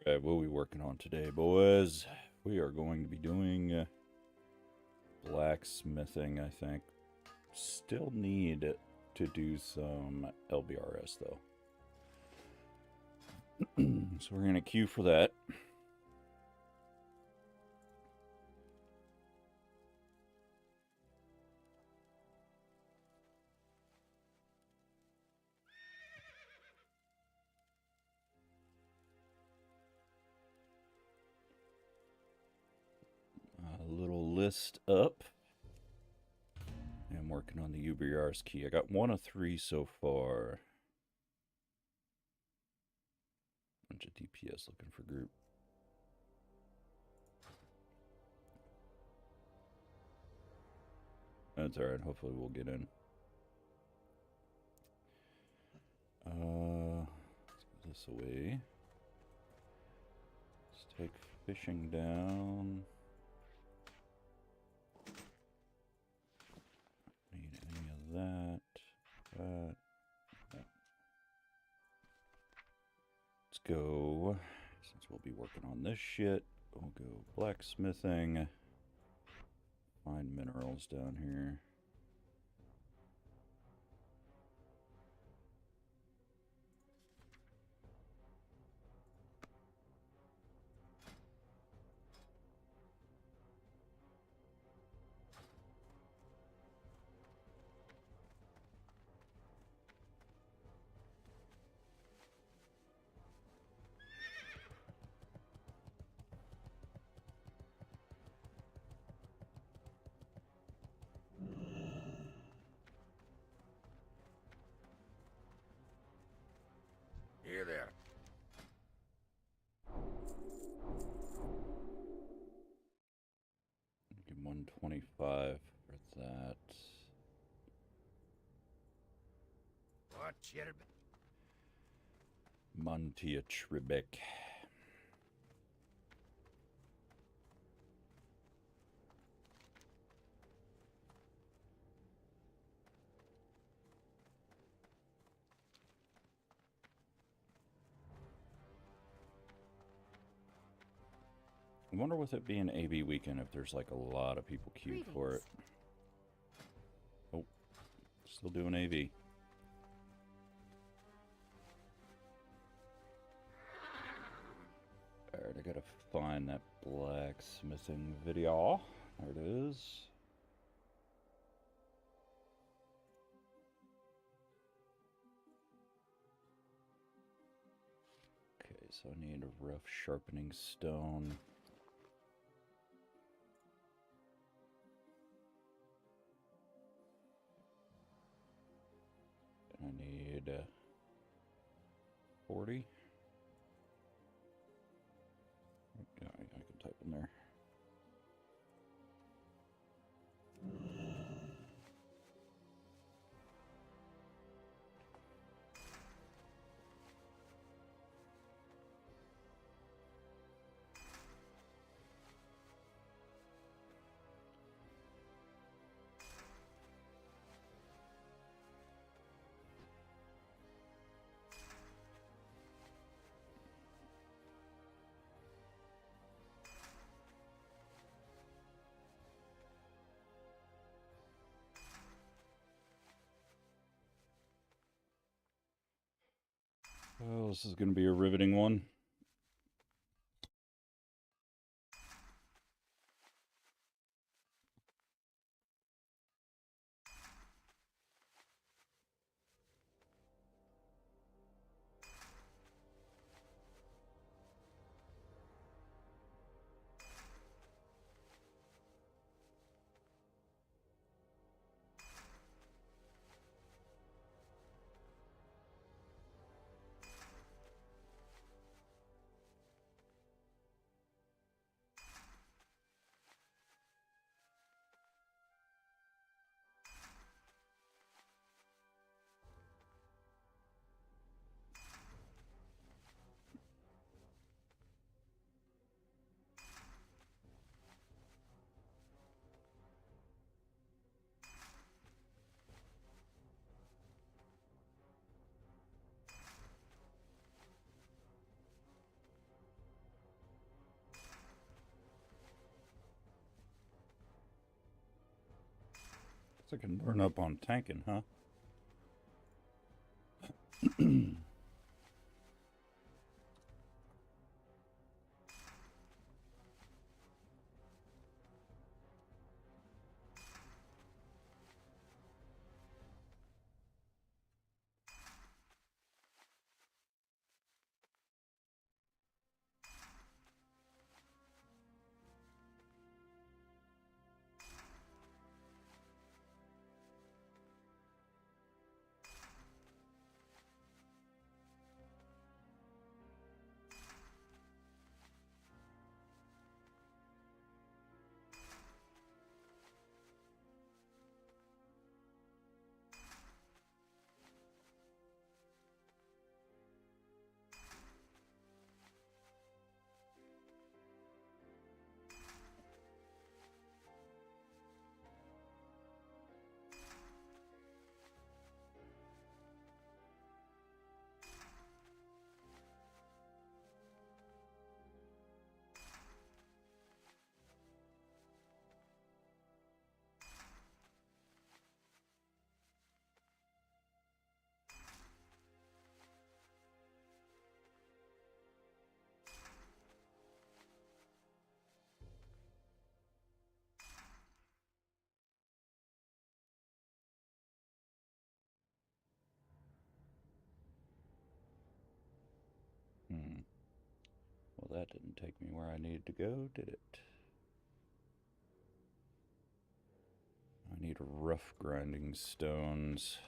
Alright, what are we working on today, boys? We are going to be doing blacksmithing, I think. Still need to do some LBRS, though. So we're going to queue for that. A little list up. I'm working on the UBRS key. I got 1 of 3 so far. Bunch of DPS looking for group. That's alright, hopefully we'll get in. Let's go this away. Let's take fishing down. Need any of that. That. Let's go. Since we'll be working on this shit, we'll go blacksmithing. Find minerals down here. Here there. Give 125 for that. What, Cheddar? Montia Tribeck. I wonder with it being AB weekend if there's like a lot of people queued for it. Oh, still doing AV. Alright, I gotta find that blacksmithing video. There it is. Okay, so I need a rough sharpening stone. I need 40. Yeah, I can type in there. Oh, this is going to be a riveting one. I can learn up on tanking, huh? Well, that didn't take me where I needed to go, did it? I need rough grinding stones.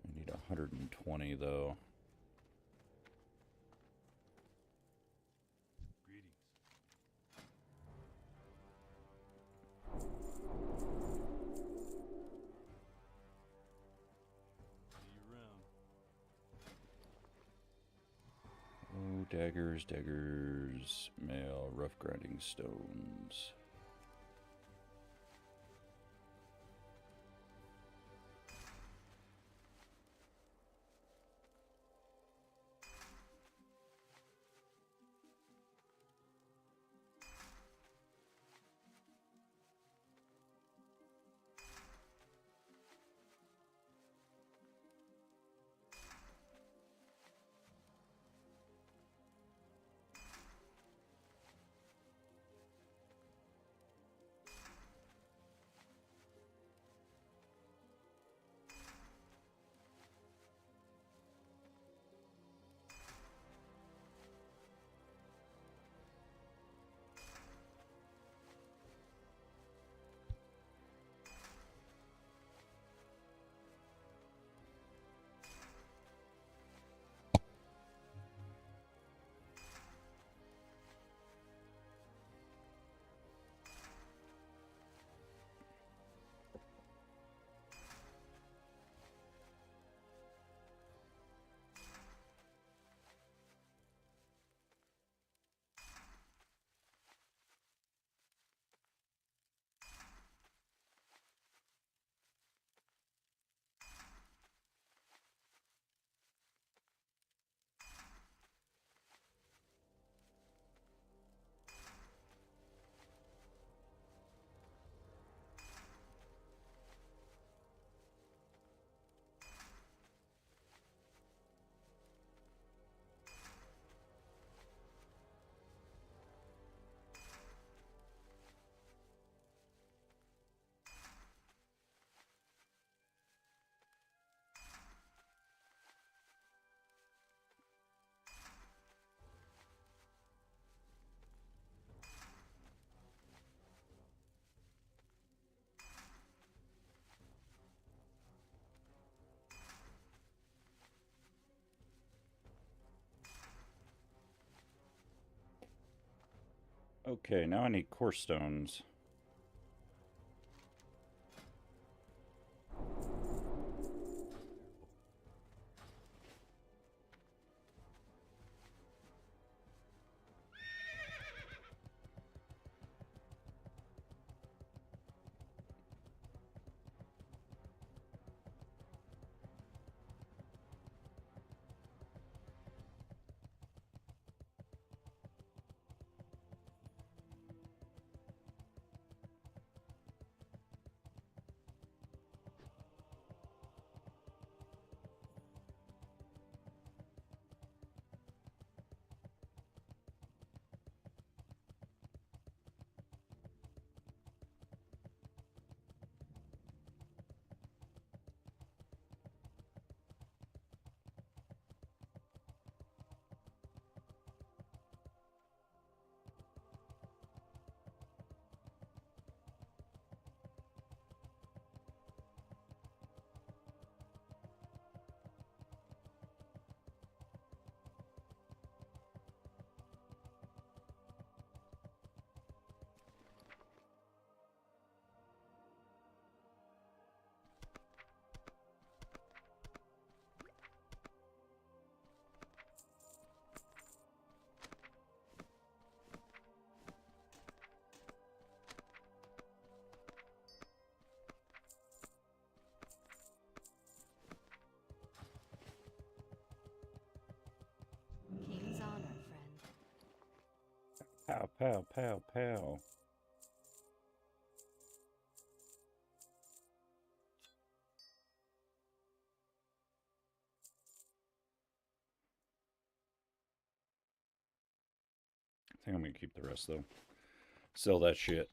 I need 120 though. Greetings. See you around. Oh, daggers, daggers, mail, rough grinding stones. Okay, now I need core stones. pow, pow, pow. I think I'm gonna keep the rest though. Sell that shit.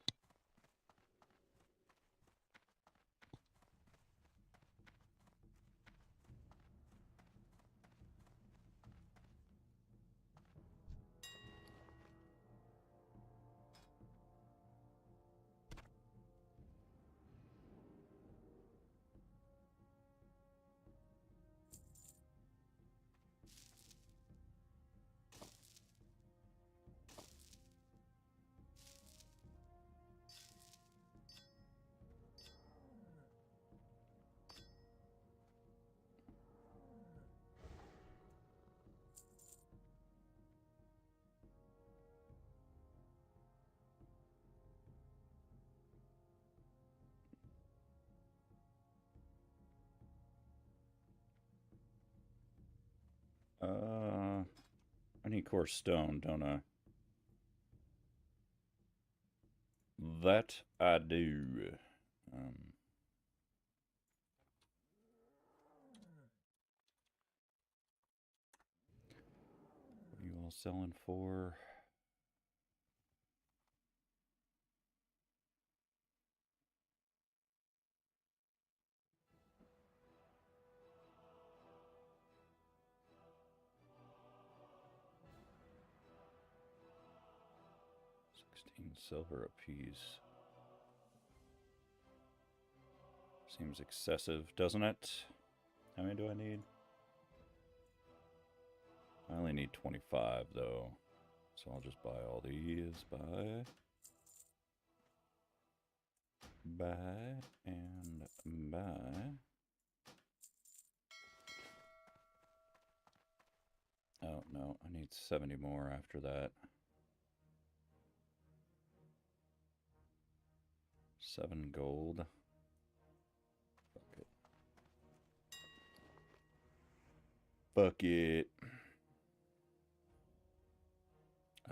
I need coarse stone, don't I? That I do. What are you all selling for? $16 apiece. Seems excessive, doesn't it? How many do I need? I only need 25 though. So I'll just buy all these. Buy. Buy and buy. Oh no, I need 70 more after that. 7 gold. Fuck it. Fuck it.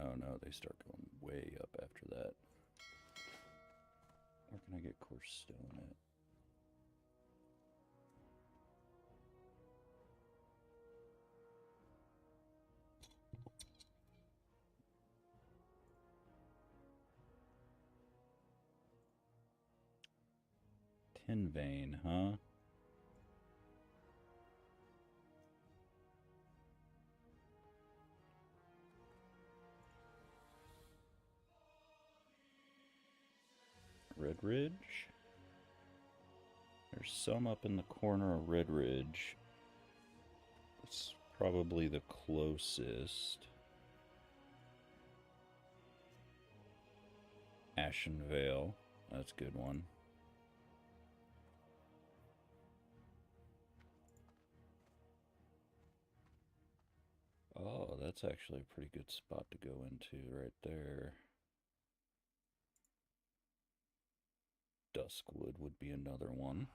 Oh no, they start going way up after that. Where can I get coarse stone at? Tin vein, huh? Red Ridge? There's some up in the corner of Red Ridge. It's probably the closest. Ashen Vale. That's a good one. Oh, that's actually a pretty good spot to go into right there. Duskwood would be another one.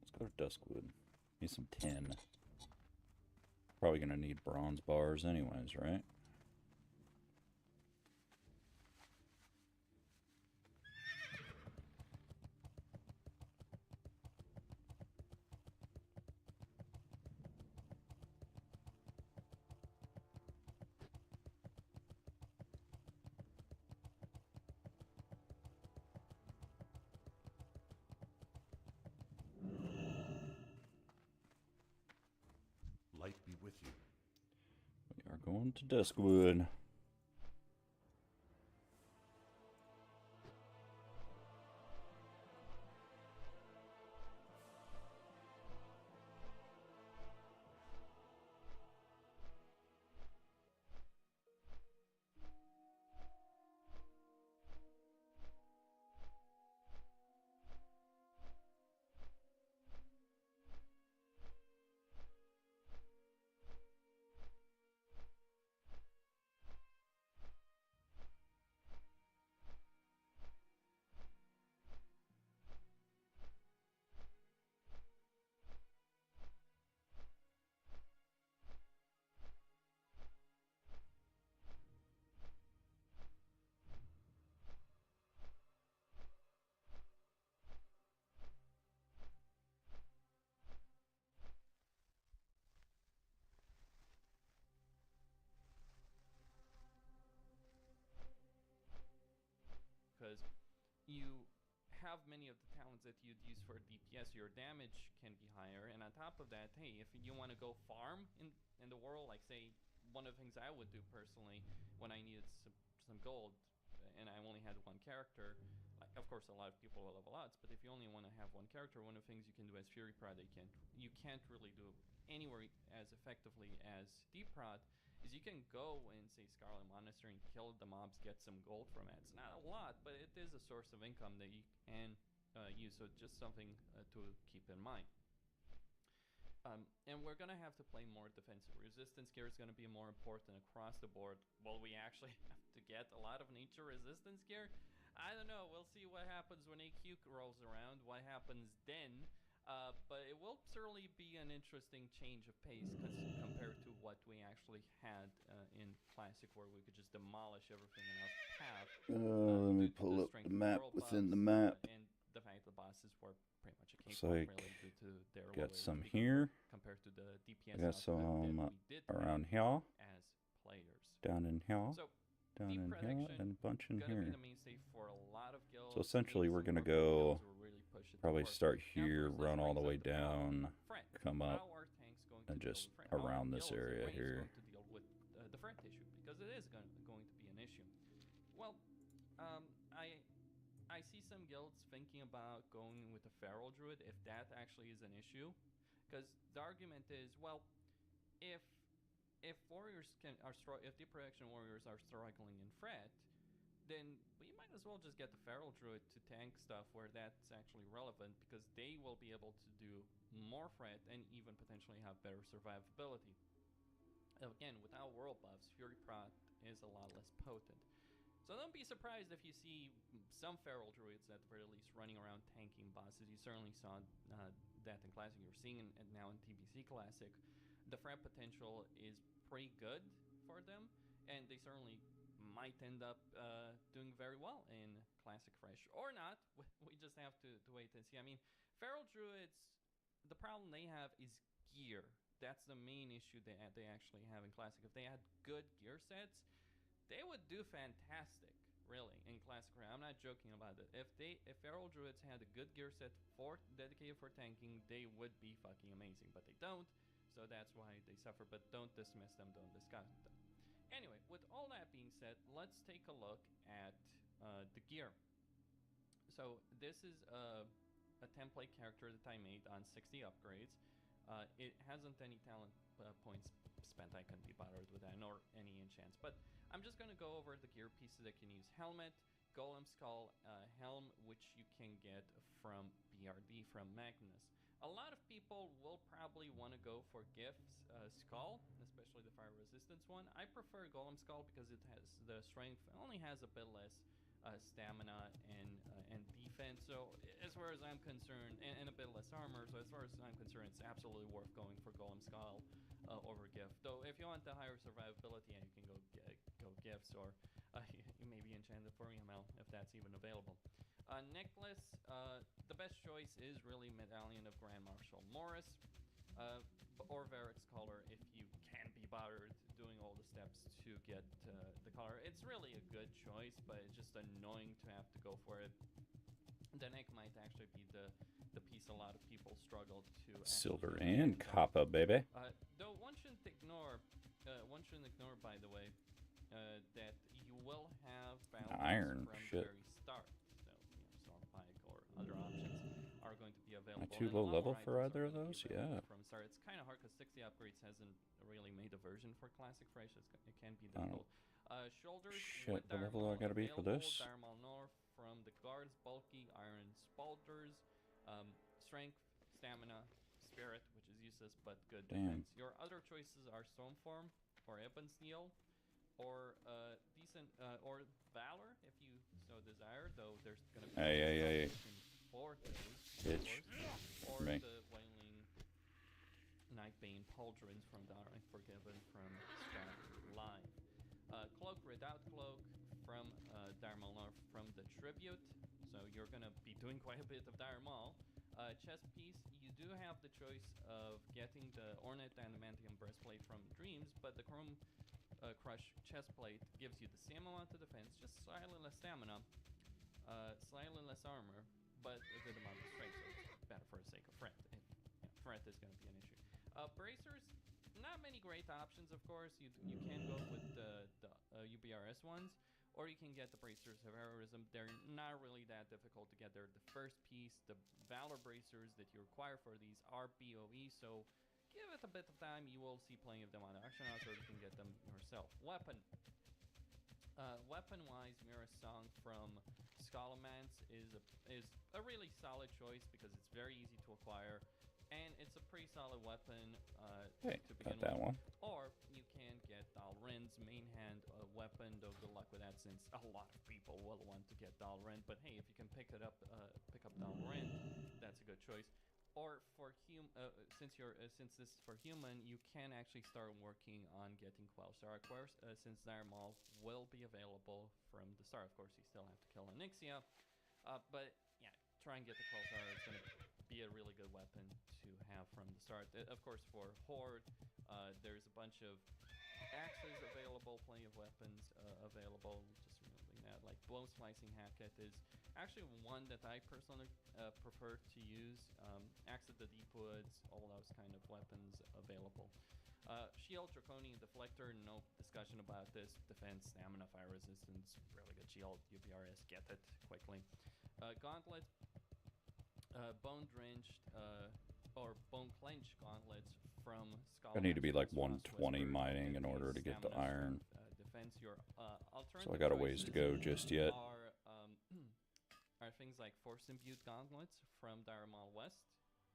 Let's go to Duskwood. Need some tin. Probably gonna need bronze bars anyways, right? Light be with you. We are going to Duskwood. because you have many of the talents that you'd use for DPS. Your damage can be higher, and on top of that, hey, if you want to go farm in the world, like say one of the things I would do personally when I needed some gold and I only had one character, like, of course a lot of people will level out, but if you only want to have one character, one of the things you can do as Fury Prod that you can't really do anywhere as effectively as Deep Prod is you can go and say Scarlet Monastery and kill the mobs, get some gold from it. It's not a lot, but it is a source of income that you can use, so just something to keep in mind. And we're going to have to play more defensive. Resistance gear is going to be more important across the board. Will we actually have to get a lot of nature resistance gear? I don't know. We'll see what happens when AQ rolls around, what happens then. But it will certainly be an interesting change of pace compared to what we actually had in Classic, where we could just demolish everything in our path. Let me pull up the map within the map. And the fact the bosses were pretty much a So cakewalk, really, due to their got some here. compared to the DPS. I got some that we did around here. as players. Down in here. So Down deep in here. prediction, And a bunch in gonna be here. the mainstay for a lot of guilds. So essentially Maybe we're some going to more go guilds will really push it probably forward. start Now, here, of course, run this all the brings way up the problem. down, Fret. come up, How are tanks going and to deal just with Fret? How are around this guilds and area raids here. going to deal with the Fret issue? Because it is going to be an issue. Well, I see some guilds thinking about going with the Feral Druid if that actually is an issue. Because the argument is, well, if warriors if deep protection warriors are struggling in Fret, then we might as well just get the Feral Druid to tank stuff where that's actually relevant, because they will be able to do more Fret and even potentially have better survivability. Again, without world buffs, Fury Prot is a lot less potent. So don't be surprised if you see some Feral Druids at the very least running around tanking bosses. You certainly saw that in Classic. You're seeing it now in TBC Classic. The Fret potential is pretty good for them, and they certainly might end up doing very well in Classic Fresh. Or not. We just have to wait and see. I mean, Feral Druids, the problem they have is gear. That's the main issue they actually have in Classic. If they had good gear sets, they would do fantastic, really, in Classic. I'm not joking about it. If Feral Druids had a good gear set dedicated for tanking, they would be fucking amazing. But they don't, so that's why they suffer. But don't dismiss them, don't discuss them. Anyway, with all that being said, let's take a look at the gear. So this is a template character that I made on 60 upgrades. It hasn't any talent points spent. I couldn't be bothered with that, nor any enchants. But I'm just going to go over the gear pieces that can use. Helmet, Golem Skull, Helm, which you can get from BRD, from Magnus. A lot of people will probably want to go for Gift's Skull, especially the fire resistance one. I prefer Golem Skull because it has the strength, only has a bit less stamina and defense. So as far as I'm concerned, and a bit less armor, so as far as I'm concerned, it's absolutely worth going for Golem Skull over Gift. Though if you want the higher survivability, you can go Gifts, or maybe Enchanted for EML if that's even available. Necklace, the best choice is really Medallion of Grand Marshal Morris, or Varric's collar if you can't be bothered doing all the steps to get the collar. It's really a good choice, but it's just annoying to have to go for it. The neck might actually be the piece a lot of people struggle to. Silver and copper, baby. Though one shouldn't ignore, by the way, that you will have iron from shit. the very start. So, Stormpike or other options are going to be available. Am I too low level for either of those? Yeah. From start, it's kind of hard because 60 upgrades hasn't really made a version for Classic Fresh. It can be difficult. Shoulders. Shit, with what level do I gotta be for this? Darmal North from the guards, bulky iron spalters, strength, stamina, spirit, which is useless but good defense. Your other choices are Stoneform or Ebon Steel, or decent or Valor if you so desire. Though there's gonna be hey. for those, Bitch. or Me. the Wailing Nightbane Pauldrons from Dark Forgiven from Scott Live. Cloak, Redoubt Cloak from Darmal North from the Tribute, so you're gonna be doing quite a bit of Darmal. Chest piece, you do have the choice of getting the Ornate Adamantium Breastplate from Dreams, but the Chrome Crush chestplate gives you the same amount of defense, just slightly less stamina. Slightly less armor, but a good amount of strength, so it's better for the sake of Fret. Fret is going to be an issue. Bracers, not many great options, of course. You can go with the UBRS ones, or you can get the Bracers of Heroism. They're not really that difficult to get. They're the first piece. The Valor Bracers that you require for these are BOE, so give it a bit of time. You will see plenty of them on the auction house, or you can get them yourself. Weapon. Weapon-wise, Mira's Song from Scholomance is a really solid choice because it's very easy to acquire, and it's a pretty solid weapon Hey, to got begin that with. one. Or you can get Dalrin's main hand weapon, though good luck with that since a lot of people will want to get Dalrin. But hey, if you can pick up Dalrin, that's a good choice. Or for since this is for human, you can actually start working on getting Quellstar. Of course, since Darmal will be available from the start. Of course, you still have to kill Onyxia, but yeah, try and get the Quellstar. It's going to be a really good weapon to have from the start. Of course, for Horde, there's a bunch of axes available, plenty of weapons available. Just removing that, like blow slicing hacket is actually one that I personally prefer to use. Axe of the Deep Woods, all those kind of weapons available. Shield, Draconian Deflector, no discussion about this. Defense, stamina, fire resistance, really good shield. UBRS, get it quickly. Gauntlet, Bone Drenched, or Bone Clenched Gauntlets from Skull. I need to be like 120 mining in order to get the iron. Defense, your alternative So I got a ways to go just yet. Are things like Force Imbued Gauntlets from Darmal West,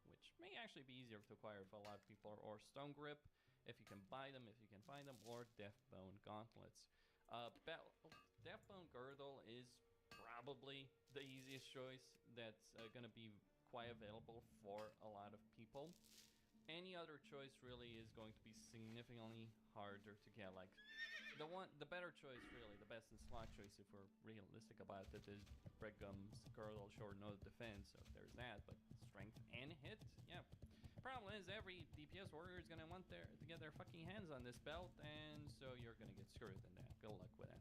which may actually be easier to acquire for a lot of people, or Stone Grip, if you can buy them, if you can find them, or Deathbone Gauntlets. Deathbone Girdle is probably the easiest choice that's going to be quite available for a lot of people. Any other choice really is going to be significantly harder to get. Like the better choice, really, the best in slot choice, if we're realistic about it, is Brigham's Girdle. Short no defense, so there's that, but strength and hit, yeah. Problem is, every DPS warrior is gonna want to get their fucking hands on this belt, and so you're gonna get screwed in that. Good luck with that.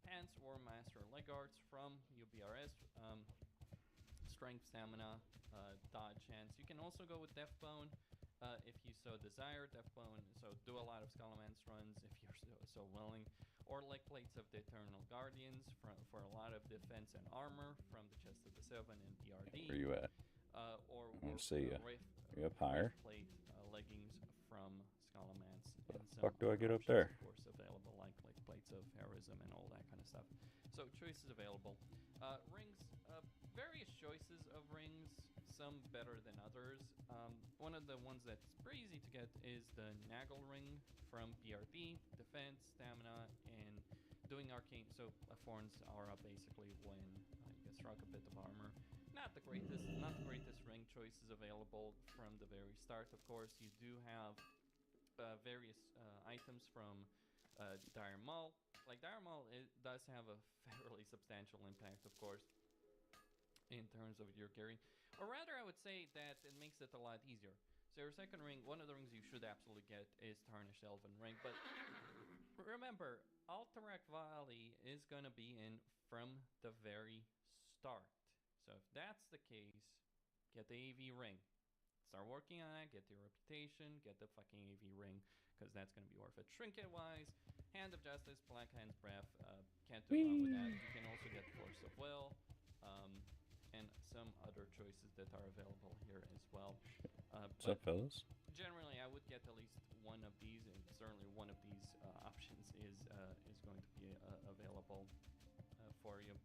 Pants, War Master, Leg Arts from UBRS. Strength, stamina, dodge chance. You can also go with Deathbone if you so desire. Deathbone, so do a lot of Scholomance runs if you're so willing. Or Leg Plates of the Eternal Guardians for a lot of defense and armor from the Chest of the Seven and BRD. Where you at? Or I want to see you. Rift, You up higher? Plate leggings from Scholomance. What and the some fuck do I get up options, there? Of course, available like Plates of Heroism and all that kind of stuff. So choices available. Rings, various choices of rings, some better than others. One of the ones that's pretty easy to get is the Nagel ring from BRD, defense, stamina, and doing arcane. So Thorns aura basically when you get struck, a bit of armor. Not the greatest ring choices available from the very start. Of course, you do have various items from Dire Maul. Like Dire Maul, it does have a fairly substantial impact, of course, in terms of your gearing. Or rather, I would say that it makes it a lot easier. So your second ring, one of the rings you should absolutely get is Tarnished Elven Ring. But remember, Alterac Valley is going to be in from the very start. So if that's the case, get the AV ring. Start working on that, get your reputation, get the fucking AV ring, because that's going to be worth it. Trinket-wise, Hand of Justice, Black Hand's Breath, can't do wrong with that. You can also get Force of Will, and some other choices that are available here as well. What's up, fellas? Generally, I would get at least one of these, and certainly one of these options is going to be available for you.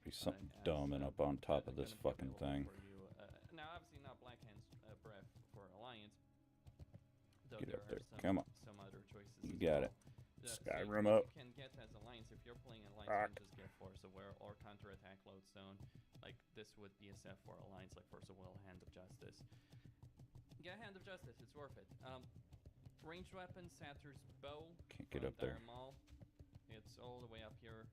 Be something dumb and up on top of this fucking thing. Now, obviously not Black Hand's Breath for Alliance, though Get there up there. are Come on. some other choices. You as got well. it. So Skyrim what up. you can get as Alliance, if you're playing Alliance, you can just get Force of Will or Counterattack Lodestone. Like, this would be a set for Alliance, like Force of Will, Hand of Justice. Get Hand of Justice, it's worth it. Ranged weapon, Satyr's Bow. Can't get up there. Mall. It's all the way up here.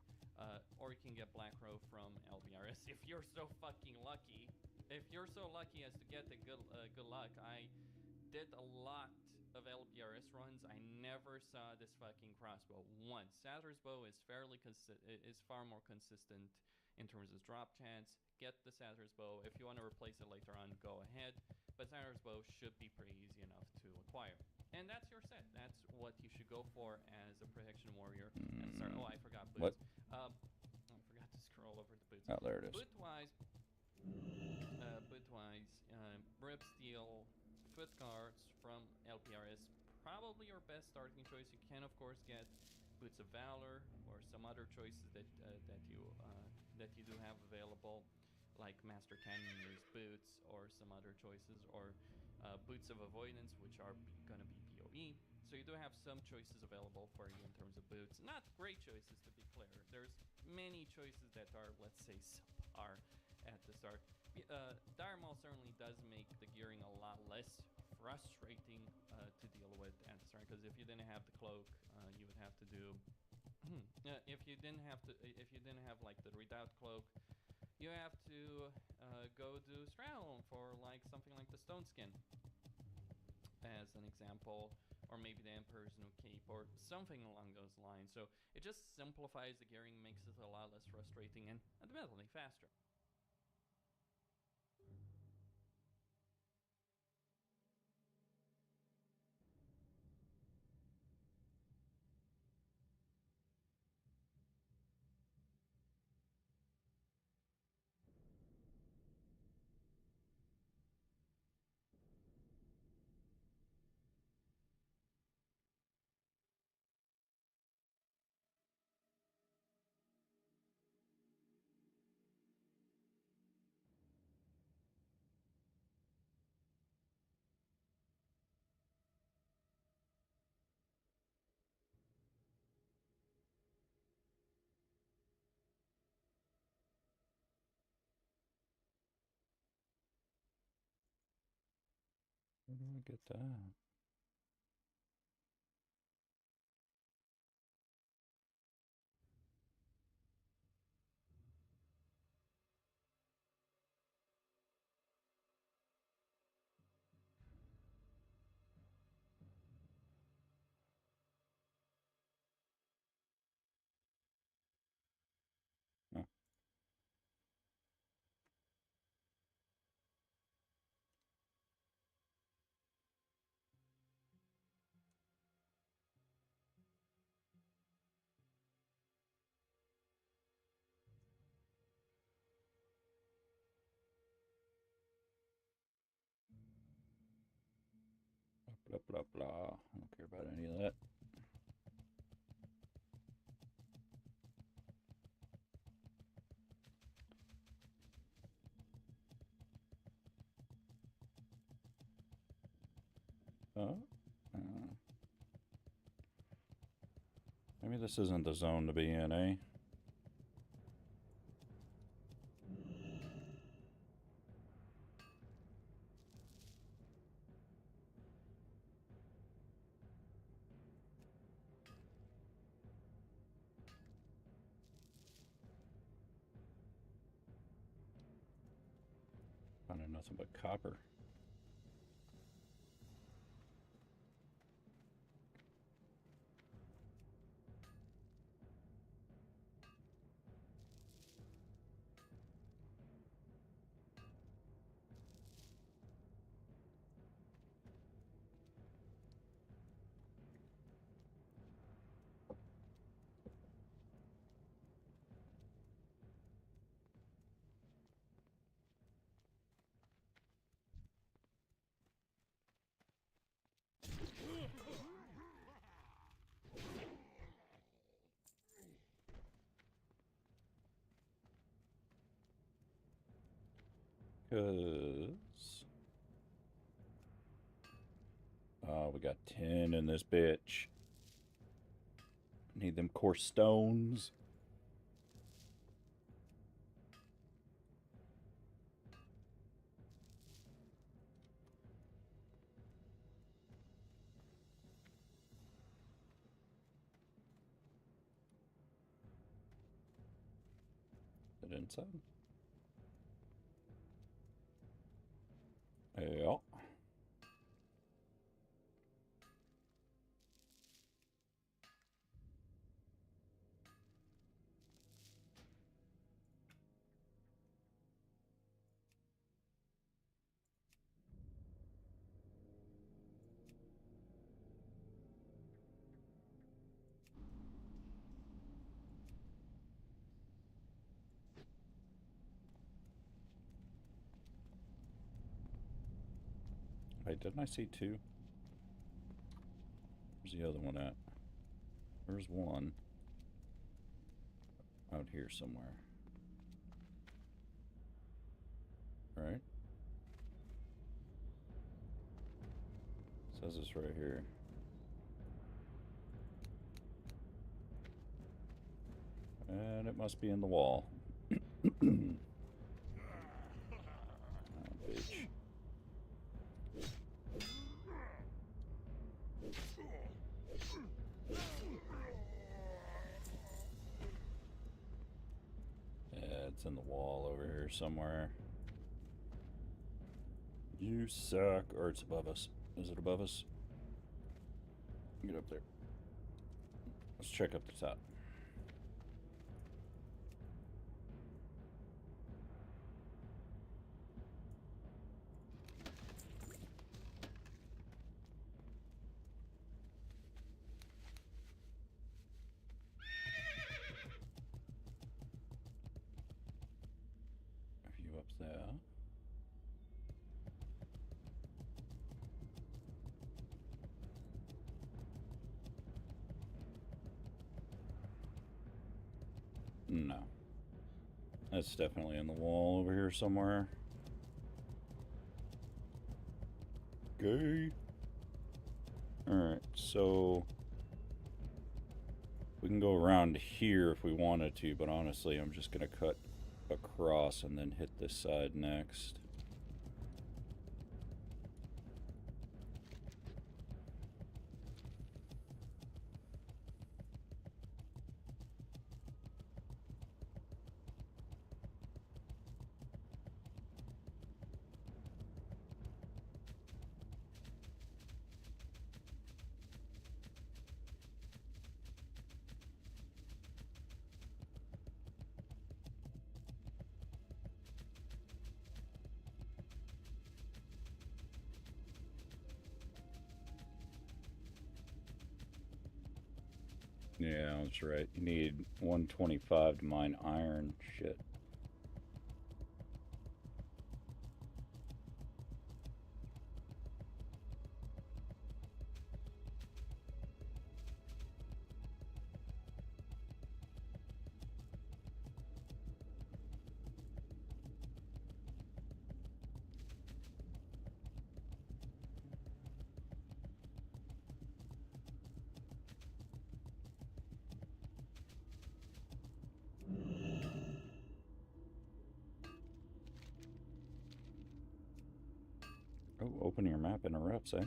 Or you can get Black Row from LBRS if you're so fucking lucky. If you're so lucky as to get the good luck. I did a lot of LBRS runs. I never saw this fucking crossbow once. Satyr's Bow is far more consistent in terms of drop chance. Get the Satyr's bow. If you want to replace it later on, go ahead. But Satyr's bow should be pretty easy enough to acquire. And that's your set. That's what you should go for as a protection warrior at the start. Oh, I forgot boots. I forgot to scroll over the boots. Oh, there it is. Boot-wise, Rip Steel foot guards from LPRS probably your best starting choice. You can of course get Boots of Valor or some other choices that you do have available, like Master Cannonier's boots or some other choices, or Boots of Avoidance, which are gonna be PoE. So you do have some choices available for you in terms of boots. Not great choices, to be clear. There's many choices that are, let's say, subpar at the start. Dire Maul certainly does make the gearing a lot less frustrating to deal with at the start, because if you didn't have the cloak, you would have to do. If you didn't have like the redoubt cloak, you have to go do Straddle for like something like the Stone Skin, as an example, or maybe the Emperor's New Cape or something along those lines. So it just simplifies the gearing, makes it a lot less frustrating, and admittedly faster. Where do I get that? Oh. Blah, blah, blah. I don't care about any of that. Maybe this isn't the zone to be in, eh? Finding nothing but copper. Because we got 10 in this bitch. Need them coarse stones. Is it inside? Yeah. Wait, didn't I see 2? Where's the other one at? There's one. Out here somewhere. Right? It says it's right here. And it must be in the wall. Oh, bitch. Yeah, it's in the wall over here somewhere. You suck. Or it's above us. Is it above us? Get up there. Let's check up the top. Are you up there? No. That's definitely in the wall over here somewhere. Okay. Alright, so we can go around here if we wanted to, but honestly, I'm just going to cut across and then hit this side next. Yeah, that's right. You need 125 to mine iron. Shit. Oh, open your map interrupts, eh?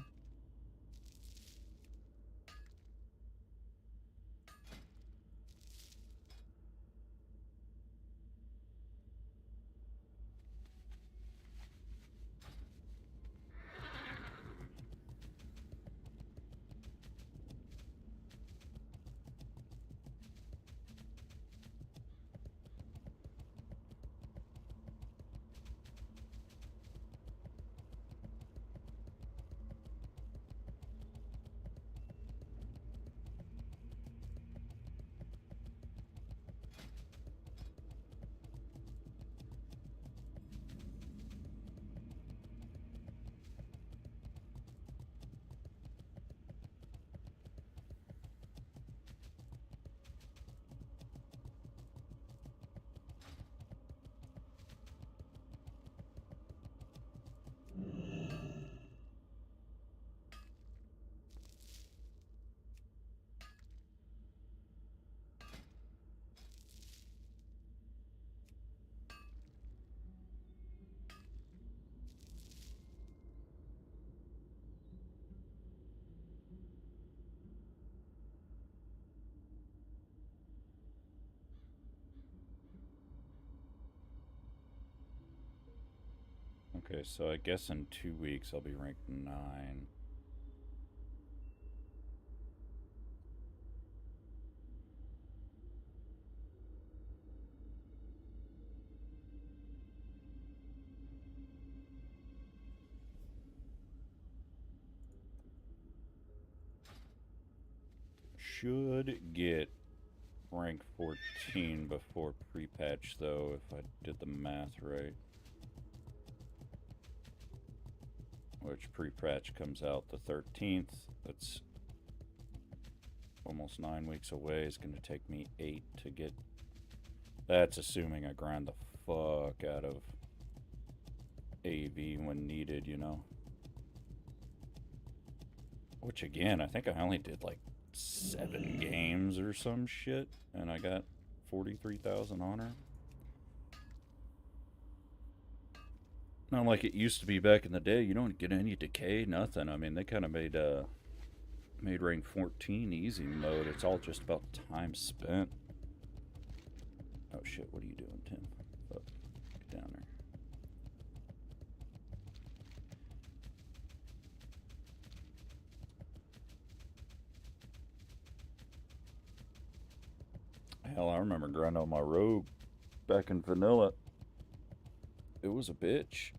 Okay, so I guess in 2 weeks I'll be ranked 9. Should get rank 14 before pre-patch, though, if I did the math right. which pre-patch comes out the 13th. That's almost 9 weeks away. It's going to take me 8 to get. That's assuming I grind the fuck out of AV when needed, you know. Which again, I think I only did like 7 games or some shit, and I got 43,000 honor. Not like it used to be back in the day. You don't get any decay, nothing. I mean, they kind of made rank 14 easy mode. It's all just about time spent. Oh shit! What are you doing, Tim? Oh, get down there. Hell, I remember grinding on my rogue back in vanilla. It was a bitch.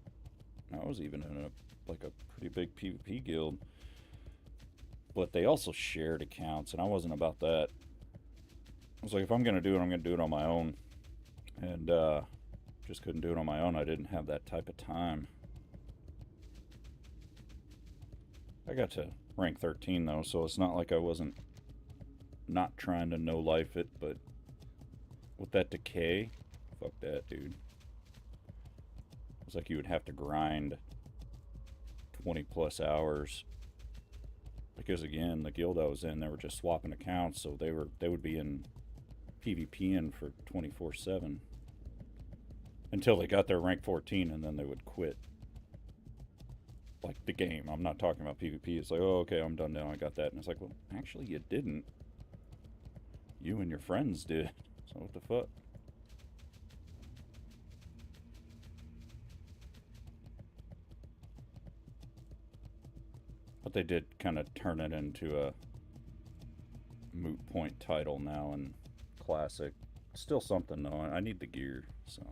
I was even in a pretty big PvP guild, but they also shared accounts, and I wasn't about that. I was like, if I'm gonna do it, I'm gonna do it on my own, and just couldn't do it on my own. I didn't have that type of time. I got to rank 13 though, so it's not like I wasn't not trying to no life it, but with that decay, fuck that, dude. It's like you would have to grind 20 plus hours, because again, the guild I was in, they were just swapping accounts, so they would be in PvP in for 24/7 until they got their rank 14, and then they would quit. Like the game, I'm not talking about PvP. It's like, oh, okay, I'm done now, I got that. And it's like, well, actually you didn't. You and your friends did. So what the fuck? But they did kind of turn it into a moot point title now in Classic. Still something though. I need the gear, so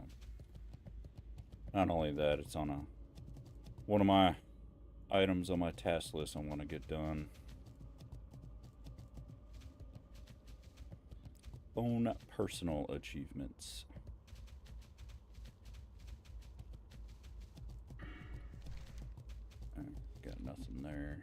not only that, it's on one of my items on my task list I want to get done. Own personal achievements. Got nothing there.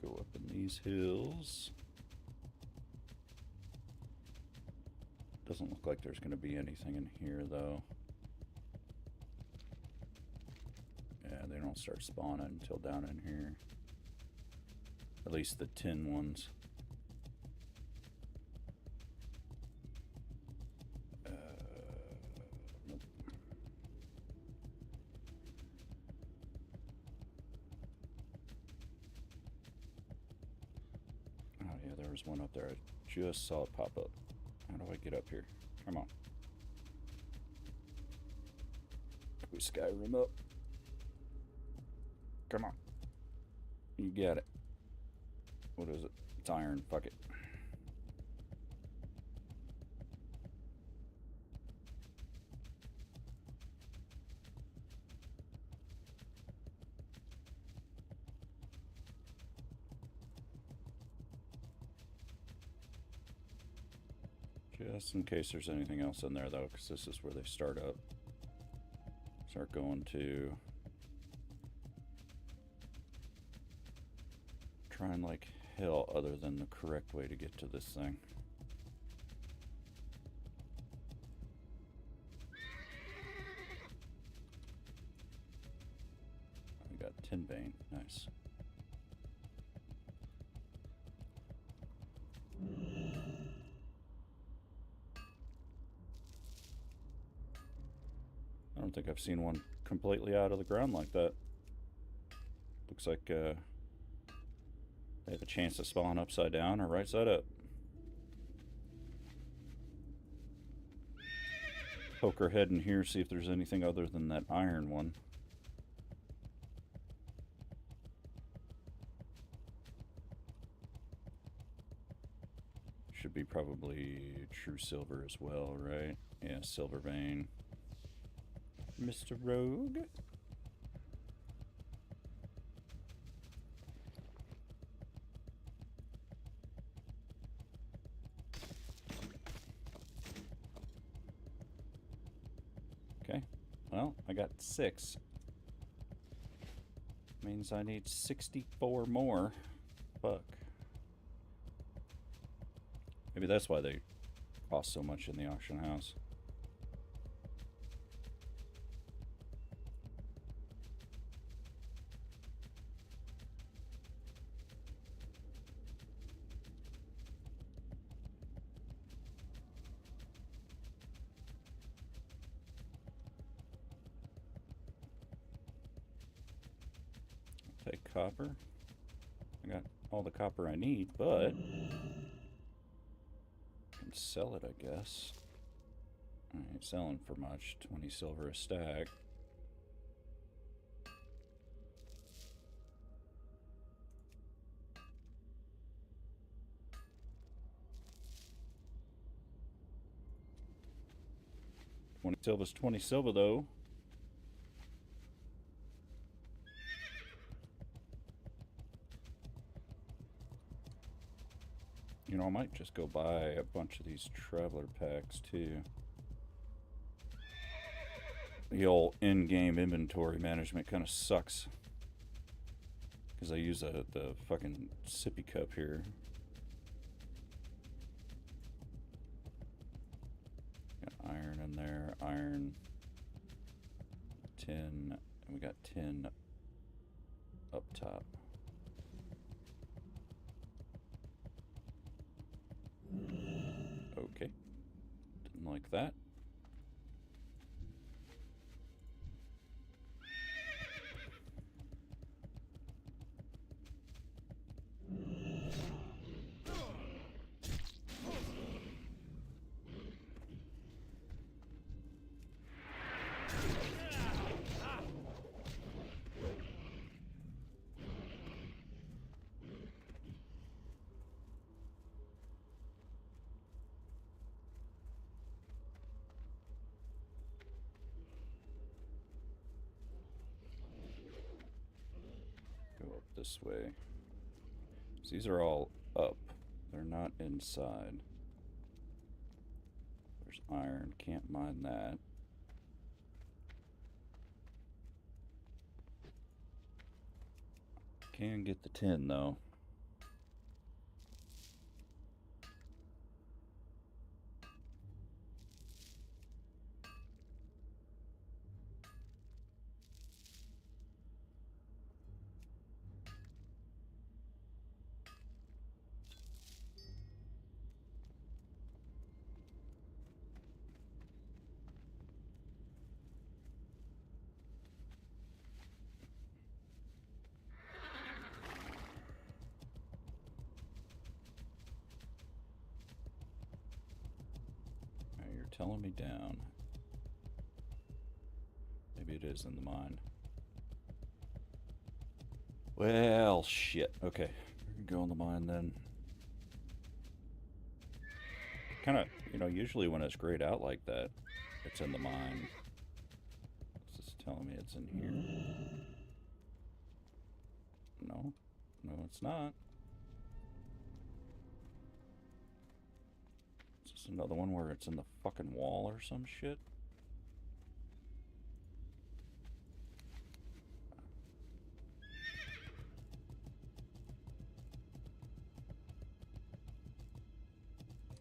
Go up in these hills. Doesn't look like there's going to be anything in here though. Yeah, they don't start spawning until down in here. At least the tin ones. Nope. Oh yeah, there was one up there. I just saw it pop up. How do I get up here? Come on. Can we Skyrim up? Come on. You got it. What is it? It's iron. Fuck it. Just in case there's anything else in there though, because this is where they start up. Start going to trying like hell other than the correct way to get to this thing. We got tin vein. Nice. I don't think I've seen one completely out of the ground like that. Looks like they have a chance to spawn upside down or right side up. Poke our head in here, see if there's anything other than that iron one. Should be probably true silver as well, right? Yeah, silver vein. Mr. Rogue. Okay, well, I got 6. Means I need 64 more. Fuck. Maybe that's why they cost so much in the auction house. Take copper. I got all the copper I need, but I can sell it, I guess. I ain't selling for much. 20 silver a stack. Silver's 20 silver though. You know, I might just go buy a bunch of these traveler packs too. The old in-game inventory management kind of sucks. Because I use the fucking sippy cup here. Got iron in there, iron, tin, and we got tin up top. Okay. Didn't like that. This way. So these are all up. They're not inside. There's iron. Can't mine that. Can get the tin though. Telling me down. Maybe it is in the mine. Well, shit. Okay, go in the mine then. Kind of, you know, usually when it's grayed out like that, it's in the mine. It's just telling me it's in here. No, no, it's not. Another one where it's in the fucking wall or some shit.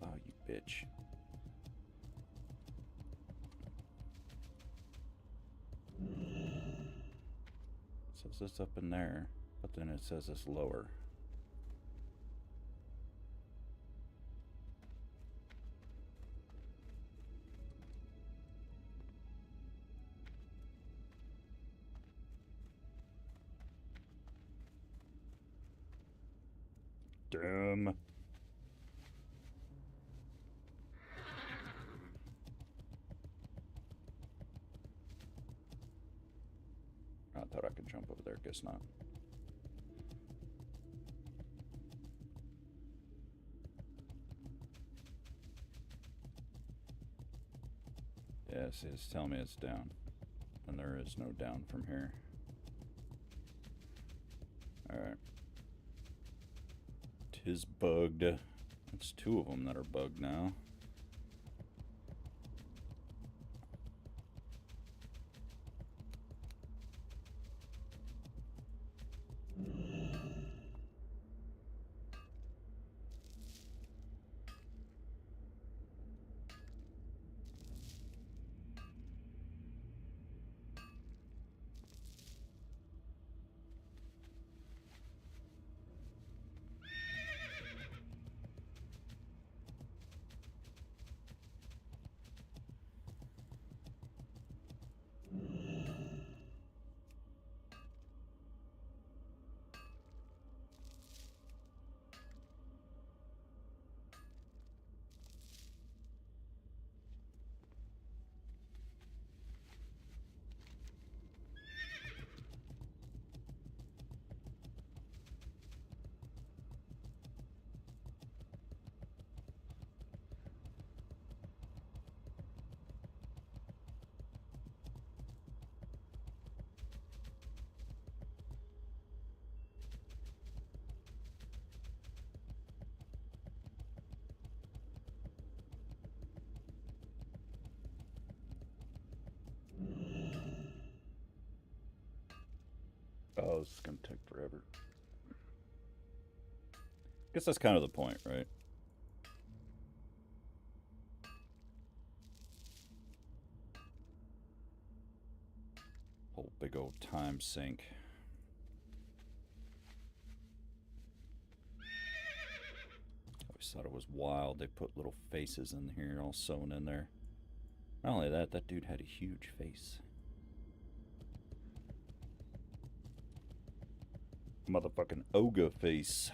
Oh, you bitch. It says it's up in there, but then it says it's lower. Damn. I thought I could jump over there, guess not. Yes, it's telling me it's down. And there is no down from here. Alright. 'Tis bugged. That's 2 of them that are bugged now. Oh, this is gonna take forever. Guess that's kind of the point, right? Whole big old time sink. I always thought it was wild. They put little faces in here, all sewn in there. Not only that, that dude had a huge face. Motherfucking ogre face.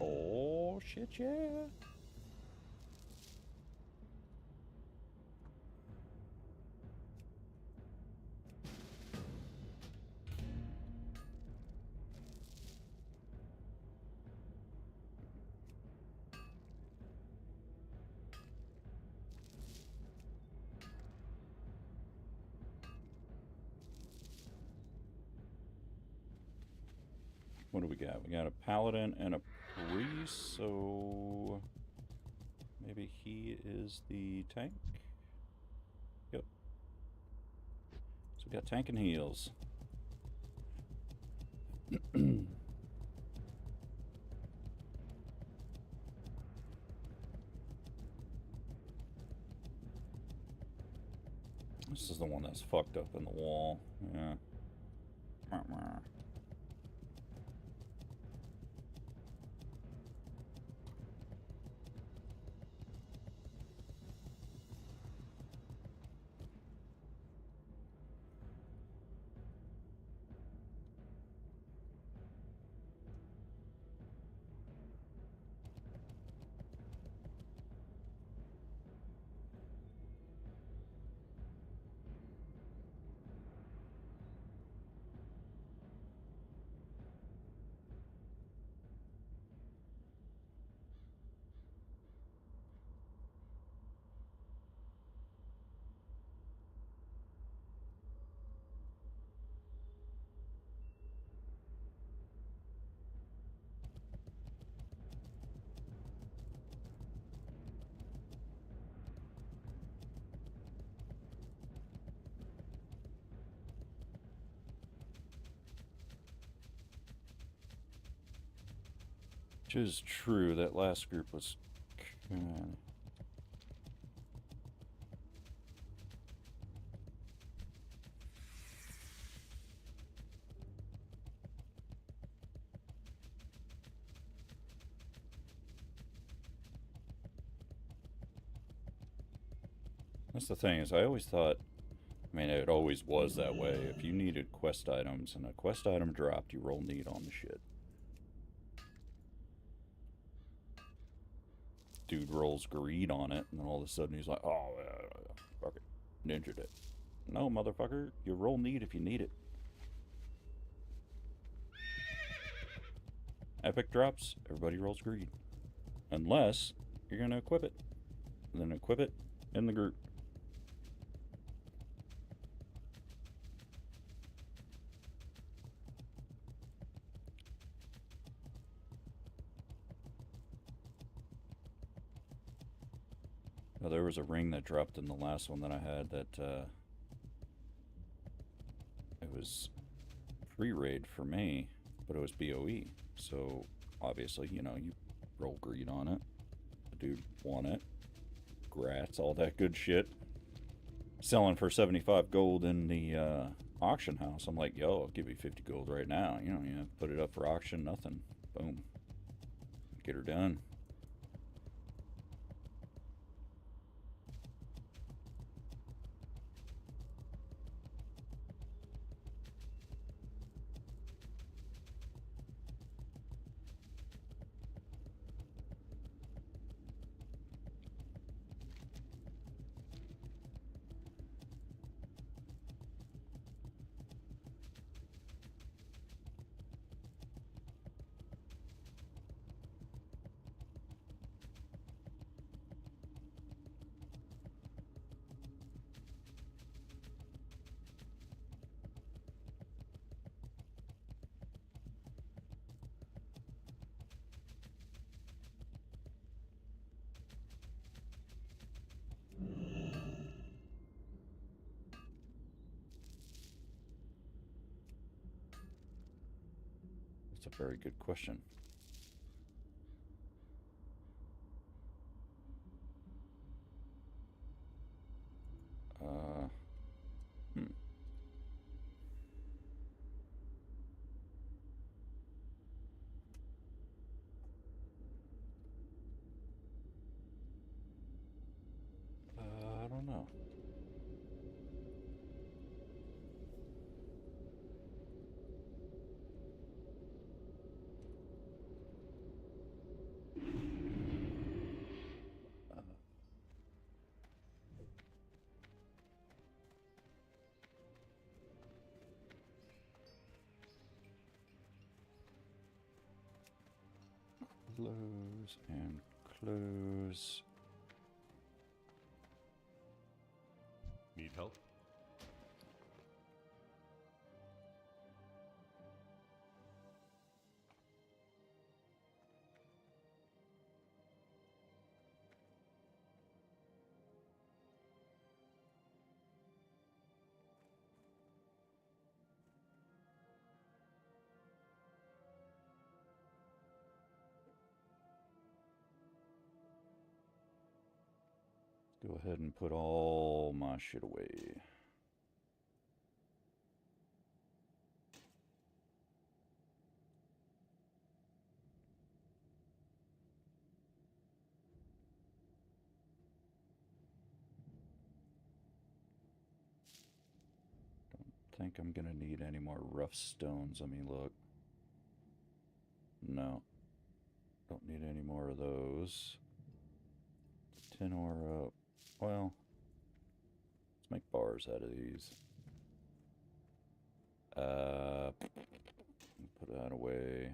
Oh, shit, yeah. What do we got? We got a paladin and a priest, so maybe he is the tank? Yep. So we got tank and heals. This is the one that's fucked up in the wall. Yeah. Which is true, that last group was kinda... That's the thing, is I always thought, I mean, it always was that way. If you needed quest items and a quest item dropped, you roll need on the shit. Dude rolls greed on it, and then all of a sudden he's like, oh, fuck it, ninja'd it. No, motherfucker, you roll need if you need it. Epic drops, everybody rolls greed. Unless you're gonna equip it. And then equip it in the group. Now, there was a ring that dropped in the last one that I had that it was free raid for me, but it was BOE. So obviously, you know, you roll greed on it. The dude won it. Grats, all that good shit. Selling for 75 gold in the auction house. I'm like, yo, I'll give you 50 gold right now. You know, you put it up for auction, nothing. Boom. Get her done. That's a very good question. Hmm. I don't know. Close and close. Need help? Go ahead and put all my shit away. Don't think I'm gonna need any more rough stones. Let me look. No. Don't need any more of those. 10 ore up. Well, let's make bars out of these. Put that away.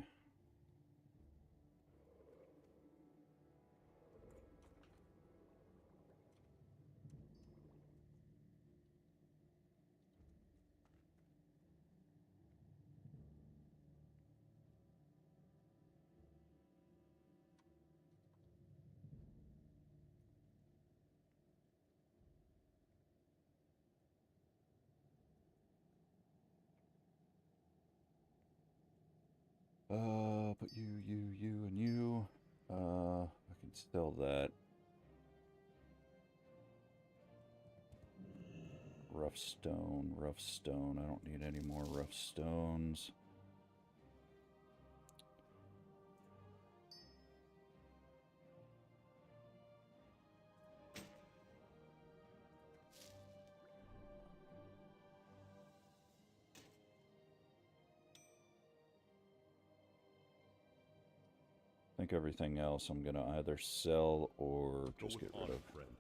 Put you, and you. I can sell that. Rough stone, rough stone. I don't need any more rough stones. I think everything else I'm gonna either sell or just get rid of. Friend.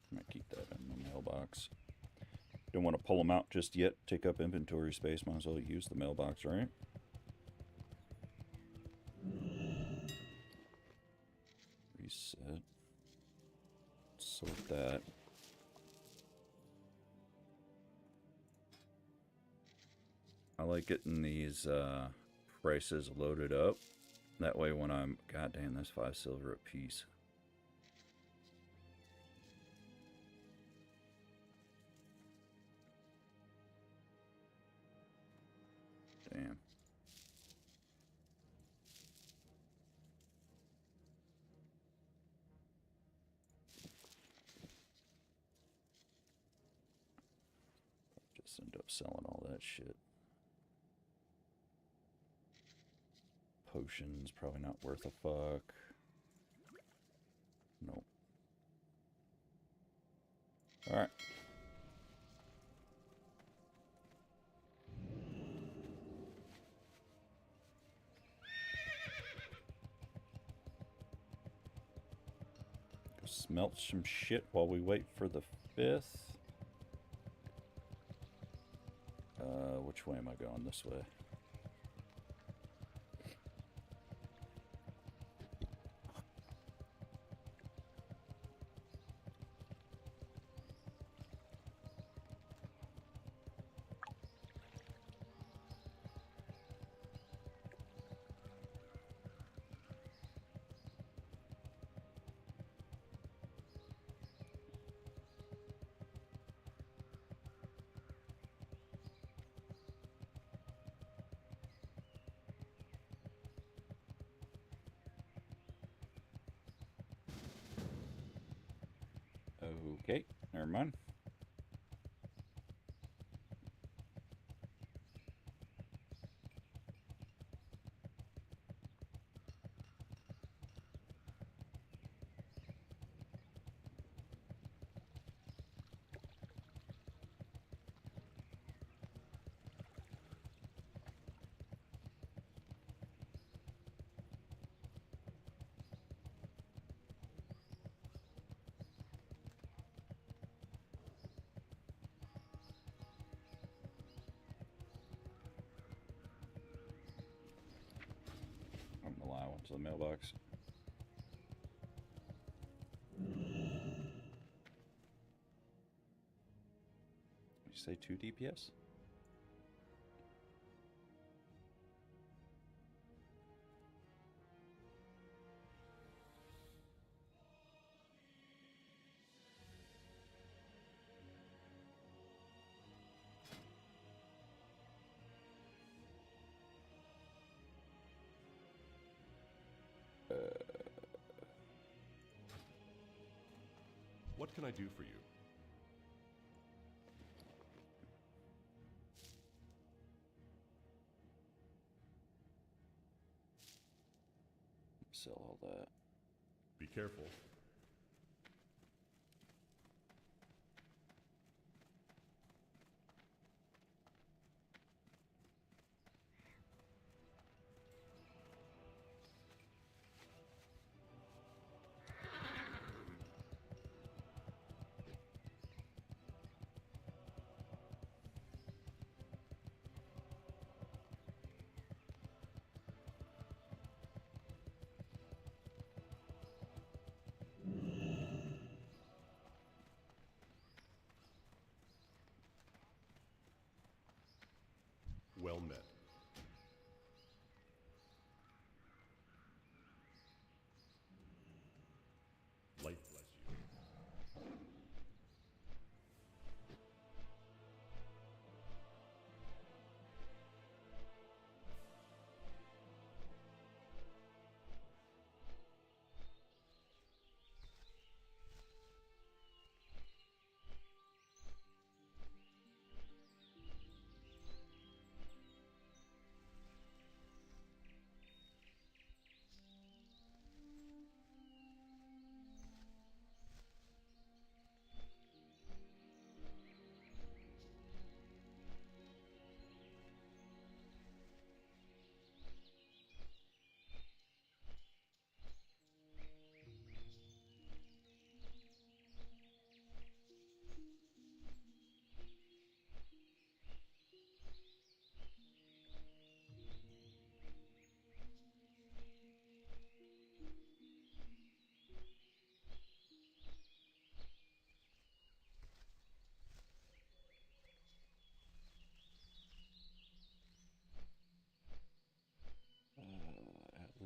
I'm gonna keep that in the mailbox. Don't want to pull them out just yet. Take up inventory space. Might as well use the mailbox, right? Reset. Sort that. I like getting these prices loaded up. That way when I'm... God damn, that's 5 silver a piece. Damn. Just end up selling all that shit. Potions, probably not worth a fuck. Nope. Alright. Go smelt some shit while we wait for the 5th. Which way am I going? This way. Okay, never mind. I'm gonna lie, I went to the mailbox. Did you say 2 DPS? What can I do for you? Sell all that. Be careful.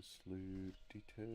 This loot details.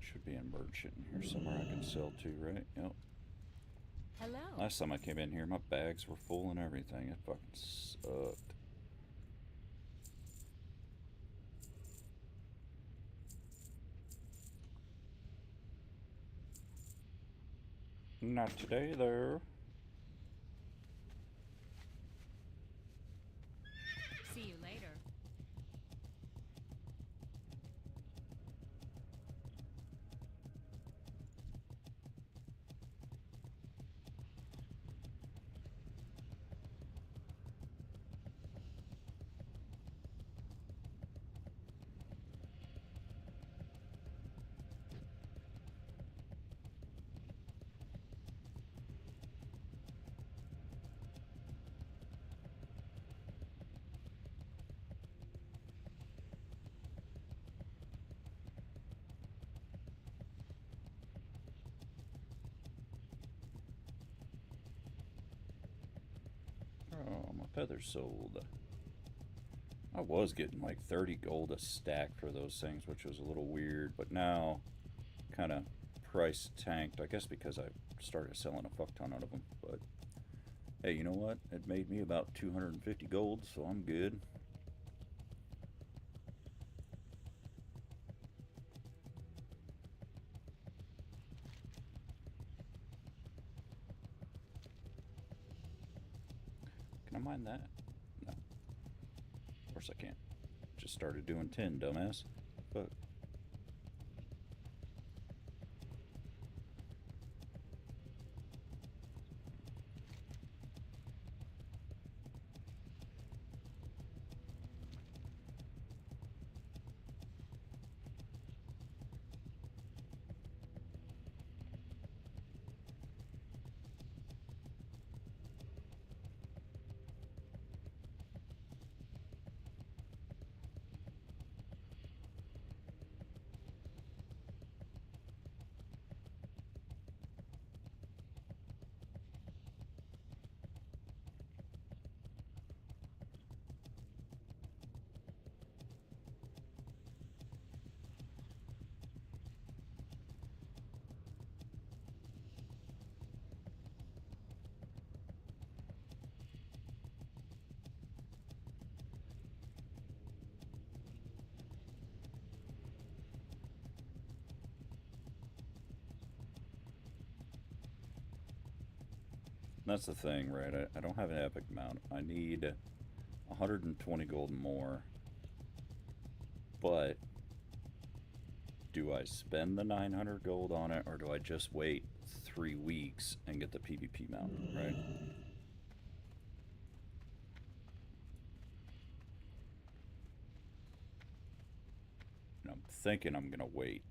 Should be a merchant in here somewhere I can sell to, right? Yep. Hello. Last time I came in here, my bags were full and everything. It fucking sucked. Not today, though. See you later. Oh, my feathers sold. I was getting like 30 gold a stack for those things, which was a little weird, but now kind of price tanked, I guess because I started selling a fuck ton of them. But hey, you know what? It made me about 250 gold, so I'm good. Can I mine that? No. Of course I can't. Just started doing 10, dumbass. Fuck. That's the thing, right? I don't have an epic mount. I need 120 gold more. But do I spend the 900 gold on it, or do I just wait 3 weeks and get the PvP mount, right? And I'm thinking I'm gonna wait.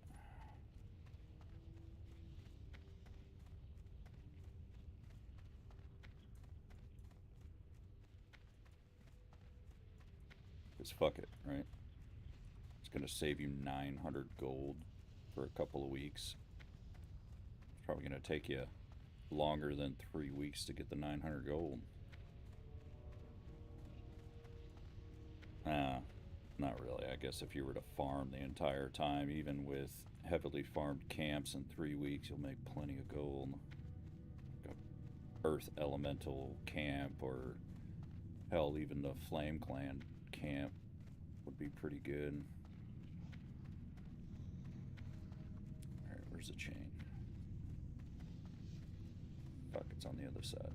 Because fuck it, right? It's gonna save you 900 gold for a couple of weeks. It's probably gonna take you longer than 3 weeks to get the 900 gold. Not really. I guess if you were to farm the entire time, even with heavily farmed camps in 3 weeks, you'll make plenty of gold. Like a Earth Elemental camp, or hell, even the Flame Clan camp would be pretty good. Alright, where's the chain? Fuck, it's on the other side.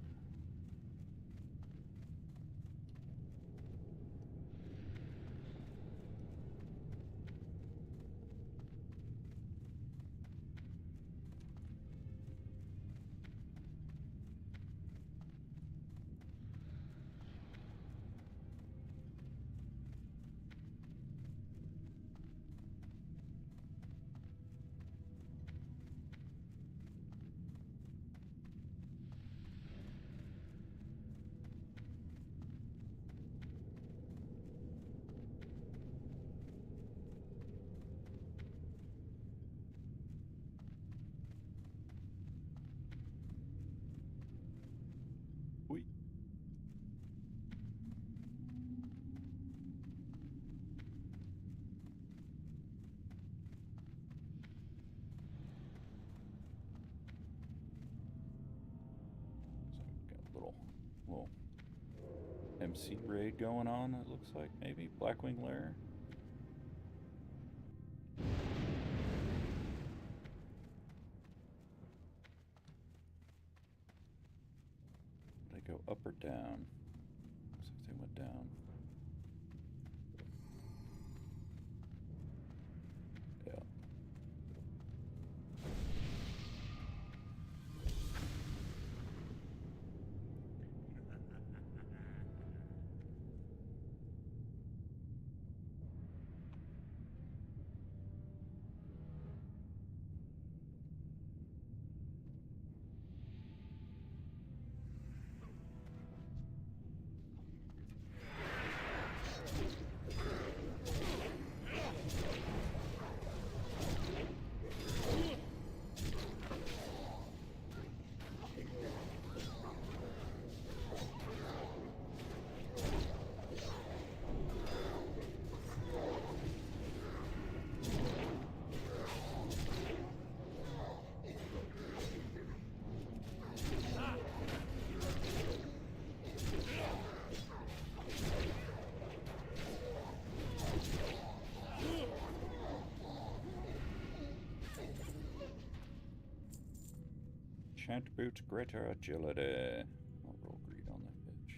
Whee. So we've got a little MC raid going on, it looks like, maybe. Blackwing Lair. They go up or down? Looks like they went down. Yeah. Enchant boots, greater agility. I'll roll greed on that bitch.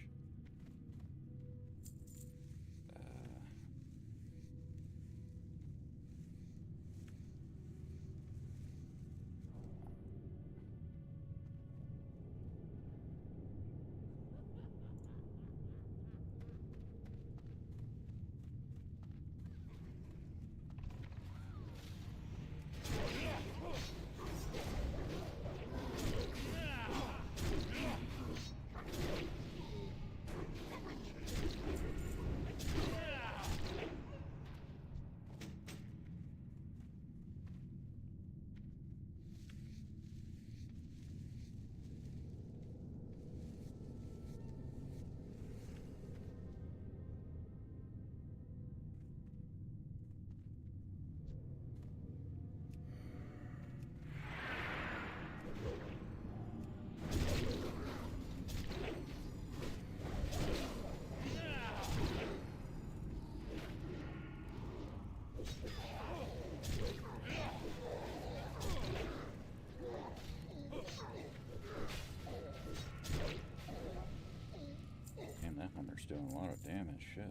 Damn, that hunter's doing a lot of damage, shit.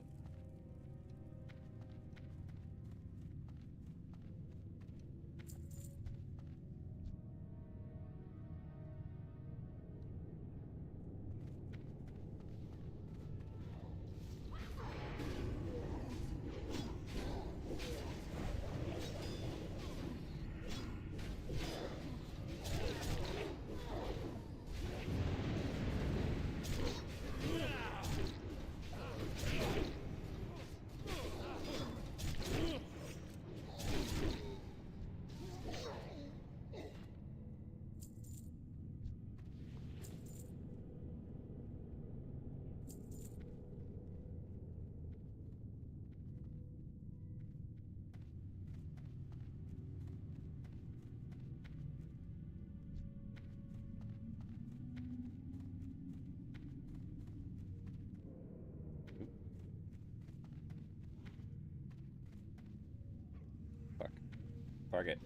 Fuck it.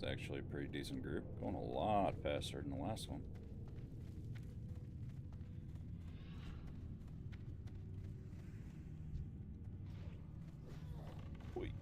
It's actually a pretty decent group. Going a lot faster than the last one. Wait.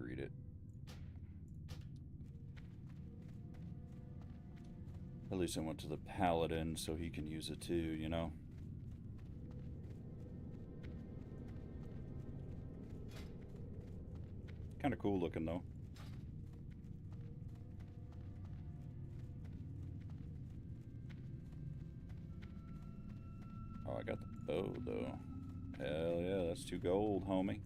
upgrade it. At least I went to the paladin so he can use it too, you know? Kind of cool looking though. Oh, I got the bow though. Hell yeah, that's 2 gold, homie.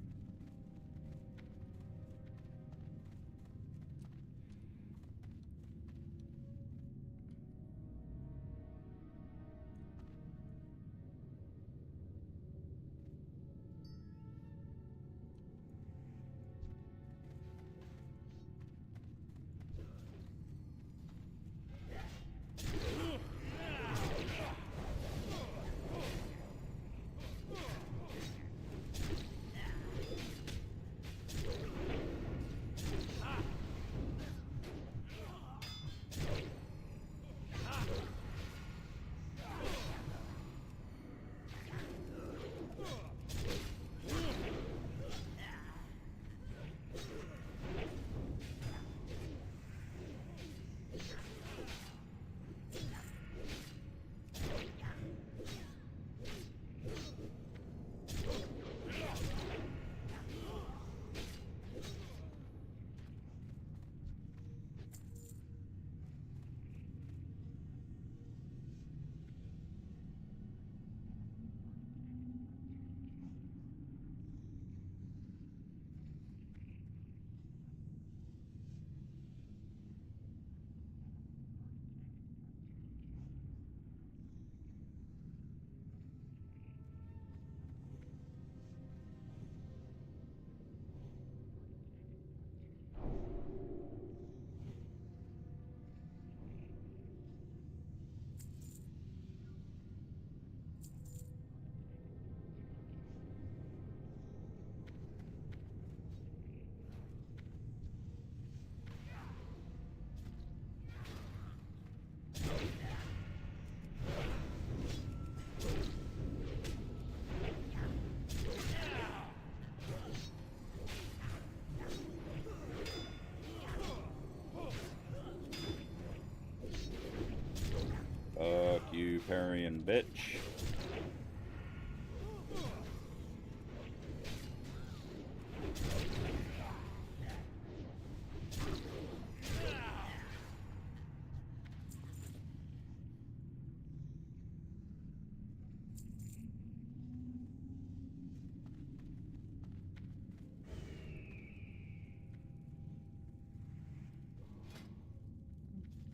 Fuck you, parrying bitch.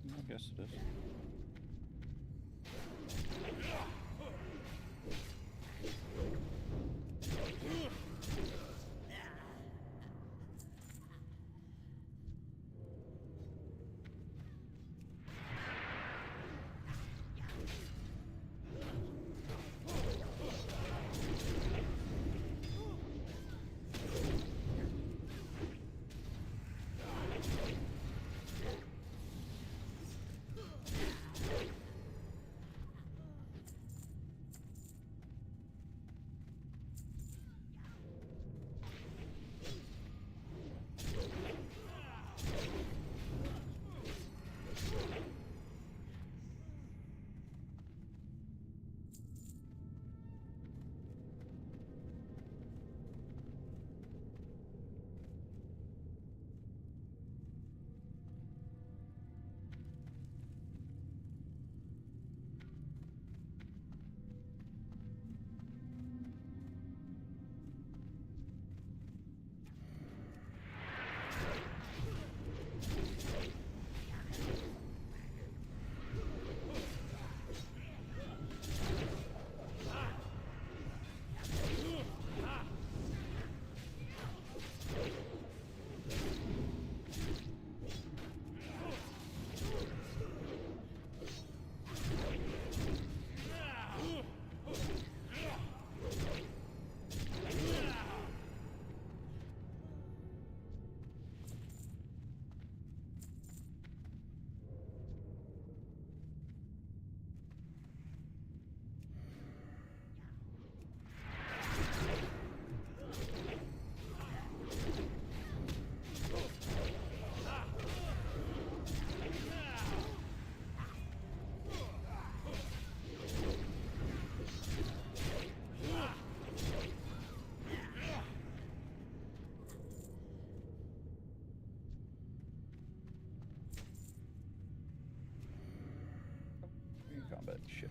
I guess it is. combat shit.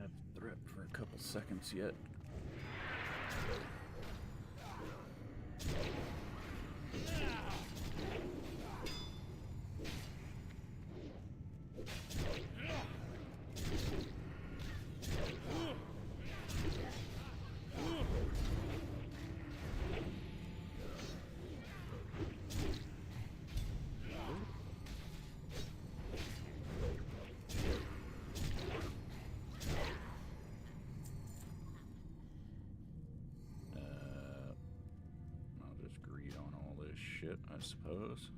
I've threat for a couple seconds yet. I'll just greed on all this shit, I suppose.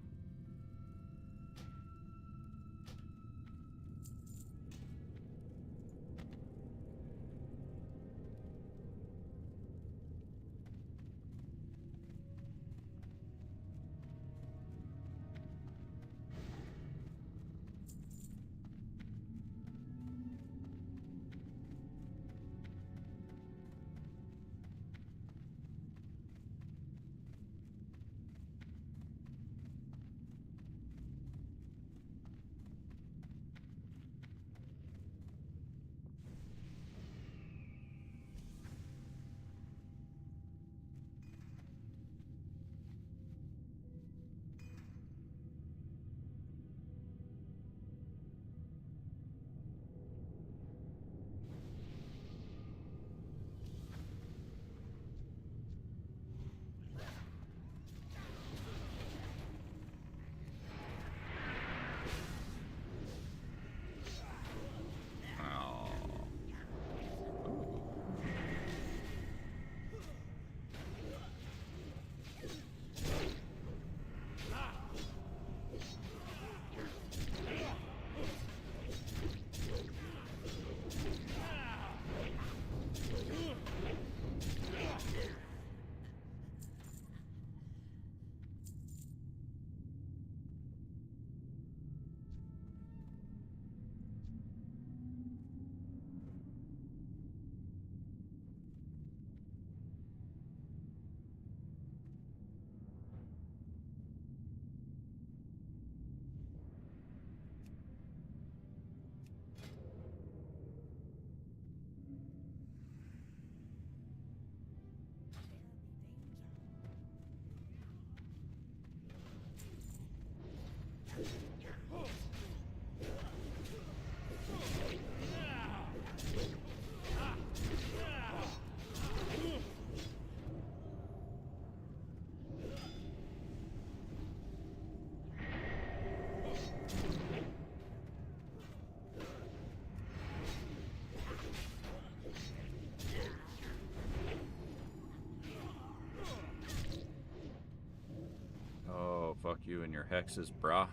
Fuck you and your hexes, brah.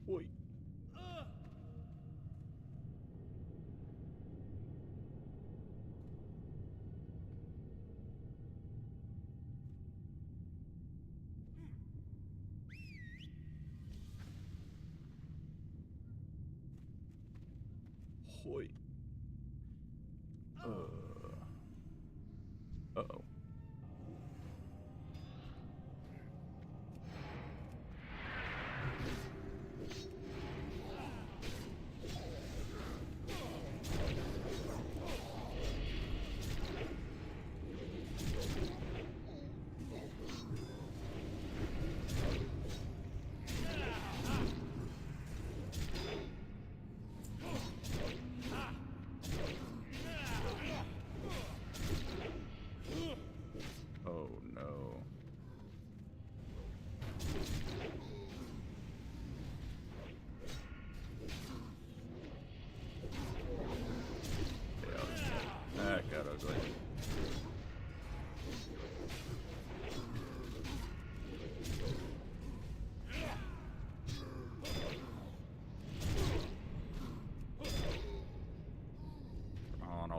Oi. Hoi. Uh-oh.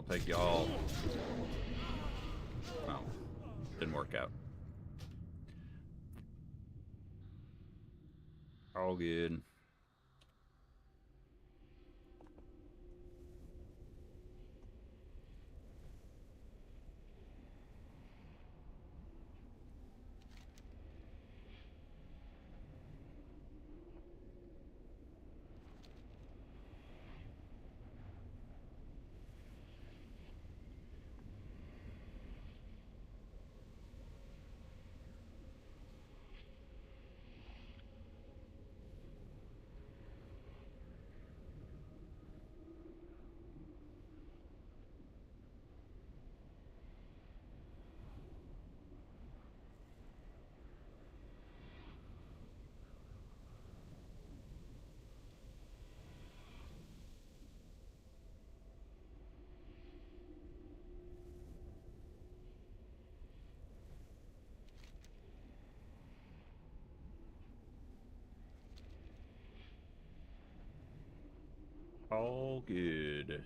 take y'all. Oh, didn't work out. All good. All good.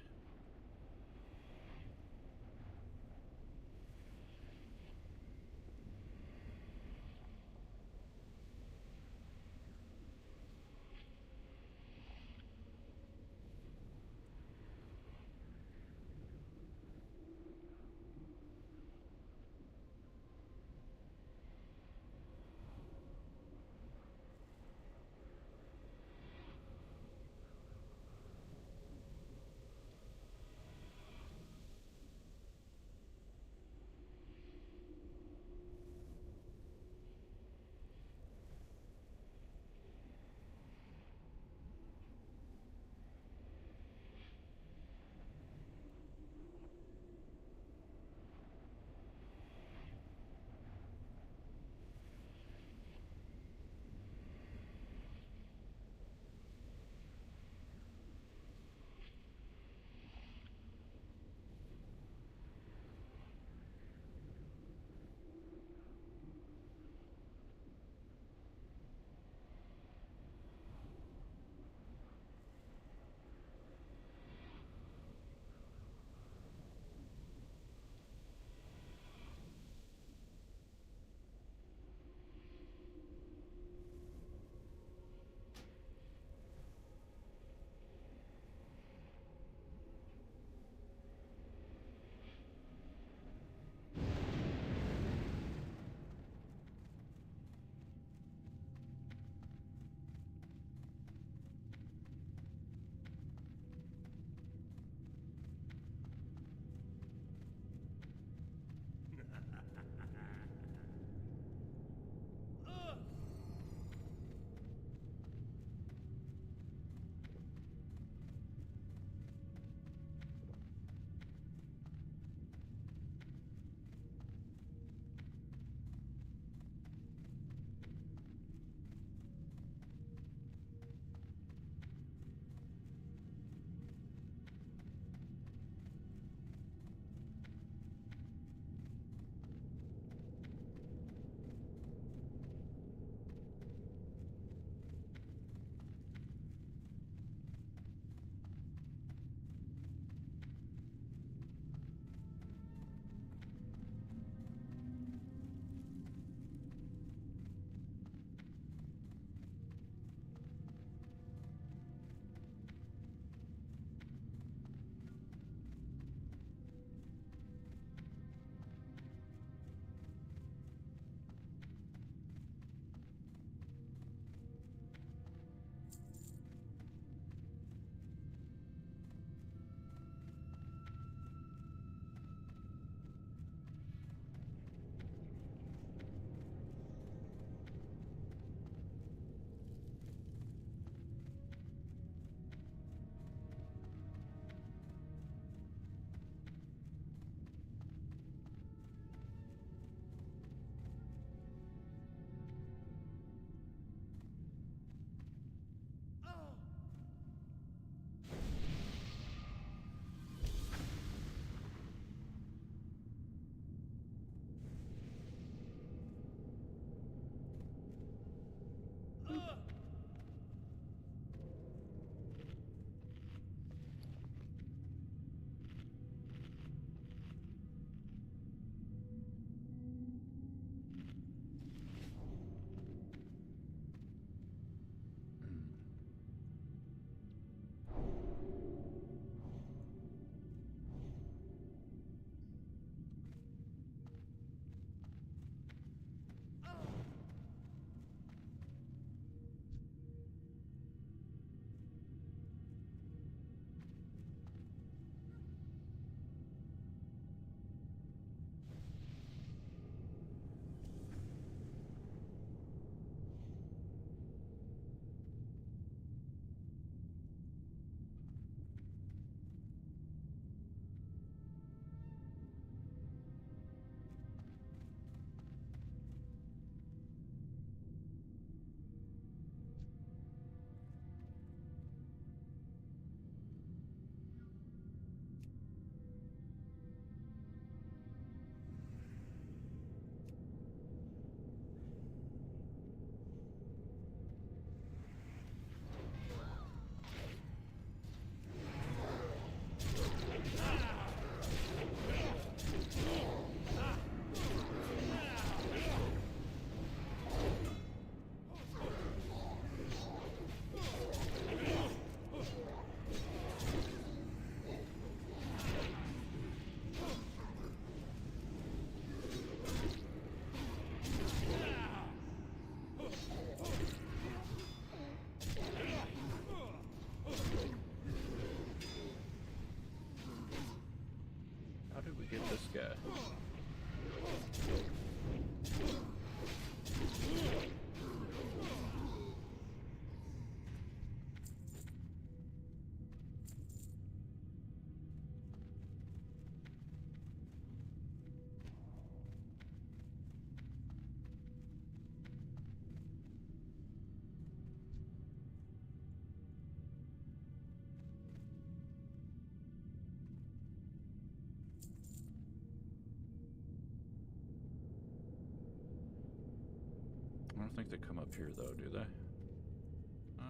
think they come up here, though, do they?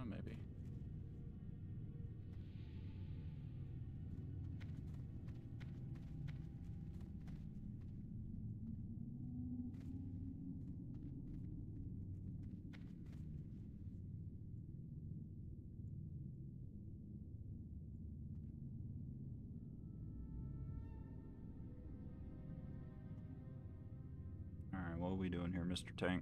Maybe. Alright, what are we doing here, Mr. Tank?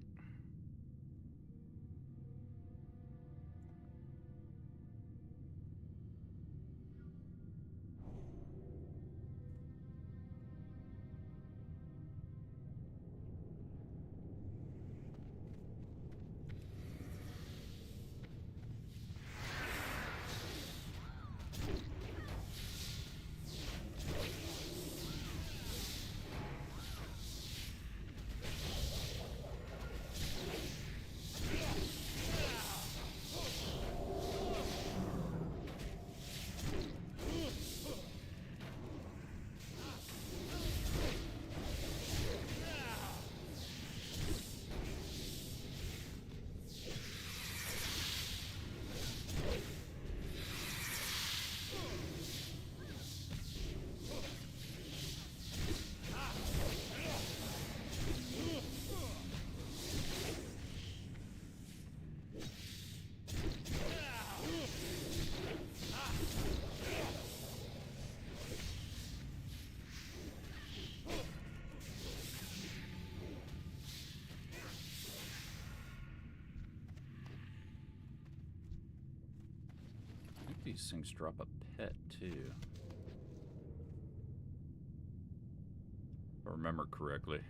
These things drop a pet, too. If I remember correctly.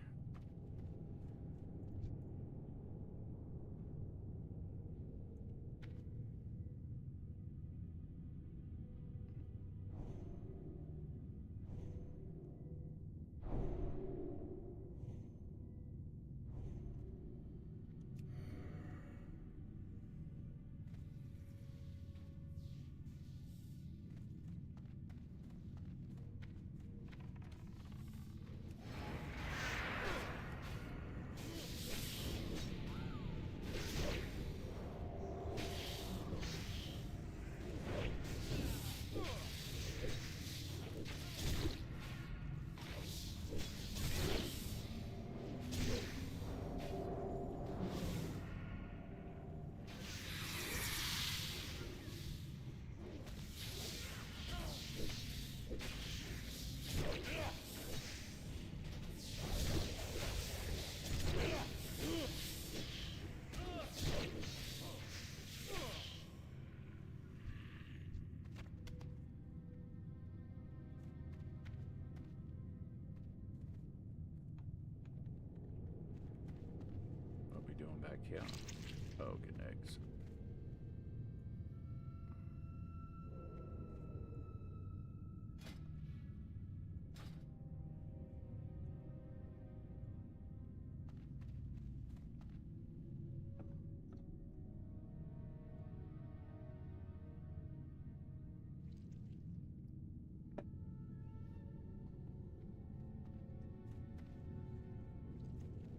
What are we doing back here? Oh, good eggs.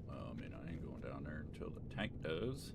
Well, I mean, I ain't going down there until the tank does.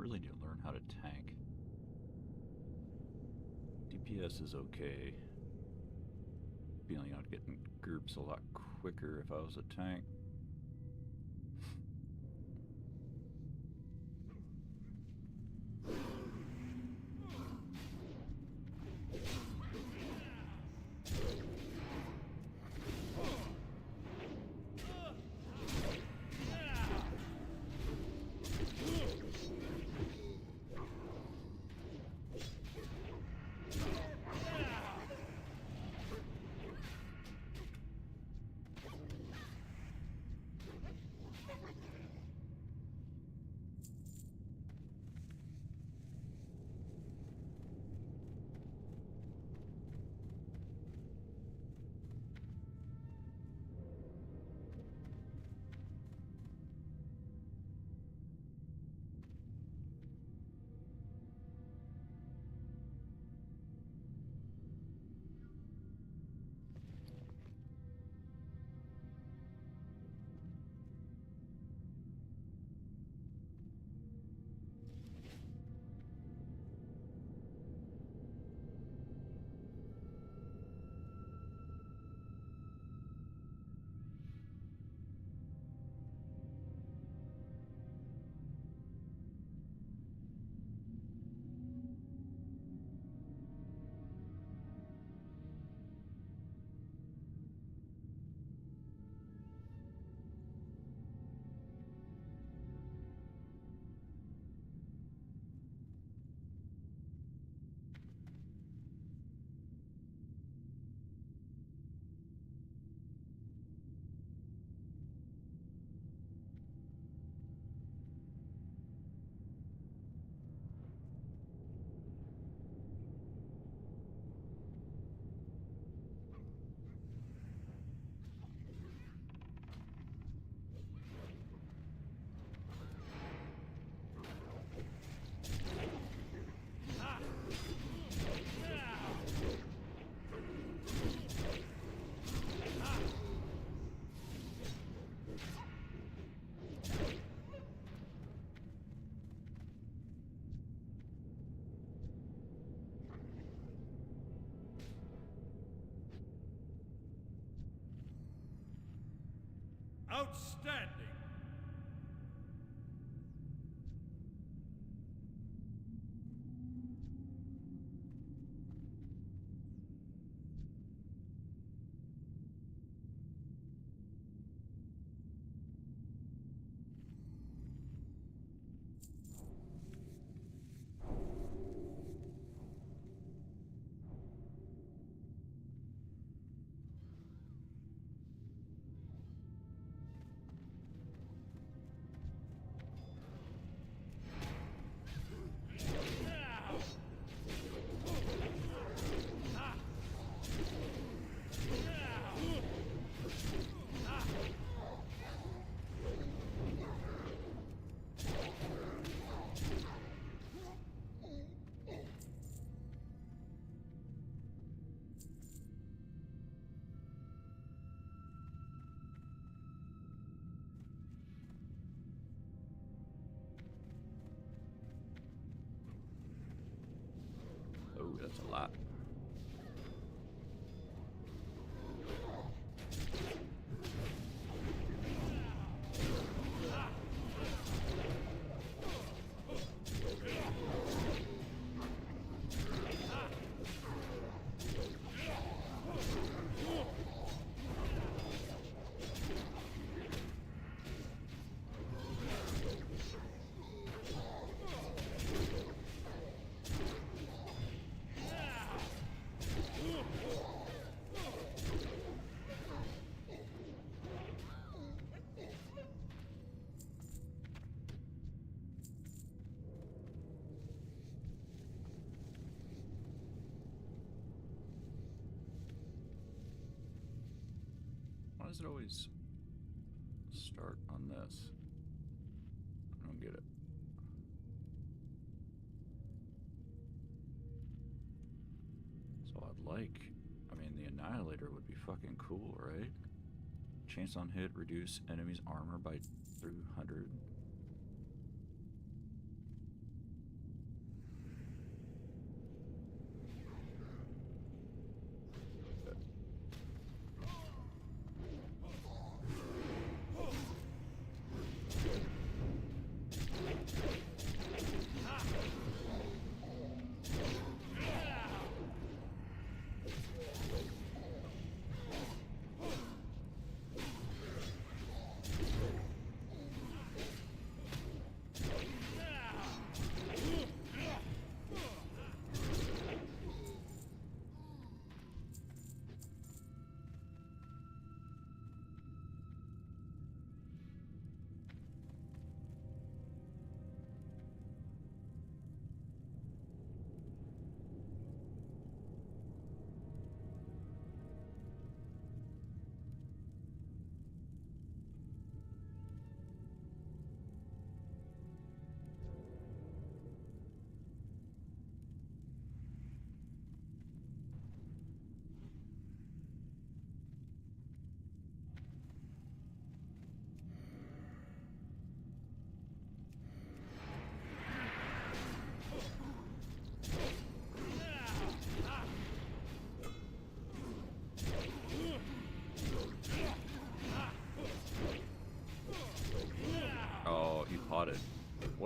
really need to learn how to tank. DPS is okay. Feeling I'd get in groups a lot quicker if I was a tank. Outstanding! Oh, that's a lot. Why does it always start on this? I don't get it. So I'd like, I mean, the Annihilator would be fucking cool, right? Chance on hit, reduce enemy's armor by 300.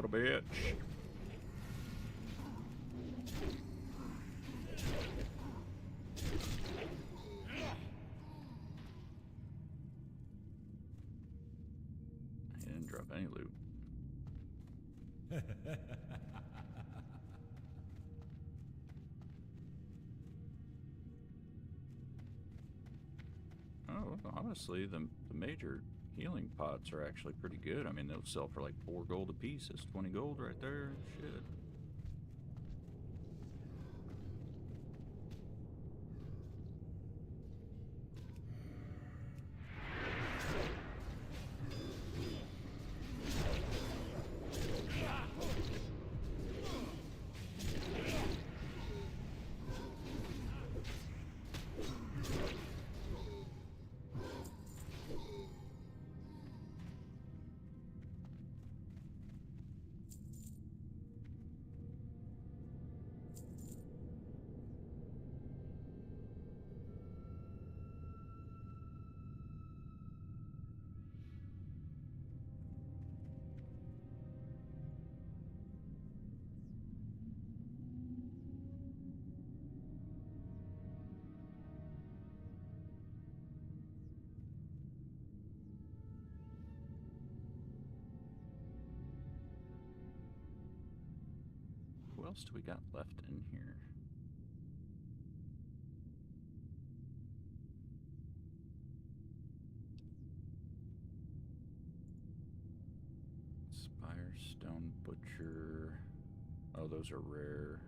What a bitch. He didn't drop any loot. Oh, honestly, the major healing pots are actually pretty good. I mean, they'll sell for like 4 gold a piece. That's 20 gold right there. Shit. What else do we got left in here? Spire Stone Butcher. Oh, those are rare.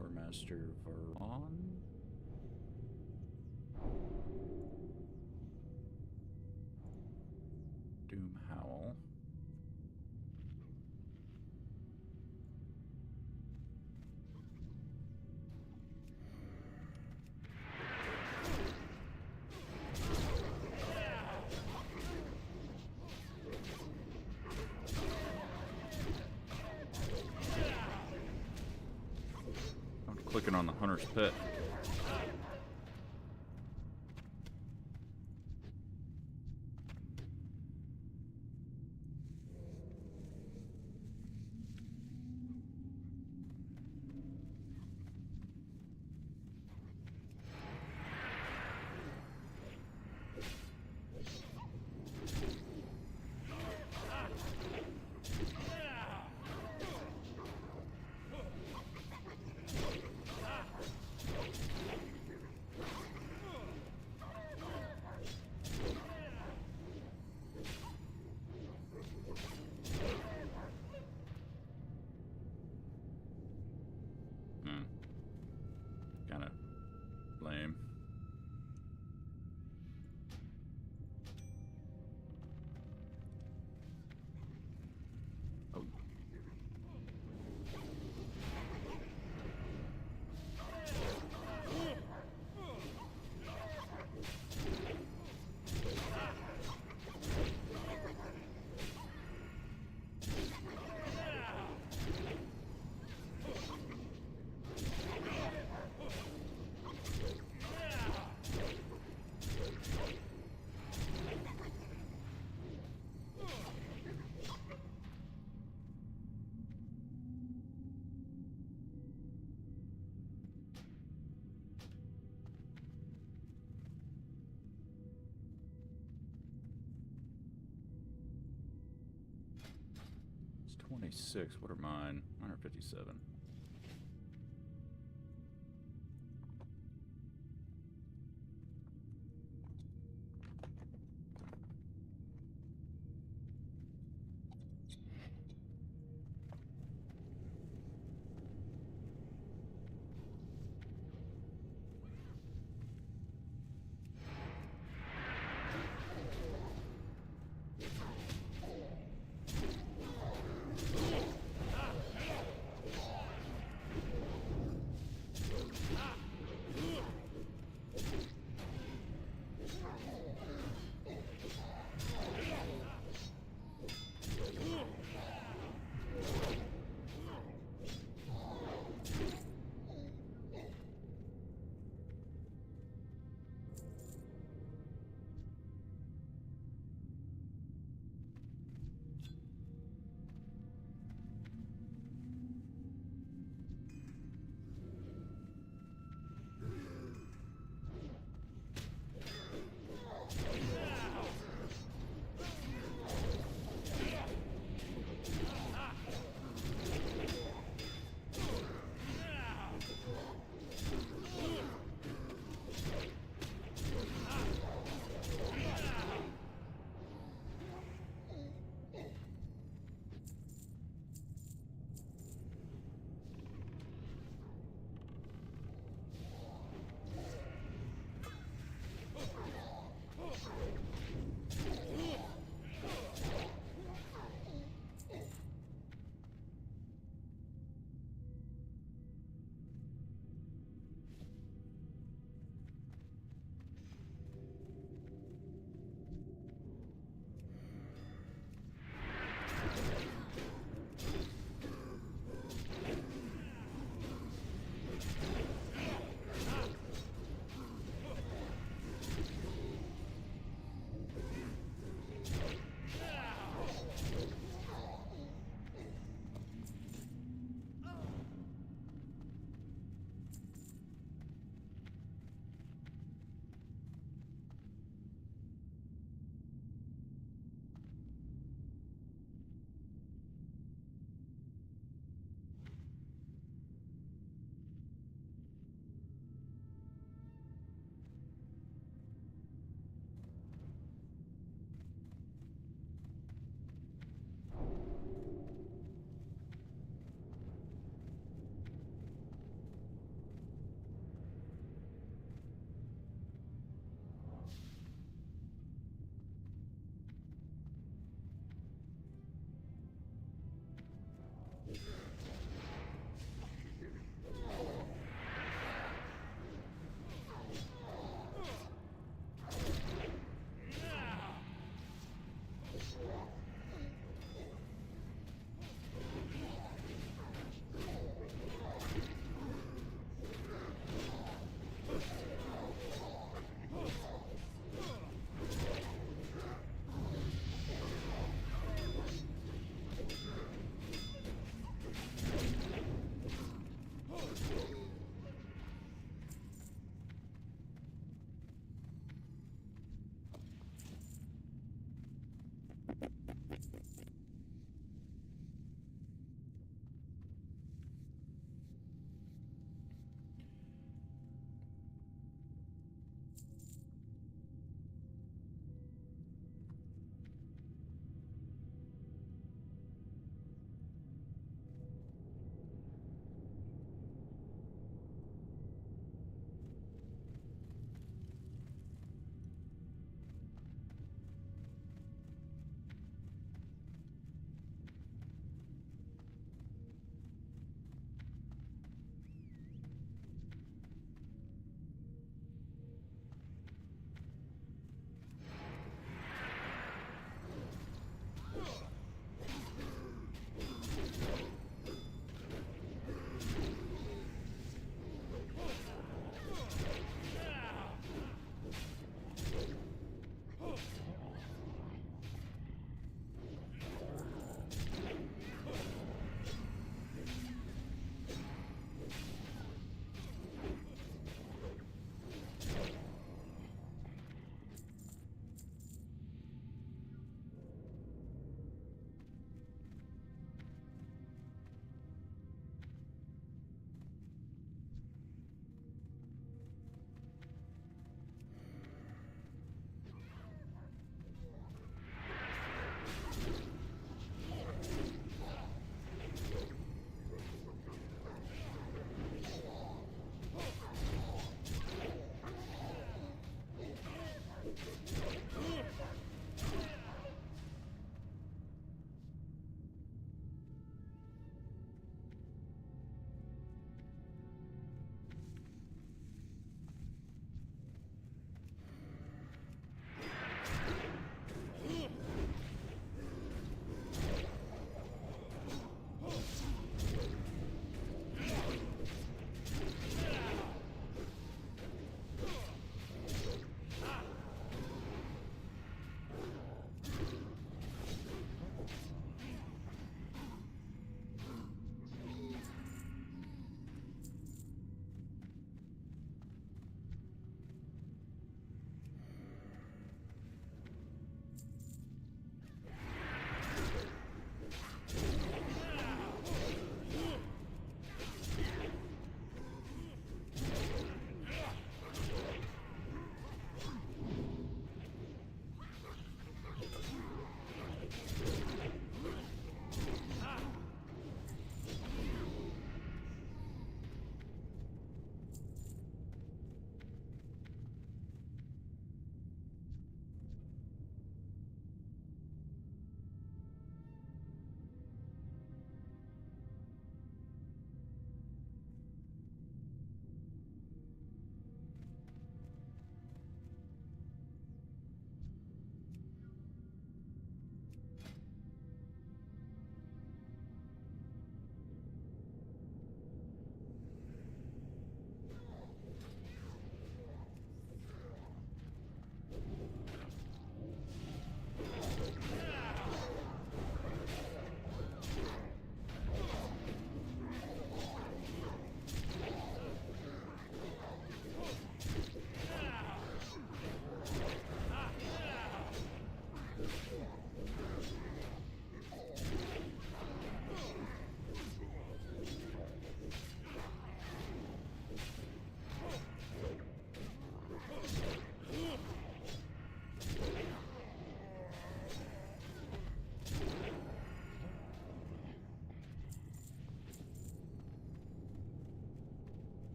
Or Master Varon. Doom Howl. I'm clicking on the Hunter's Pet. Kind of lame. Oh. It's 26. What are mine? 157.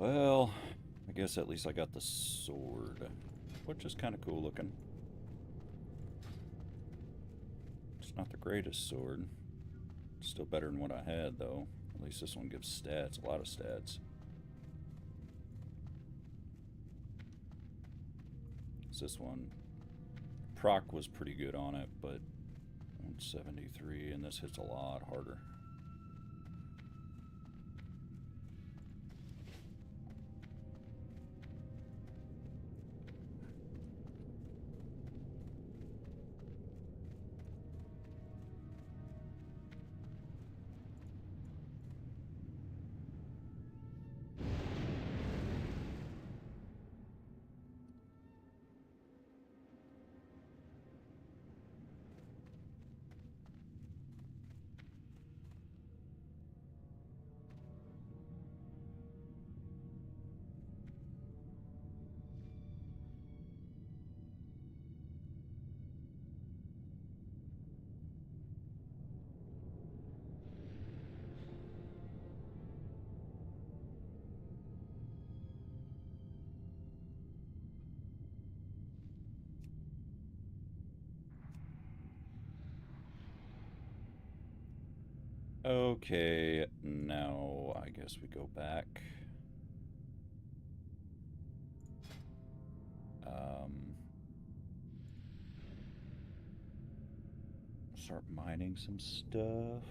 Well, I guess at least I got the sword, which is kind of cool looking. It's not the greatest sword. Still better than what I had, though. At least this one gives stats, a lot of stats. This one, proc was pretty good on it, but 173, and this hits a lot harder. Okay, now I guess we go back. Start mining some stuff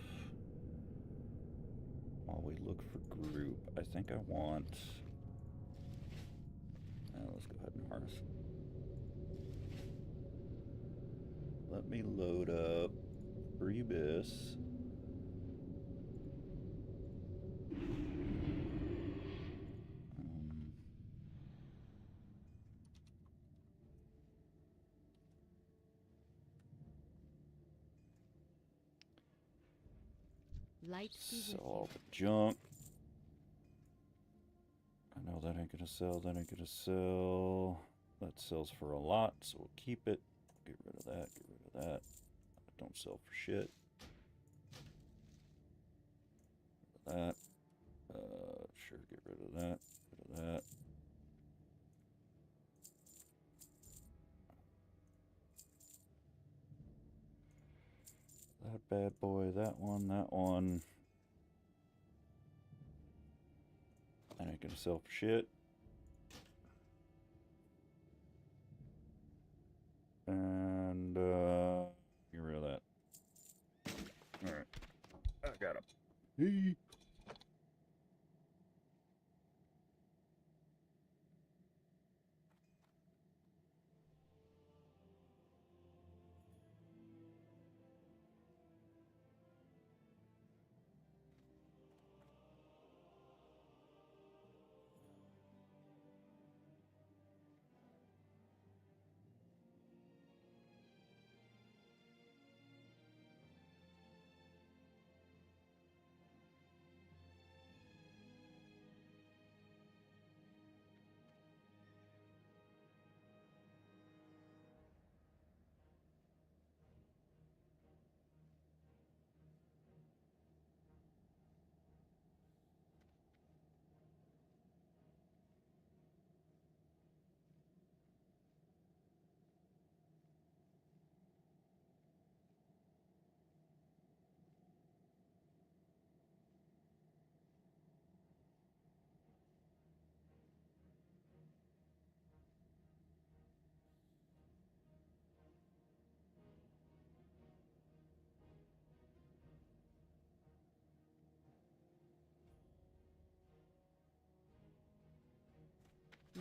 while we look for group. I think I want... let's go ahead and harness. Let me load up Rebus. Light be with Sell you. all the junk. I know that ain't gonna sell, that ain't gonna sell. That sells for a lot, so we'll keep it. Get rid of that, get rid of that. Don't sell for shit. That. Sure, get rid of that, get rid of that. That bad boy, that one, that one. That ain't gonna sell for shit. And, get rid of that. Alright. I got him. Hey.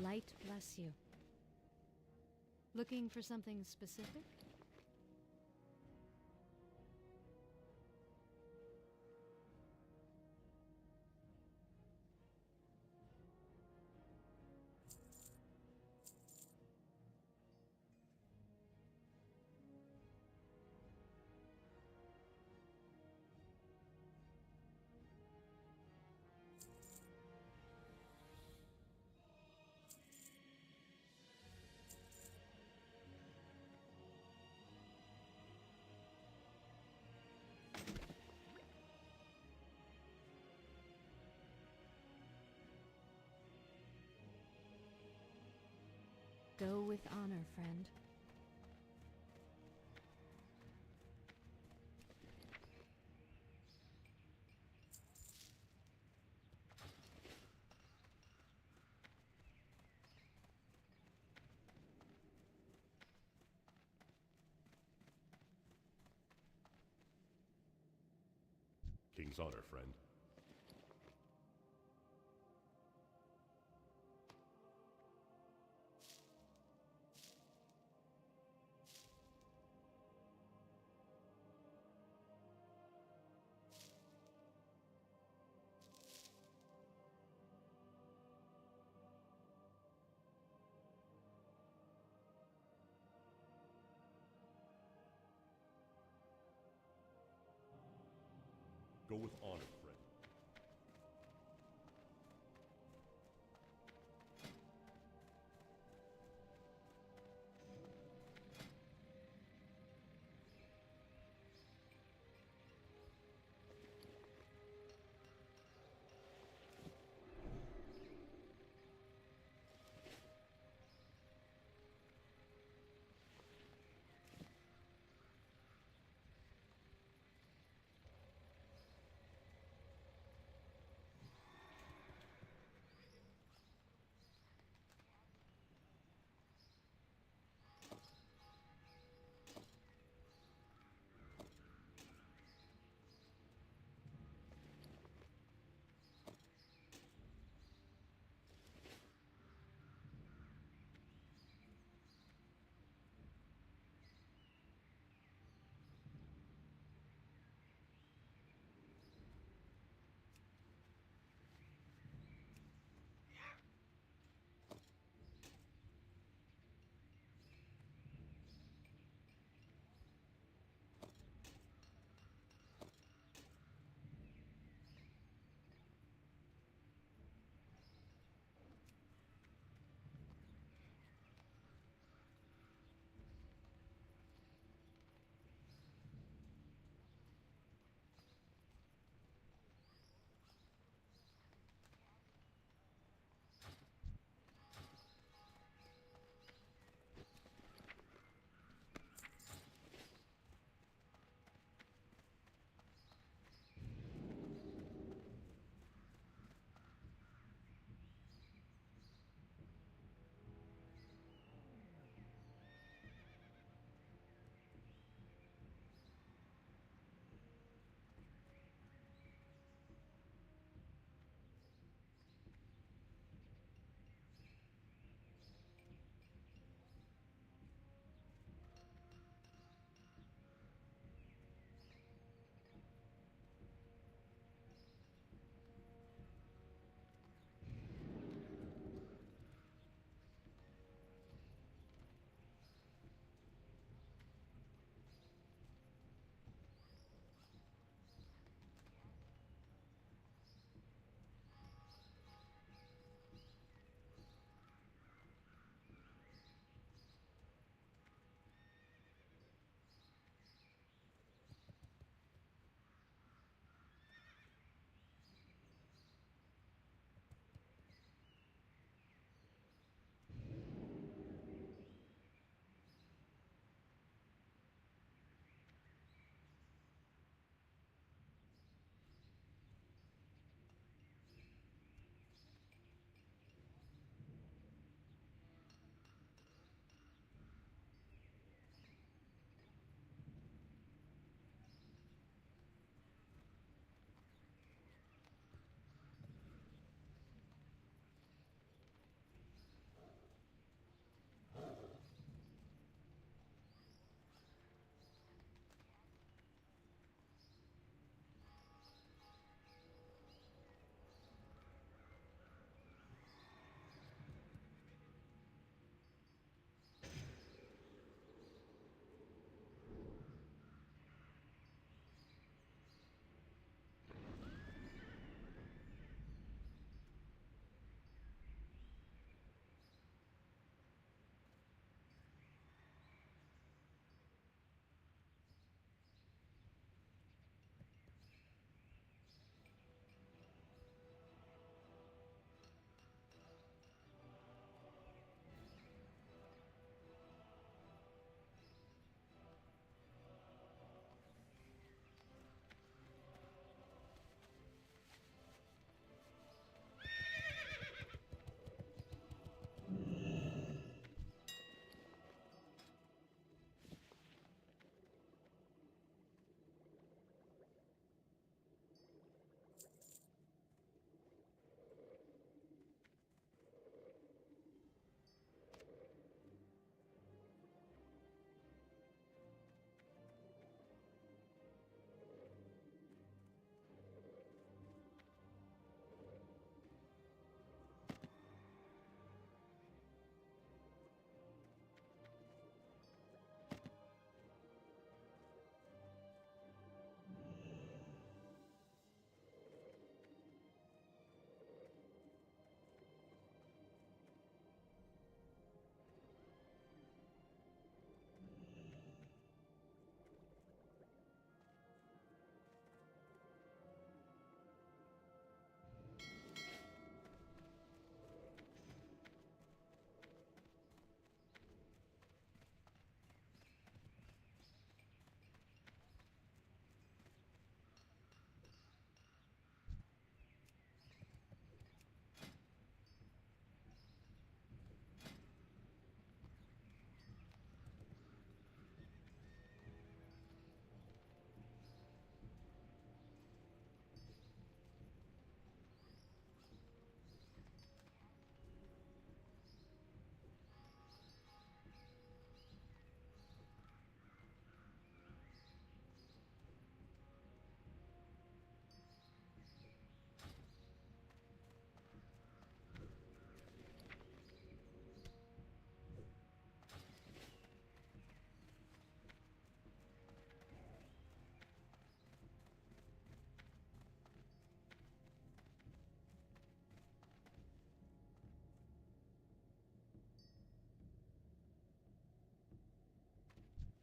Light bless you. Looking for something specific? Go with honor, friend. King's honor, friend. Go with honor, friend.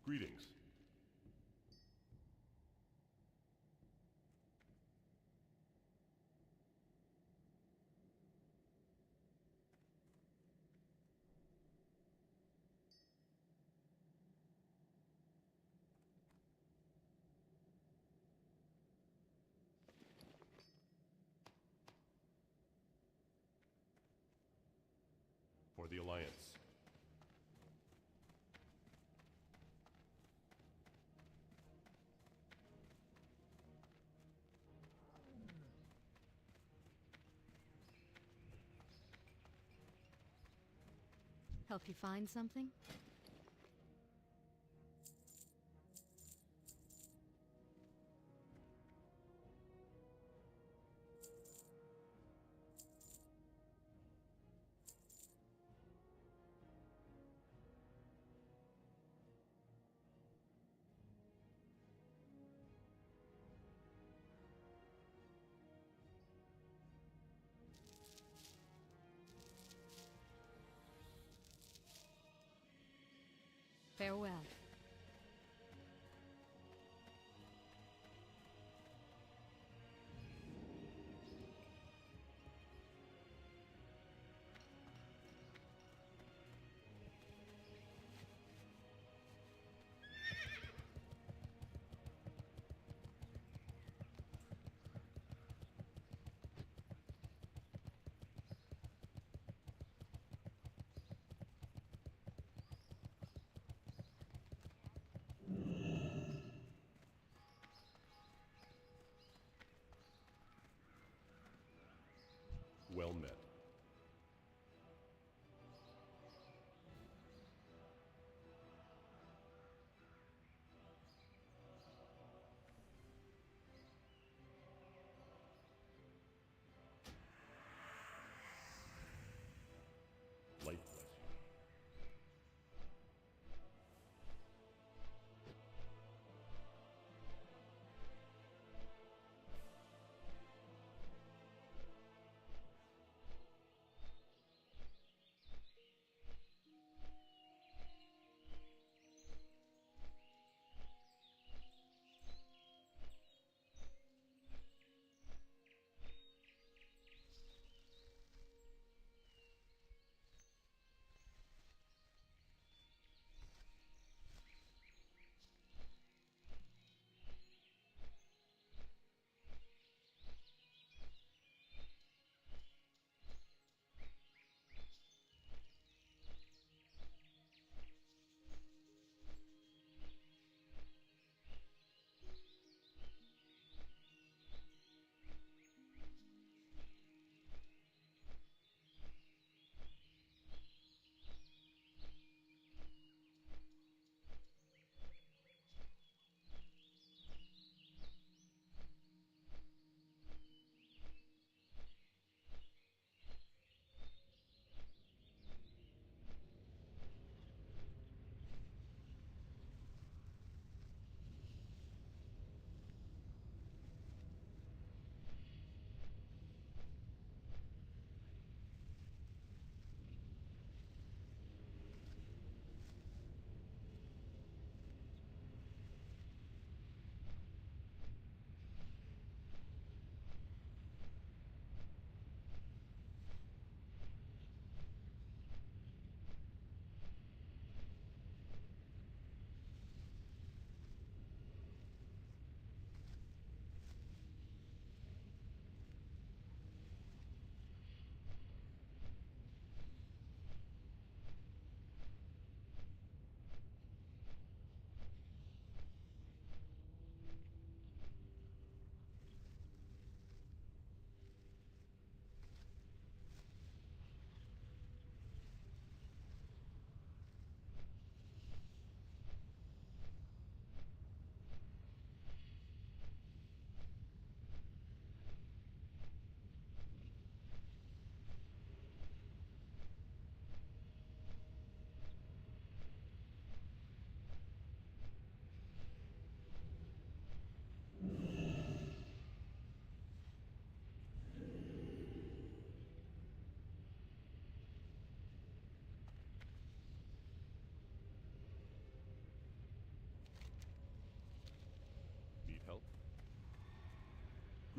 Greetings. For the Alliance. Help you find something? Farewell.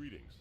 Greetings.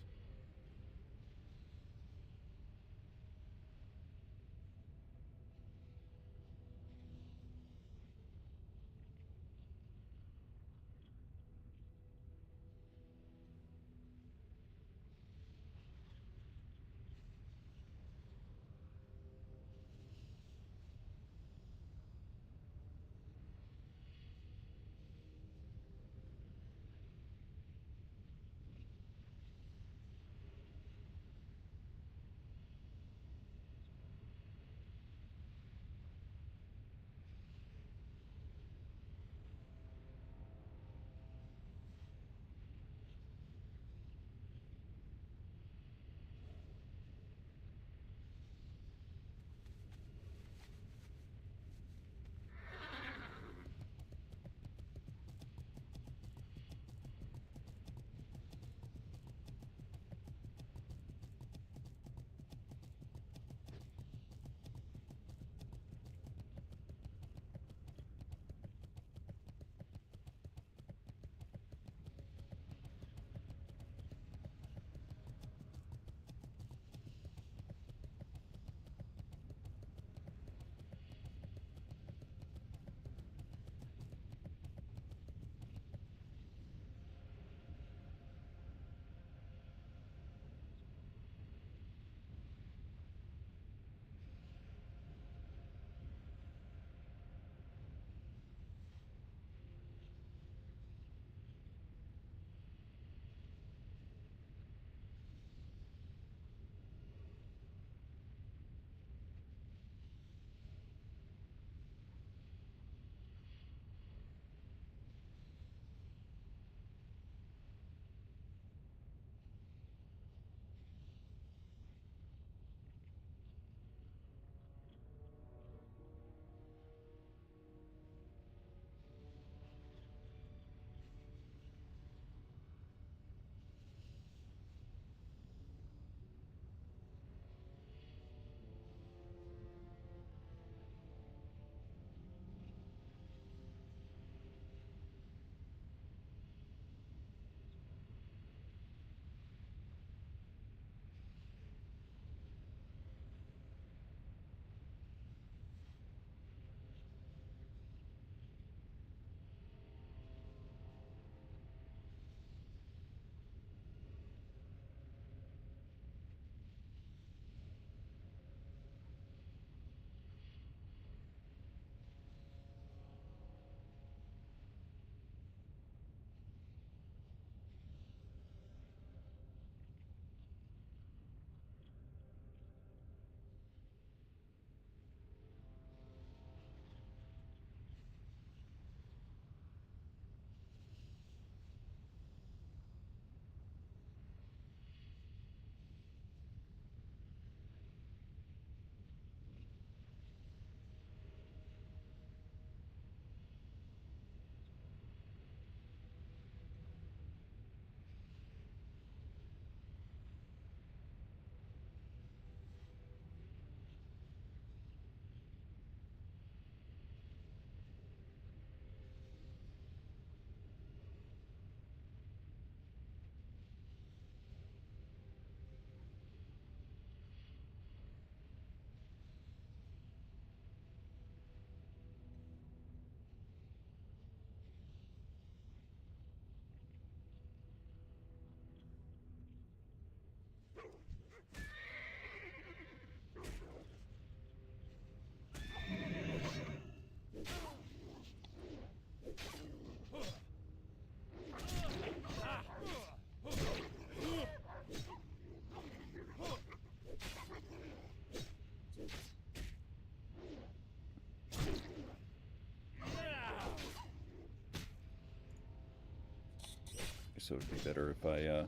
So it'd be better if I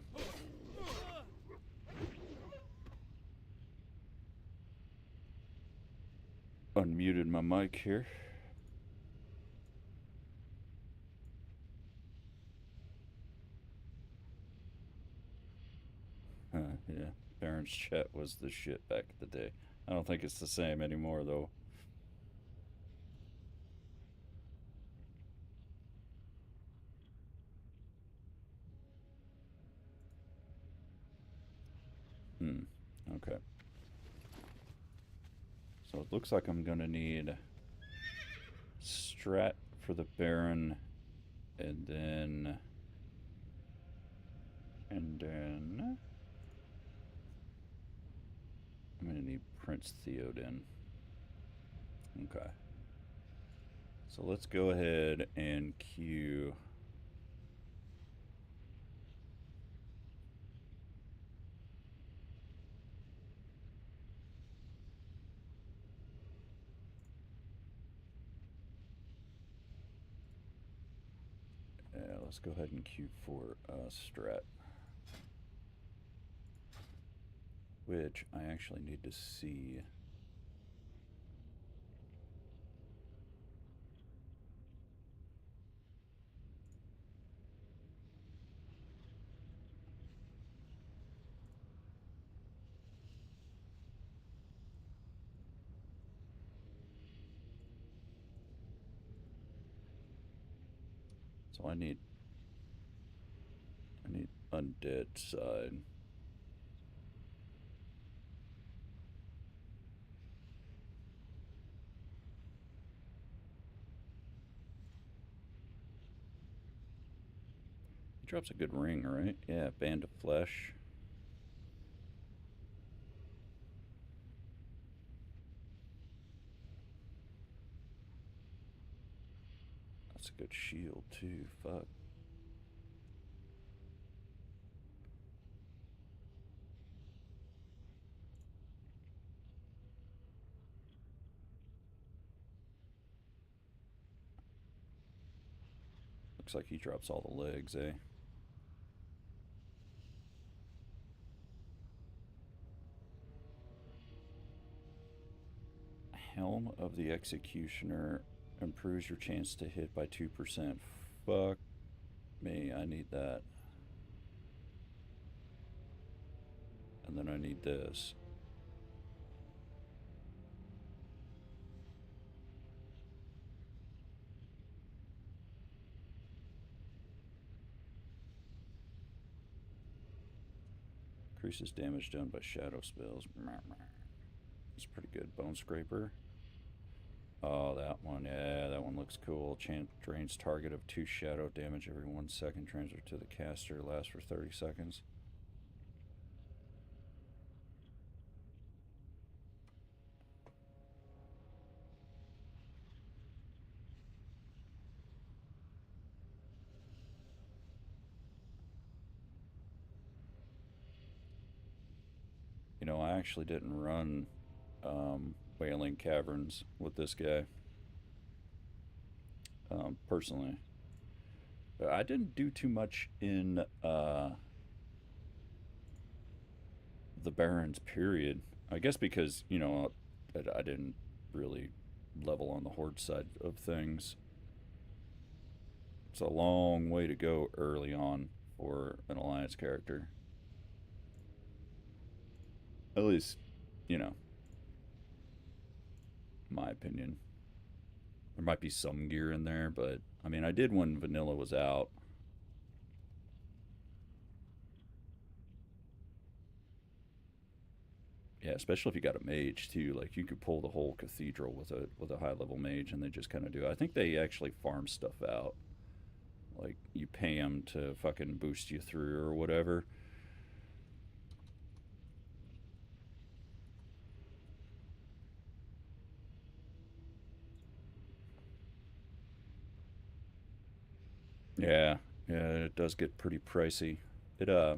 unmuted my mic here. Yeah, Baron's chat was the shit back in the day. I don't think it's the same anymore, though. Okay. So it looks like I'm gonna need Strat for the Baron, and then I'm gonna need Prince Theoden. Okay. So let's go ahead and queue. Yeah, let's go ahead and queue for Strat. Which I actually need to see. So I need undead side. He drops a good ring, right? Yeah, Band of Flesh. That's a good shield too. Fuck. Looks like he drops all the legs, eh? Helm of the Executioner improves your chance to hit by 2%. Fuck me, I need that. And then I need this. Increases damage done by shadow spells. It's pretty good. Bone Scraper. Oh, that one. Yeah, that one looks cool. Drains target of 2 shadow damage every 1 second. Transfer to the caster. Lasts for 30 seconds. You know, I actually didn't run Wailing Caverns with this guy. Personally. I didn't do too much in the Barrens period. I guess because, you know, I didn't really level on the Horde side of things. It's a long way to go early on for an Alliance character. At least, you know, my opinion. There might be some gear in there, but I mean, I did when Vanilla was out. Yeah, especially if you got a mage too. Like you could pull the whole cathedral with a high level mage, and they just kind of do. I think they actually farm stuff out. Like you pay them to fucking boost you through or whatever. Yeah, yeah, it does get pretty pricey. It I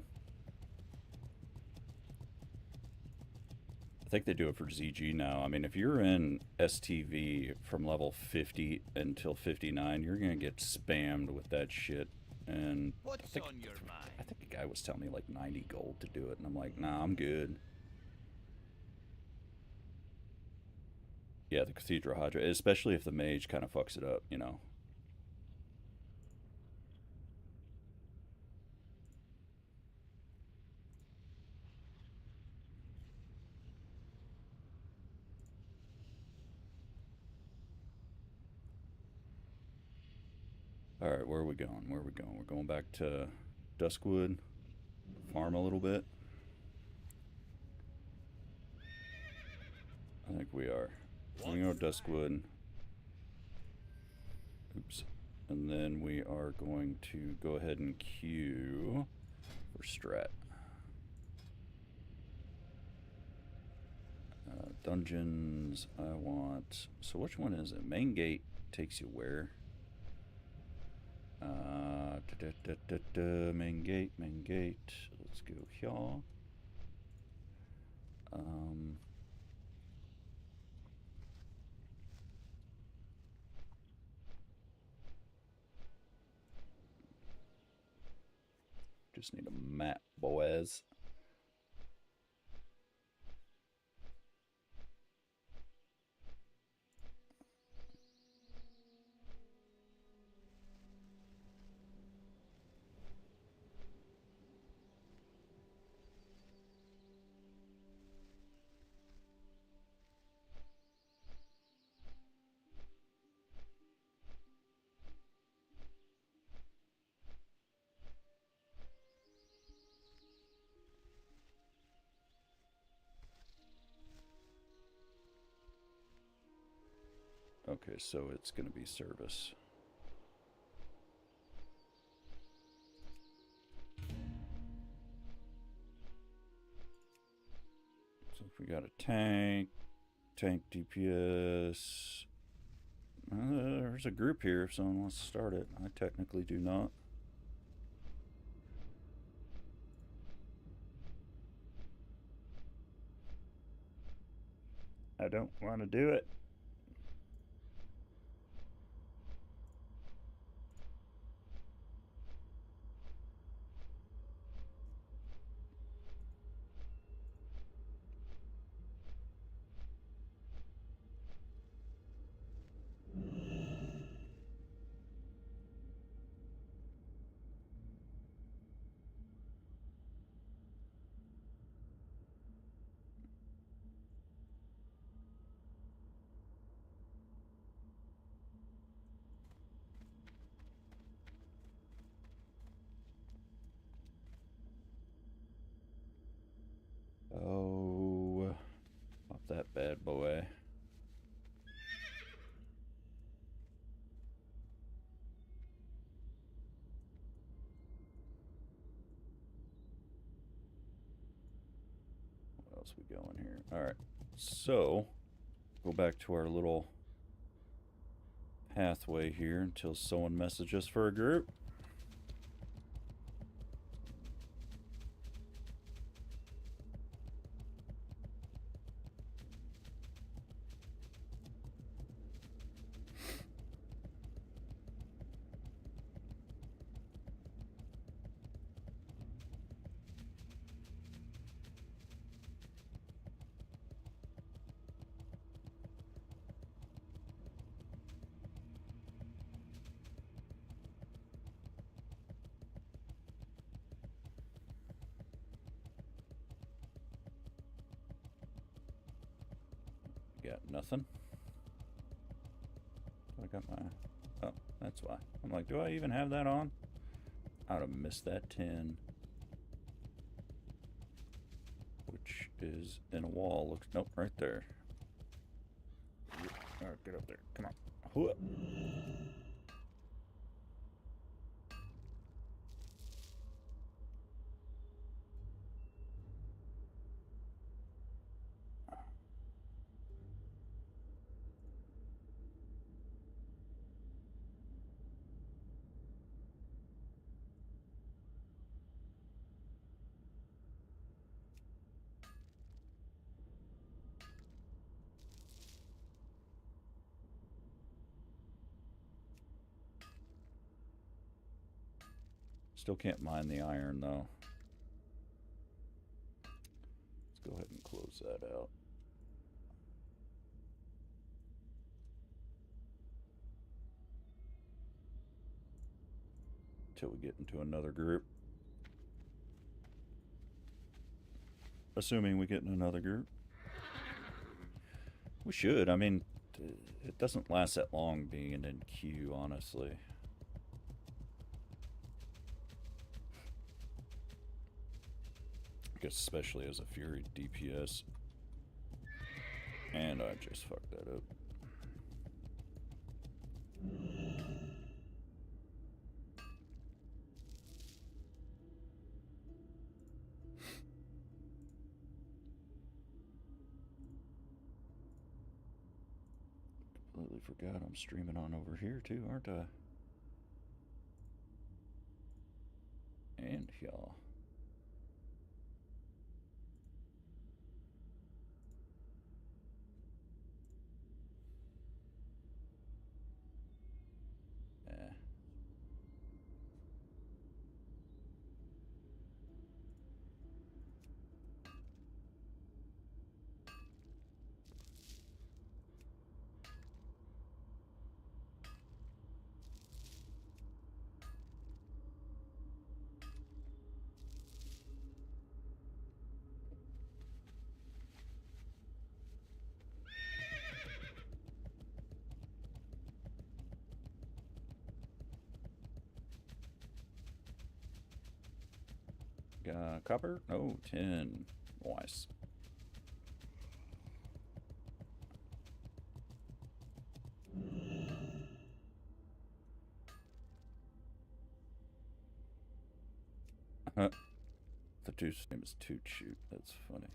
think they do it for ZG now. I mean, if you're in STV from level 50 until 59, you're gonna get spammed with that shit. And What's on your mind? I think the guy was telling me like 90 gold to do it, and I'm like, nah, I'm good. Yeah, the Cathedral Hydra, especially if the mage kind of fucks it up, you know. All right, where are we going? Where are we going? We're going back to Duskwood, farm a little bit. I think we are. We go Duskwood. Oops. And then we are going to go ahead and queue for strat. Dungeons, I want... So which one is it? Main gate takes you where? Main gate, main gate. Let's go here. Just need a map, boys. Okay, so it's going to be service. So if we got a tank DPS. There's a group here if someone wants to start it. I technically do not. I don't want to do it. Oh, pop that bad boy. What else we going here? All right, so go back to our little pathway here until someone messages for a group. Got nothing. I got my... Oh, that's why. I'm like, do I even have that on? I would have missed that 10. Which is in a wall. Looks... Nope, right there. Alright, get up there. Come on. Whoop. Still can't mine the iron, though. Let's go ahead and close that out. Till we get into another group. Assuming we get in another group. We should. I mean, it doesn't last that long being in queue, honestly. I guess especially as a Fury DPS. And I just fucked that up. Completely forgot I'm streaming on over here too, aren't I? And y'all. Copper? Oh, 10. Nice. The dude's name is Toot Shoot. That's funny.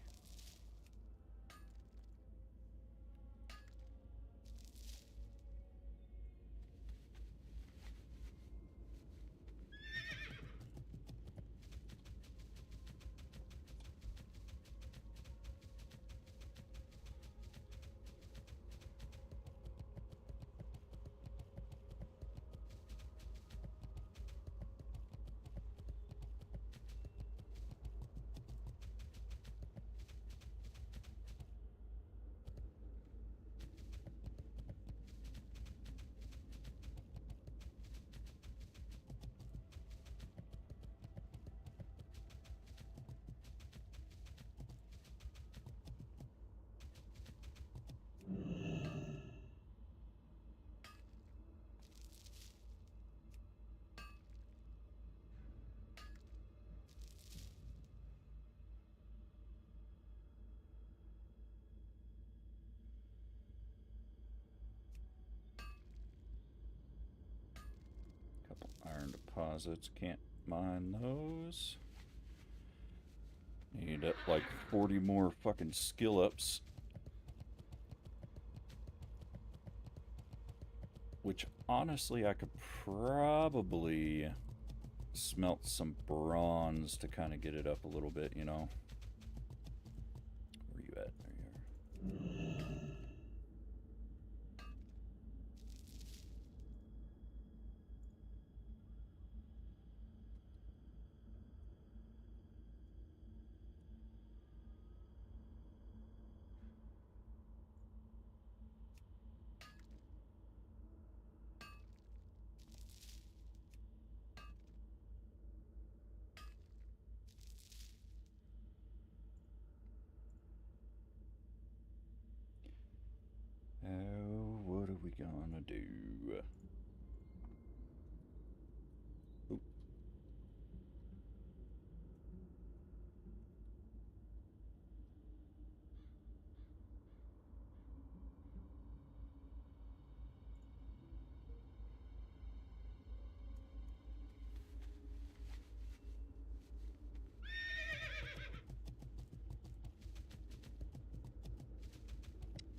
Couple iron deposits. Can't mine those. Need up like 40 more fucking skill ups. Which honestly I could probably smelt some bronze to kind of get it up a little bit, you know. Where you at? There you are. Oh, what are we gonna do? Oop.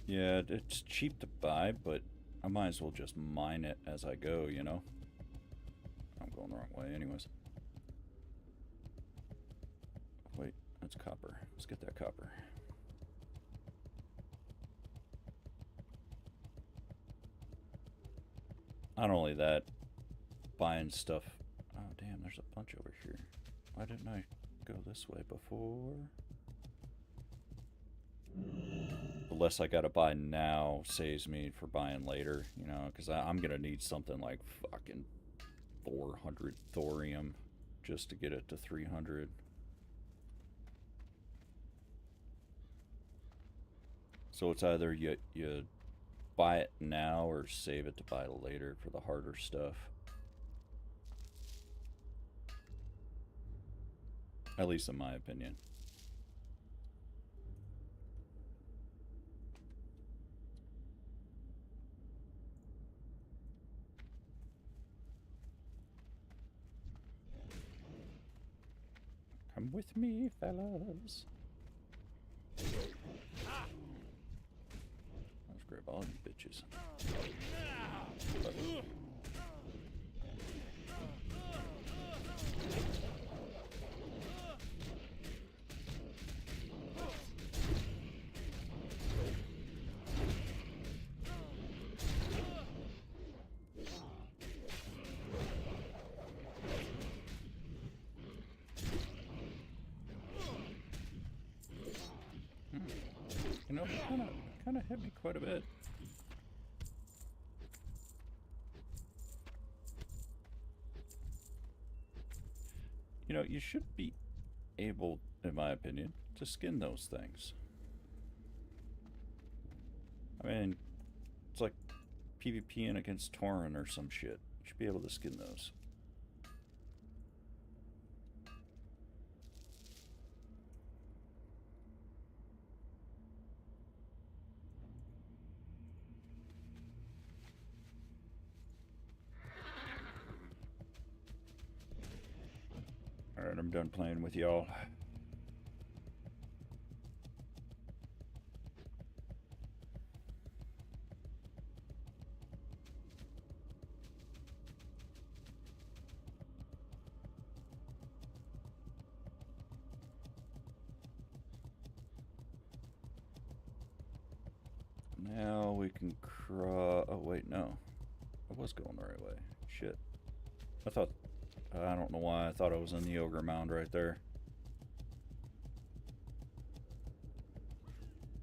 Yeah, it's cheap to buy, but I might as well just mine it as I go, you know? I'm going the wrong way anyways. Wait, that's copper. Let's get that copper. Not only that, buying stuff. Oh, damn, there's a bunch over here. Why didn't I go this way before? The less I gotta buy now saves me for buying later, you know, because I'm gonna need something like fucking 400 thorium just to get it to 300. So it's either you buy it now or save it to buy later for the harder stuff. At least in my opinion. Come with me, fellas. Let's grab all you bitches. You know, kind of hit me quite a bit. You know, you should be able, in my opinion, to skin those things. I mean, it's like PvPing against Tauren or some shit. You should be able to skin those. Alright, I'm done playing with y'all. Now we can cross. Oh, wait, no. I was going the right way. Shit. I thought. I don't know why. I thought I was in the Ogre Mound right there.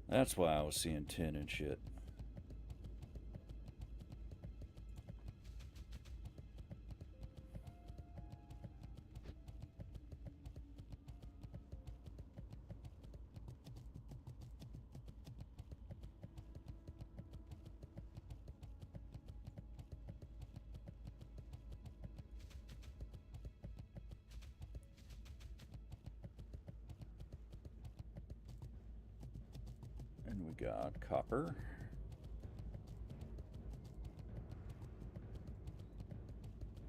That's why I was seeing tin and shit. And we got copper.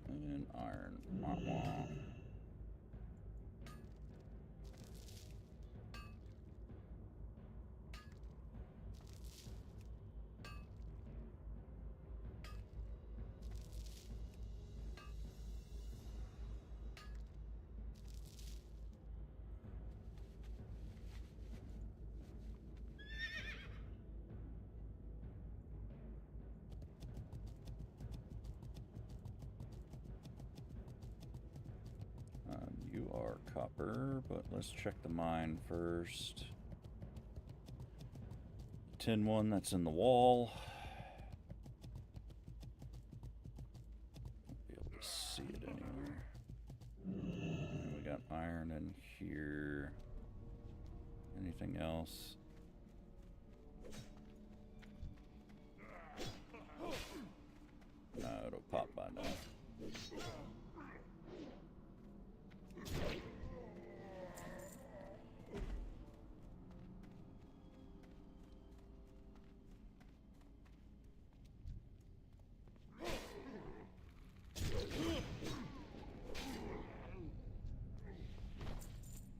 And iron. Wah, wah. You are copper, but let's check the mine first. Tin one that's in the wall. Won't be able to see it anywhere. And we got iron in here. Anything else? No, it'll pop by now.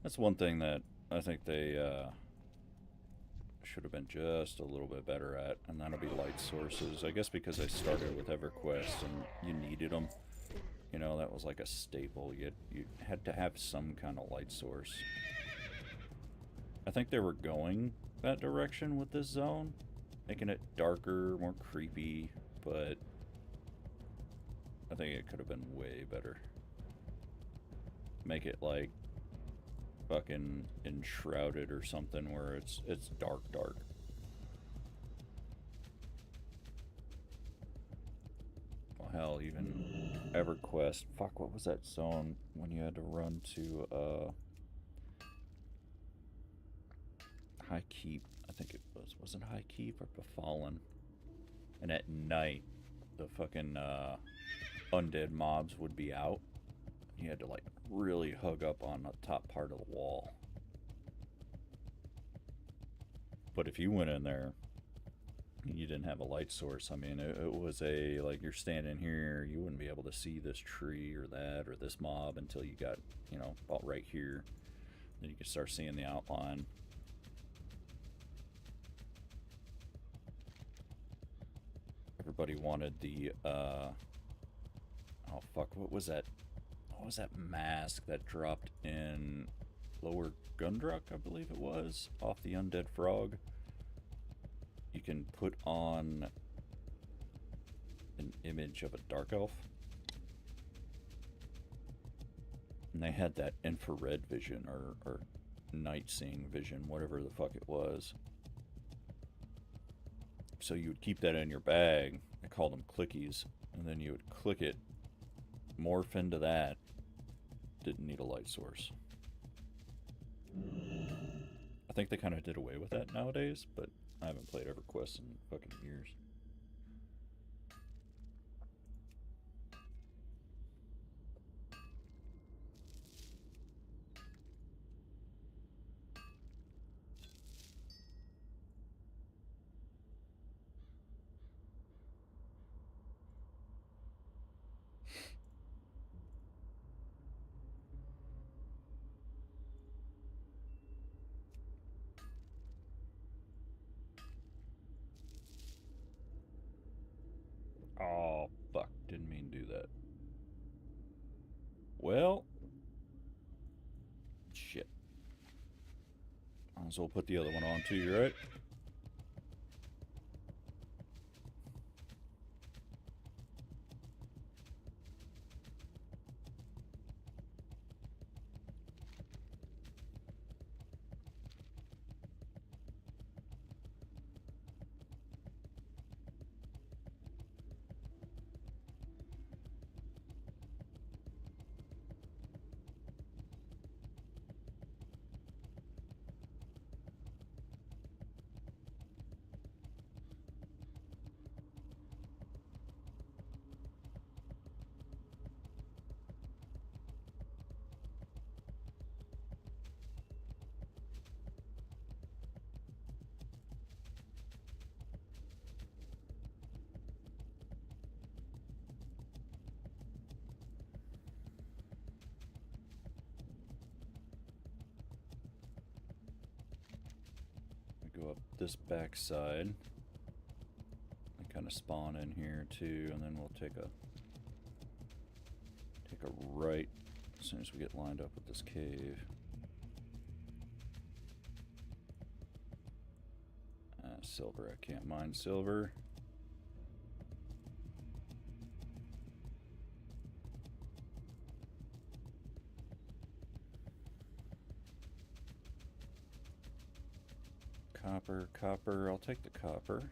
That's one thing that I think they should have been just a little bit better at, and that'll be light sources. I guess because I started with EverQuest and you needed them. You know, that was like a staple. You had to have some kind of light source. I think they were going that direction with this zone, making it darker, more creepy, but I think it could have been way better. Make it like fucking Enshrouded or something where it's dark. Well, hell, even EverQuest. Fuck, what was that zone when you had to run to High Keep? I think it was it High Keep or Befallen? And at night, the fucking undead mobs would be out. You had to like really hug up on the top part of the wall. But if you went in there and you didn't have a light source, I mean, it was a, like, you're standing here, you wouldn't be able to see this tree or that or this mob until you got, you know, about right here. Then you can start seeing the outline. Everybody wanted the, oh fuck, what was that? What was that mask that dropped in Lower Gundruk, I believe it was, off the Undead Frog? You can put on an image of a Dark Elf. And they had that infrared vision, or night-seeing vision, whatever the fuck it was. So you would keep that in your bag. I called them clickies. And then you would click it, morph into that. Didn't need a light source. I think they kind of did away with that nowadays, but I haven't played EverQuest in fucking years. Oh, fuck. Didn't mean to do that. Well. Shit. Might as well put the other one on too, right? Go up this back side and kind of spawn in here too, and then we'll take a right as soon as we get lined up with this cave. Silver, I can't mine silver. Copper, I'll take the copper.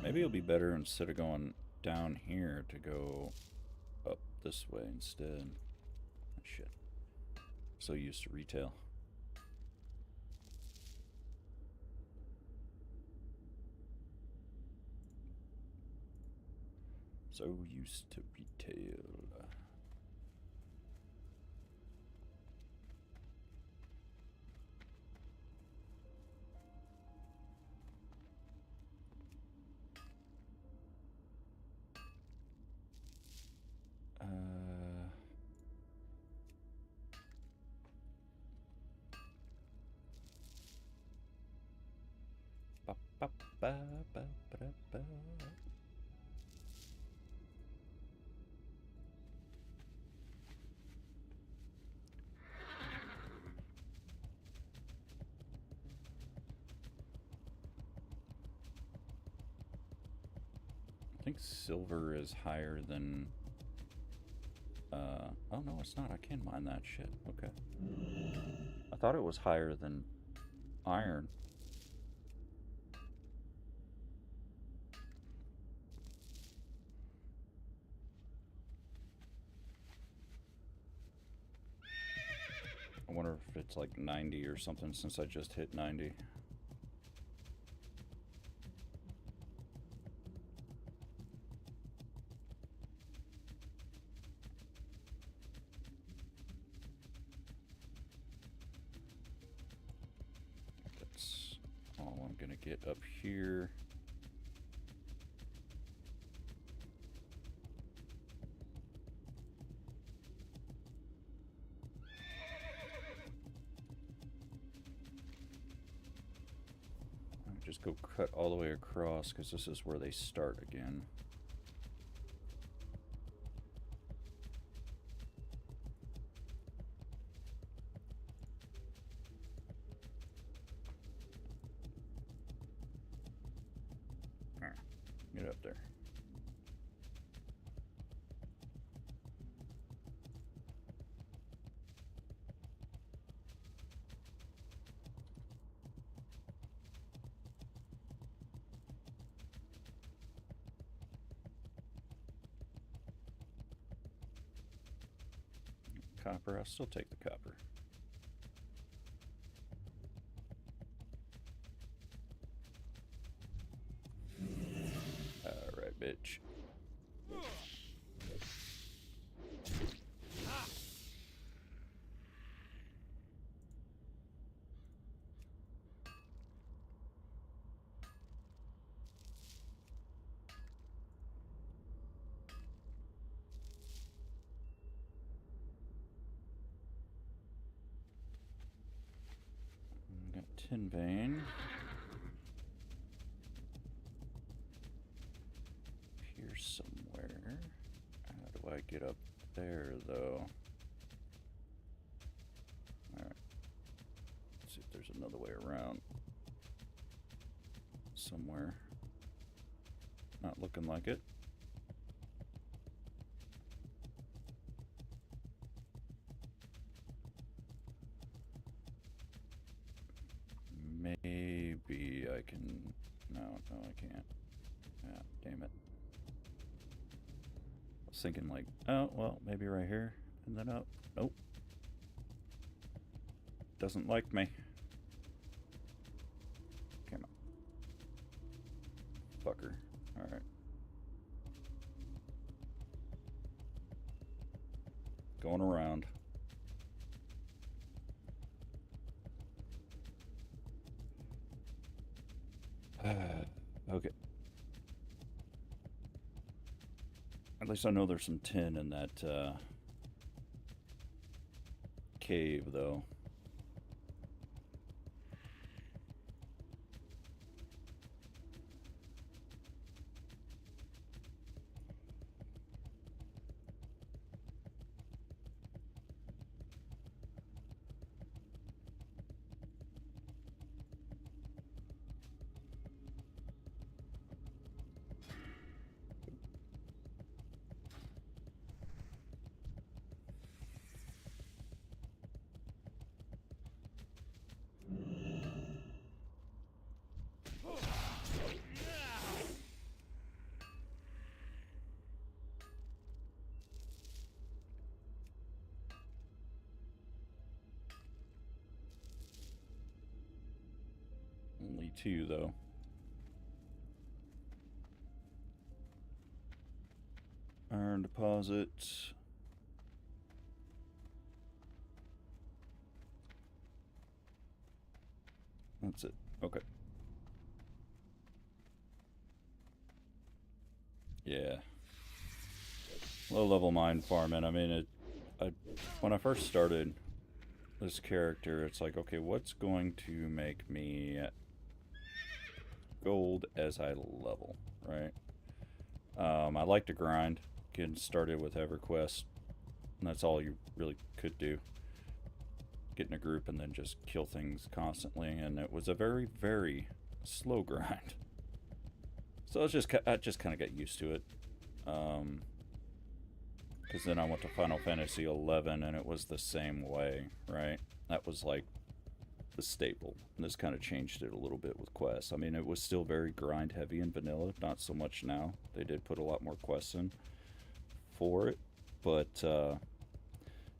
Maybe it'll be better instead of going down here to go up this way instead. Shit. So used to retail. So used to retail. I think silver is higher than... oh no, it's not. I can mine that shit. Okay. I thought it was higher than iron. I wonder if it's like 90 or something since I just hit 90. That's all I'm gonna get up here. just go cut all the way across, because this is where they start again. Alright, get up there. Copper, I'll still take the copper. Alright, bitch. Got tin vein. Here somewhere. How do I get up there, though? Alright. Let's see if there's another way around. Somewhere. Not looking like it. Maybe I can... No, I can't. Ah, damn it. I was thinking like, oh, well, maybe right here, and then up. Nope. Doesn't like me. Come on. Fucker. Alright. Going around. Okay. At least I know there's some tin in that cave, though. Only two, though. Iron deposit. That's it. Okay. Yeah. Low level mine farming. I mean, when I first started this character, it's like, okay, what's going to make me gold as I level, right? I like to grind, getting started with EverQuest, and that's all you really could do. Get in a group and then just kill things constantly, and it was a very, very slow grind. So I just kind of got used to it. Because then I went to Final Fantasy 11 and it was the same way, right? That was like the staple. And this kind of changed it a little bit with quests. I mean, it was still very grind heavy and vanilla, not so much now. They did put a lot more quests in for it. But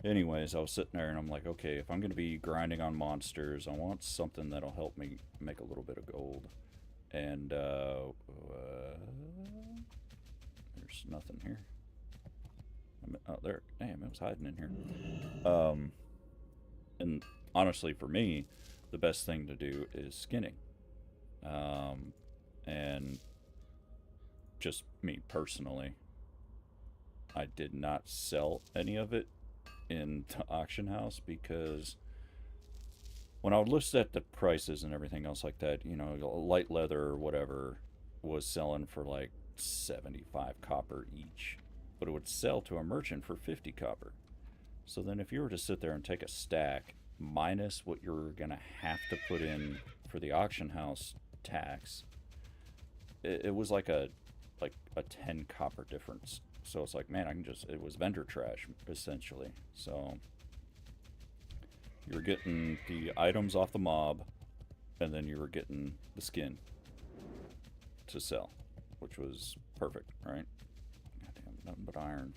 anyways, I was sitting there and I'm like, okay, if I'm going to be grinding on monsters, I want something that'll help me make a little bit of gold. And there's nothing here. Oh, there. Damn, it was hiding in here. And honestly, for me, the best thing to do is skinning. And just me personally, I did not sell any of it in the auction house because when I would list at the prices and everything else like that, you know, light leather or whatever was selling for like 75 copper each, but it would sell to a merchant for 50 copper. So then if you were to sit there and take a stack minus what you're going to have to put in for the auction house tax, it was like a 10 copper difference. So it's like, man, it was vendor trash essentially. So you were getting the items off the mob, and then you were getting the skin to sell, which was perfect, right? Goddamn, nothing but iron.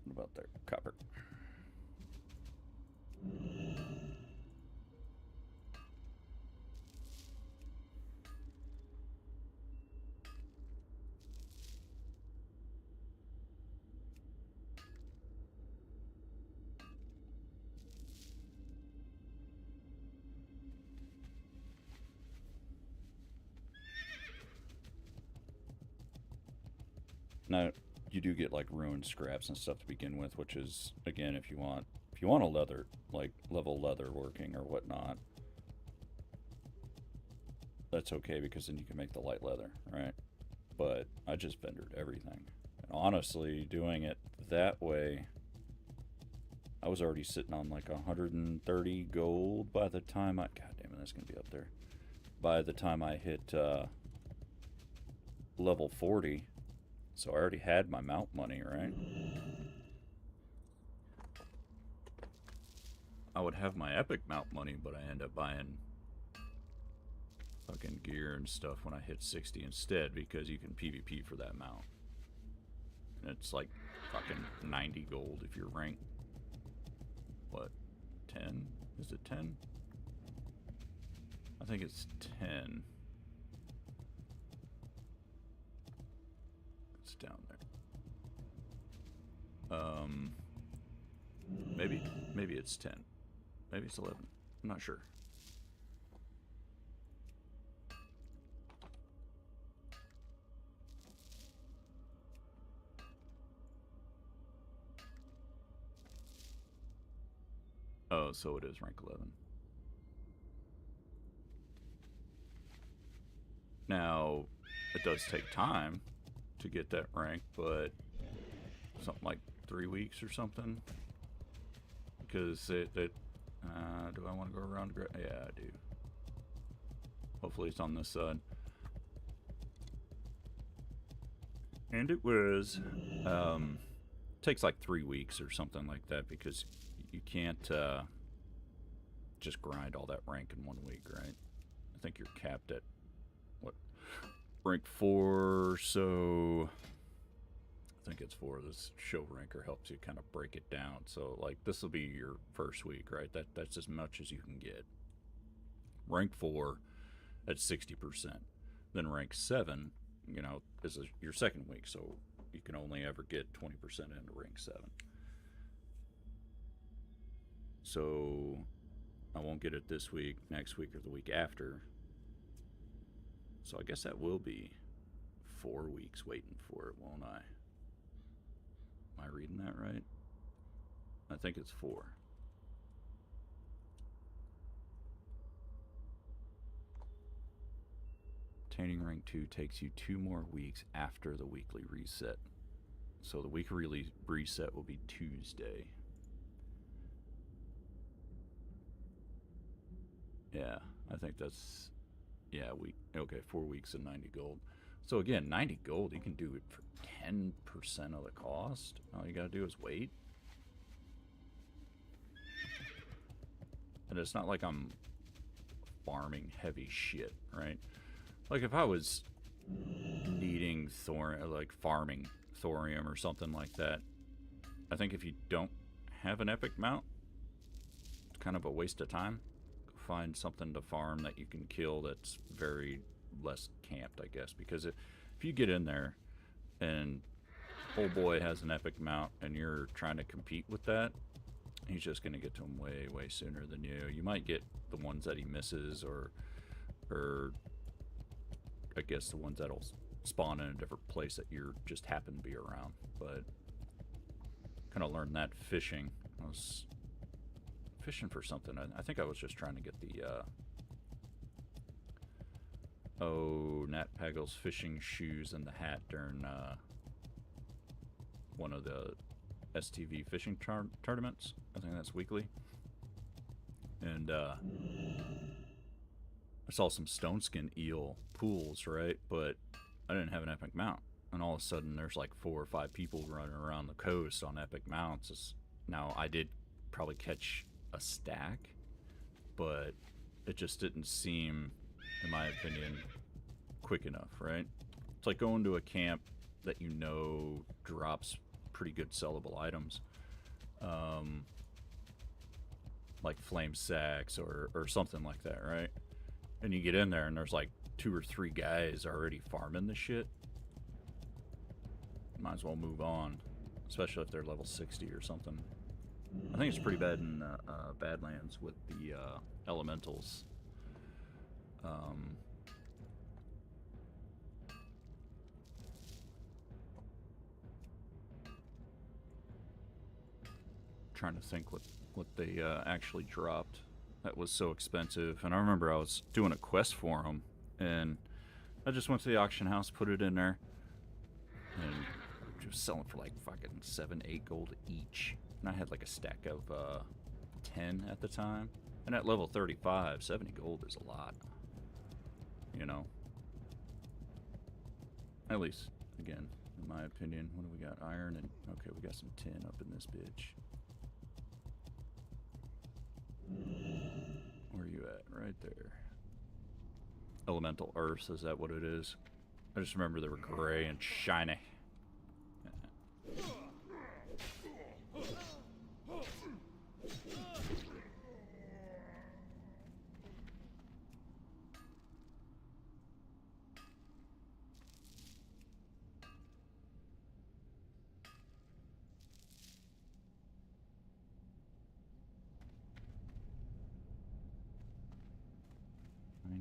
What about there? Copper. Now, you do get like ruined scraps and stuff to begin with, which is, again, if you want a leather, like level leather working or whatnot, that's okay, because then you can make the light leather, right? But I just vendored everything. And honestly, doing it that way, I was already sitting on like 130 gold by the time God damn it, that's gonna be up there. By the time I hit level 40. So I already had my mount money, right? I would have my epic mount money, but I end up buying fucking gear and stuff when I hit 60 instead, because you can PvP for that mount. And it's like fucking 90 gold if you're ranked, what, 10? Is it 10? I think it's 10. Down there. Maybe it's 10. Maybe it's 11. I'm not sure. Oh, so it is rank 11. Now, it does take time to get that rank, but something like 3 weeks or something, because do I want to go around? Yeah, I do. Hopefully it's on this side. And it was takes like 3 weeks or something like that, because you can't just grind all that rank in 1 week, right? I think you're capped at what, rank 4, so I think it's 4. This show ranker helps you kind of break it down. So like this will be your first week, right? That's as much as you can get. Rank 4 at 60%. Then rank 7, you know, is your second week, so you can only ever get 20% into rank 7. So I won't get it this week, next week, or the week after. So I guess that will be 4 weeks waiting for it, won't I? Am I reading that right? I think it's 4. Attaining rank 2 takes you 2 more weeks after the weekly reset. So the weekly reset will be Tuesday. Yeah, I think that's, yeah, okay, 4 weeks and 90 gold. So again, 90 gold, you can do it for 10% of the cost. All you gotta do is wait. And it's not like I'm farming heavy shit, right? Like if I was needing farming thorium or something like that, I think if you don't have an epic mount, it's kind of a waste of time. Find something to farm that you can kill that's very less camped, I guess, because if you get in there and old boy has an epic mount and you're trying to compete with that, he's just going to get to him way sooner than you. You might get the ones that he misses, or I guess the ones that'll spawn in a different place that you just happen to be around. But kind of learned that fishing. I was fishing for something. I think I was just trying to get the Nat Paggle's fishing shoes and the hat during one of the STV fishing tournaments. I think that's weekly. And I saw some stone skin eel pools, right? But I didn't have an epic mount. And all of a sudden there's like 4 or 5 people running around the coast on epic mounts. Now I did probably catch a stack, but it just didn't seem, in my opinion, quick enough, right? It's like going to a camp that you know drops pretty good sellable items, like flame sacks or something like that, right? And you get in there and there's like 2 or 3 guys already farming the shit. Might as well move on, especially if they're level 60 or something. I think it's pretty bad in Badlands with the elementals. Trying to think what they actually dropped that was so expensive. And I remember I was doing a quest for them, and I just went to the auction house, put it in there, and just selling for like fucking 7-8 gold each. And I had like a stack of 10 at the time. And at level 35, 70 gold is a lot. You know? At least, again, in my opinion. What do we got? Iron and... Okay, we got some tin up in this bitch. Where are you at? Right there. Elemental Earth, is that what it is? I just remember they were gray and shiny.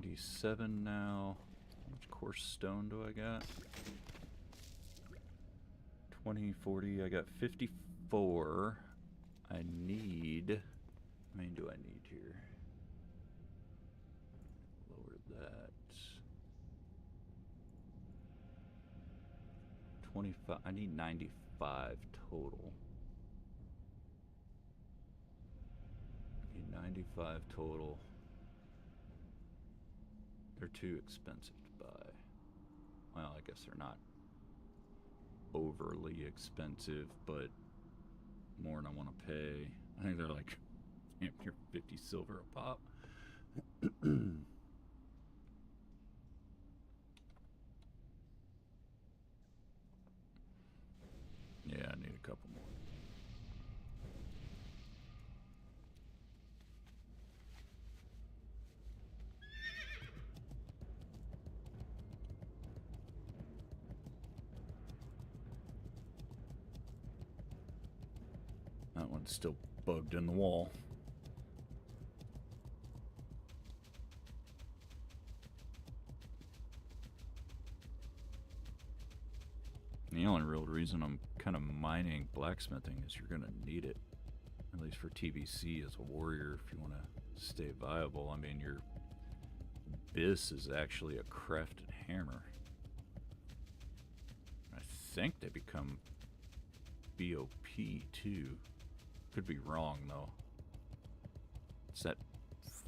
97 now. How much coarse stone do I got? 20, 40. I got 54. I need... How many do I need here? Lower that. 25. I need 95 total. I need 95 total. They're too expensive to buy. Well, I guess they're not overly expensive, but more than I want to pay. I think they're like near 50 silver a pop. Yeah, I need a couple more. That one's still bugged in the wall. The only real reason I'm kind of mining blacksmithing is you're going to need it. At least for TBC as a warrior, if you want to stay viable. I mean, your bis is actually a crafted hammer. I think they become BOP too. Could be wrong though. It's that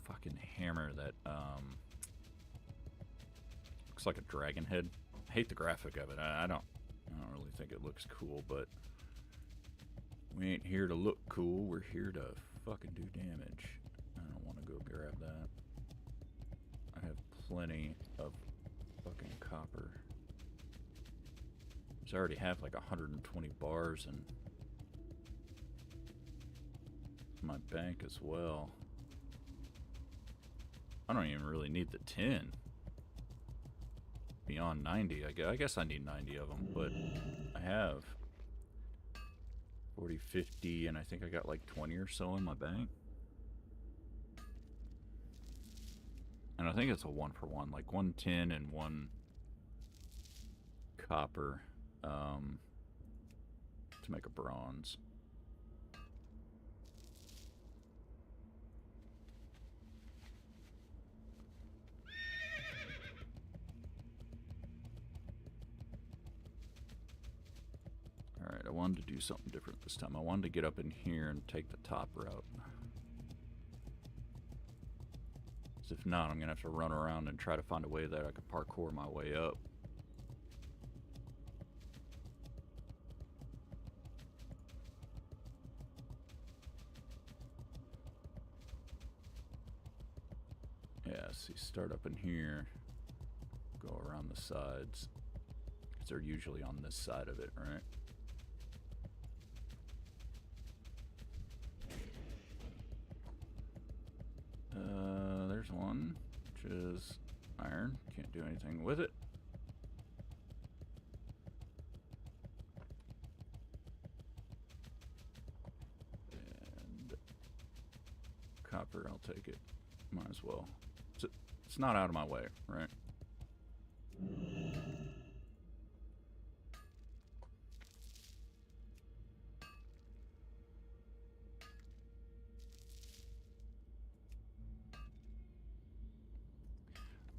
fucking hammer that looks like a dragon head. I hate the graphic of it. I don't really think it looks cool, but we ain't here to look cool. We're here to fucking do damage. I don't want to go grab that. I have plenty of fucking copper. I already have like 120 bars in my bank as well. I don't even really need the 10. Beyond 90, I guess I need 90 of them, but I have 40, 50, and I think I got like 20 or so in my bank. And I think it's a 1-for-1, like 110 and 1 copper to make a bronze. Alright, I wanted to do something different this time. I wanted to get up in here and take the top route. Because if not, I'm going to have to run around and try to find a way that I could parkour my way up. Yeah, see, start up in here, go around the sides, because they're usually on this side of it, right? There's one, which is iron. Can't do anything with it. And copper, I'll take it. Might as well. It's not out of my way, right?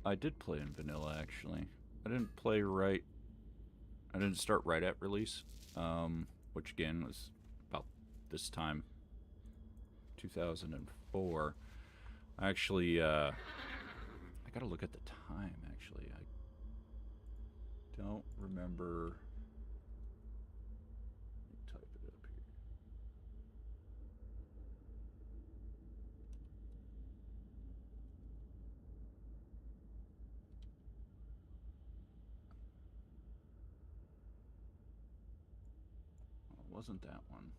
I did play in vanilla, actually. I didn't play right. I didn't start right at release, which again was about this time, 2004. Actually, I gotta look at the time, actually. I don't remember. Let me type it up here. Well, it wasn't that one.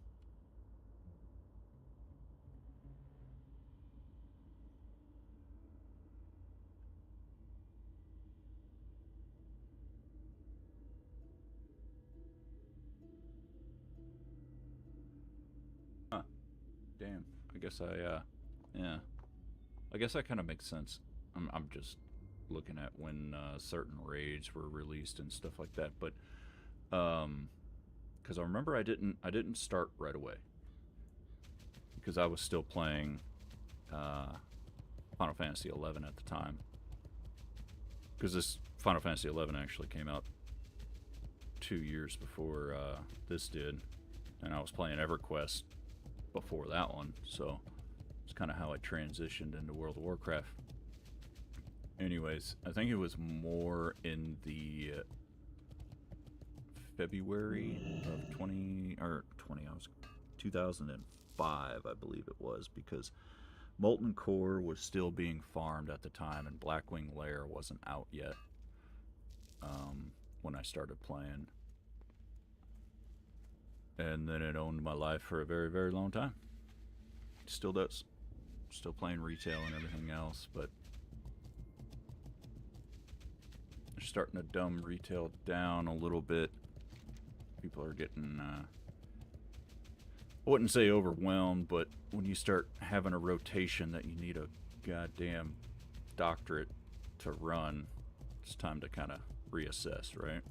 Damn. I guess yeah. I guess that kind of makes sense. I'm just looking at when certain raids were released and stuff like that, but because I remember I didn't start right away because I was still playing Final Fantasy 11 at the time. Because this Final Fantasy 11 actually came out 2 years before this did, and I was playing EverQuest before that one, so it's kind of how I transitioned into World of Warcraft. Anyways, I think it was more in the February of 2005, I believe it was, because Molten Core was still being farmed at the time, and Blackwing Lair wasn't out yet when I started playing. And then it owned my life for a very, very long time. Still does. Still playing retail and everything else, but they're starting to dumb retail down a little bit. People are getting, I wouldn't say overwhelmed, but when you start having a rotation that you need a goddamn doctorate to run, it's time to kind of reassess, right?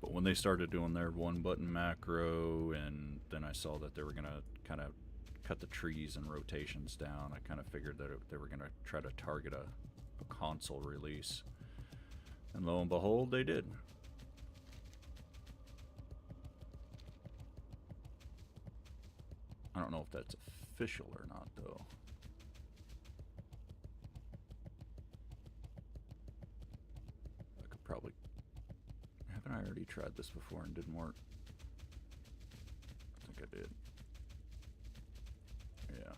But when they started doing their one-button macro, and then I saw that they were going to kind of cut the trees and rotations down, I kind of figured that they were going to try to target a console release. And lo and behold, they did. I don't know if that's official or not, though. I could probably... Haven't I already tried this before and didn't work? I think I did. Yeah.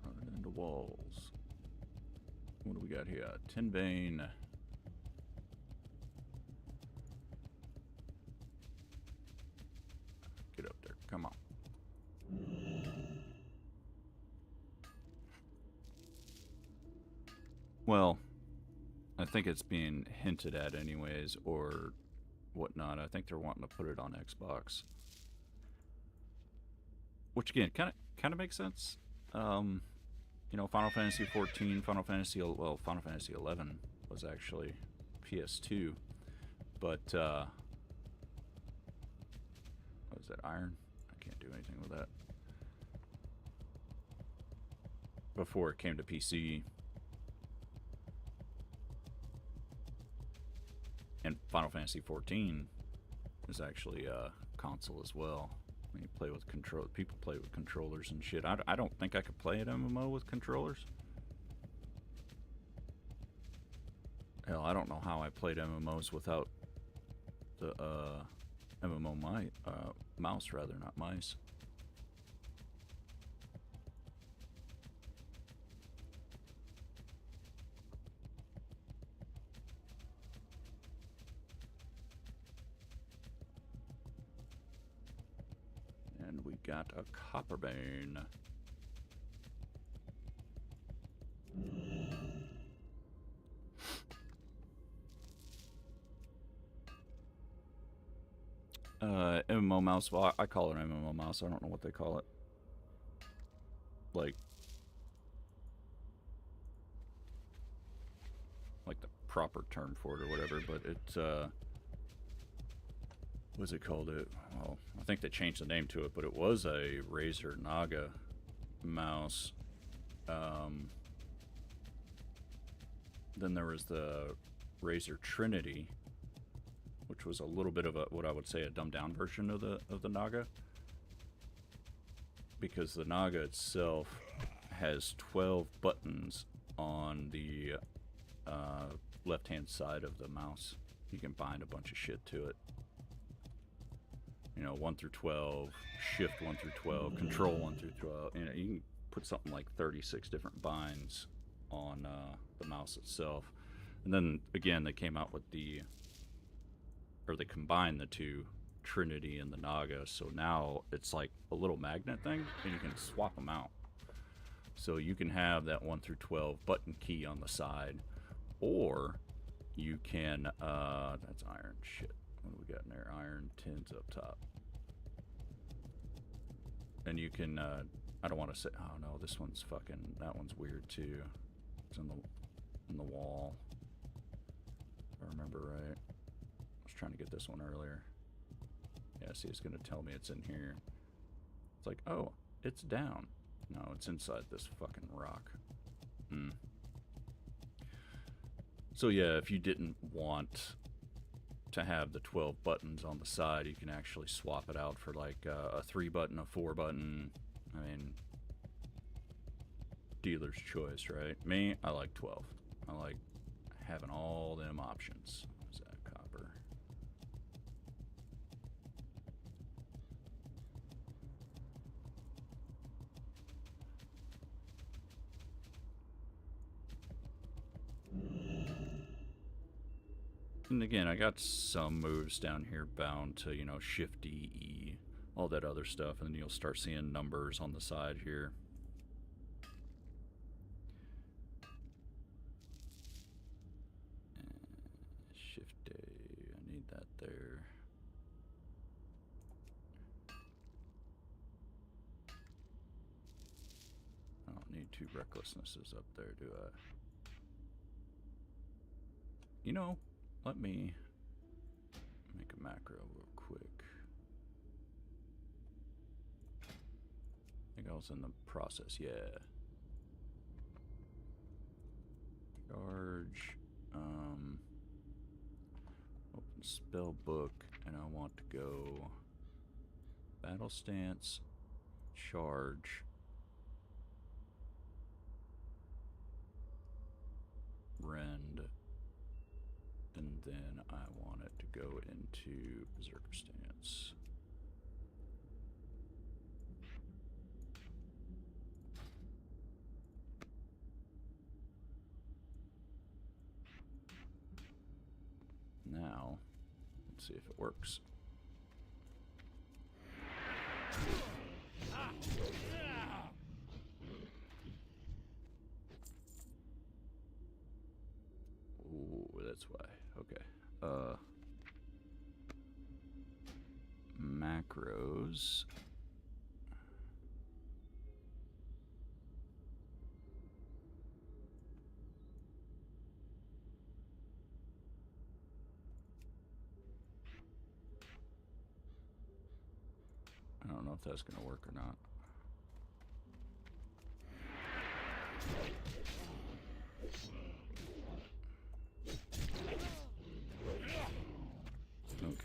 Running into walls. What do we got here? Tin vein. Come on. Well, I think it's being hinted at anyways, or whatnot. I think they're wanting to put it on Xbox. Which again, kind of makes sense. You know, Final Fantasy 14, Final Fantasy 11 was actually PS2, but what was that, Iron? I can't do anything with that. Before it came to PC. And Final Fantasy 14 is actually a console as well. When you play with people play with controllers and shit. I don't think I could play an MMO with controllers. Hell, I don't know how I played MMOs without the MMO mouse, rather, not mice. And we got a copper vein. MMO mouse. Well, I call it an MMO mouse. I don't know what they call it. Like the proper term for it or whatever, but it, what's it called? Well, I think they changed the name to it, but it was a Razer Naga mouse. Then there was the Razer Trinity, which was a little bit of what I would say a dumbed down version of the Naga, because the Naga itself has 12 buttons on the left hand side of the mouse. You can bind a bunch of shit to it. You know, 1 through 12, shift 1 through 12, control 1 through 12. You know, you can put something like 36 different binds on the mouse itself. And then again, they came out with they combined the two, Trinity and the Naga. So now it's like a little magnet thing, and you can swap them out. So you can have that 1 through 12 button key on the side, or you can, that's iron shit. What do we got in there? Iron tins up top. And you can, I don't want to say, oh no, this one's fucking, that one's weird too. It's in the wall. If I remember right. I was trying to get this one earlier. Yeah, see, it's going to tell me it's in here. It's like, oh, it's down. No, it's inside this fucking rock. So yeah, if you didn't want to have the 12 buttons on the side, you can actually swap it out for like a 3 button, a 4 button. I mean, dealer's choice, right? Me, I like 12. I like having all them options. What's that, copper? And again, I got some moves down here bound to, you know, Shift D, E, all that other stuff, and then you'll start seeing numbers on the side here. Shift A, I need that there. I don't need 2 recklessnesses up there, do I? You know, let me make a macro real quick. I think I was in the process, yeah. Charge, open spell book, and I want to go battle stance, charge, rend, and then I want it to go into berserker stance. Now, let's see if it works. Ooh, that's why. Okay. Macros. I don't know if that's going to work or not.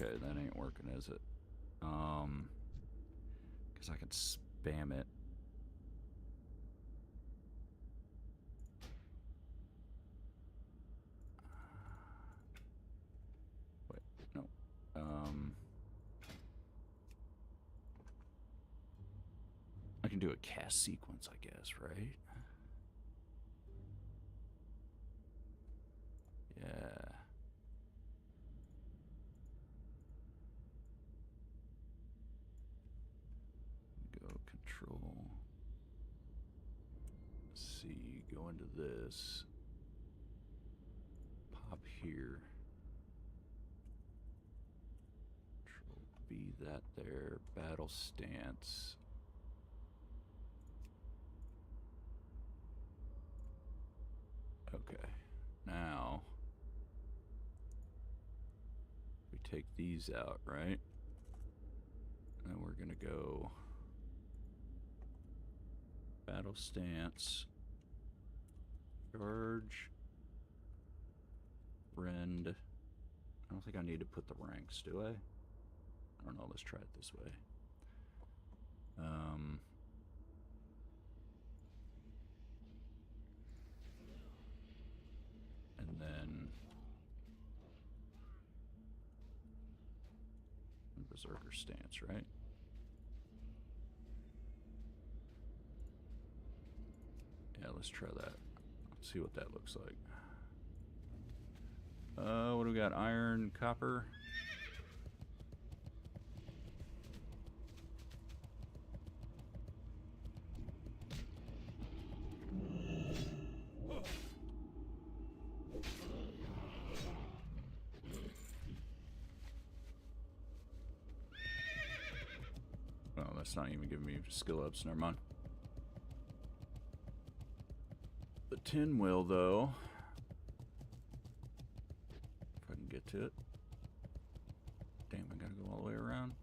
Okay, that ain't working, is it? Because I could spam it. Wait, no. I can do a cast sequence, I guess, right? Yeah. Go control. C, go into this. Pop here. Control B that there. Battle stance. Okay. Now we take these out, right? And then we're gonna go battle stance, charge, rend. I don't think I need to put the ranks, do I? I don't know, let's try it this way. And then berserker stance, right? Yeah, let's try that. Let's see what that looks like. What do we got? Iron, copper. Oh, that's not even giving me skill ups. Never mind. The tin will, though. If I can get to it. Damn, I gotta go all the way around.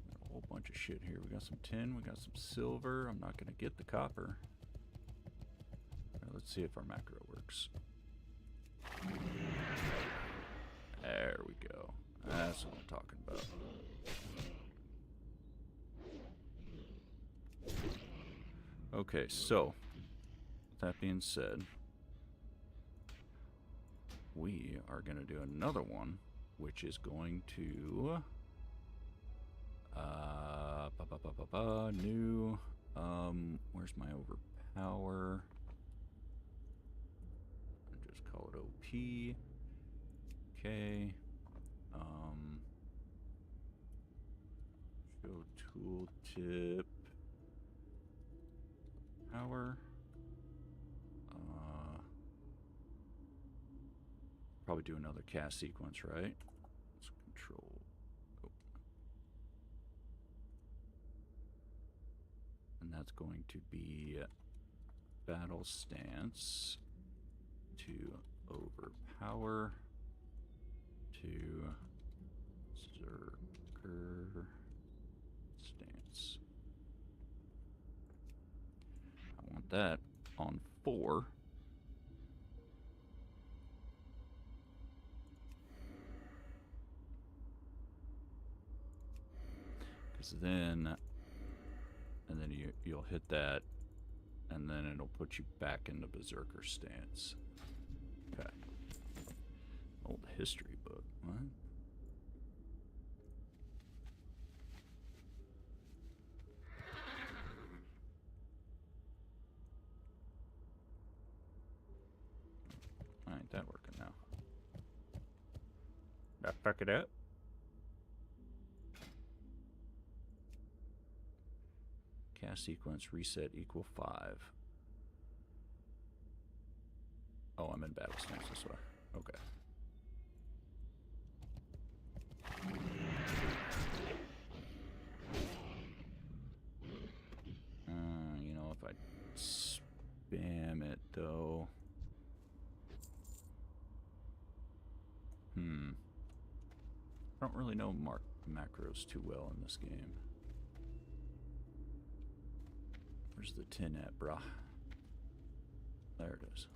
Got a whole bunch of shit here. We got some tin, we got some silver. I'm not gonna get the copper. Right, let's see if our macro works. There we go. That's what I'm talking about. Okay, so with that being said, we are going to do another one, which is going to new. Where's my overpower? I'll just call it OP. Okay. Show tooltip. Power. Probably do another cast sequence, right? Let's control. Oh. And that's going to be battle stance to overpower to Zerker stance. I want that on 4. Because then, and then you'll hit that, and then it'll put you back into Berserker stance. Okay. Old history book. What? Ain't that working now? Fuck it up. Cast sequence reset equal 5. Oh, I'm in battle stance this way. Okay. You know, if I spam it though. I don't really know macros too well in this game. Where's the tin at, brah? There it is.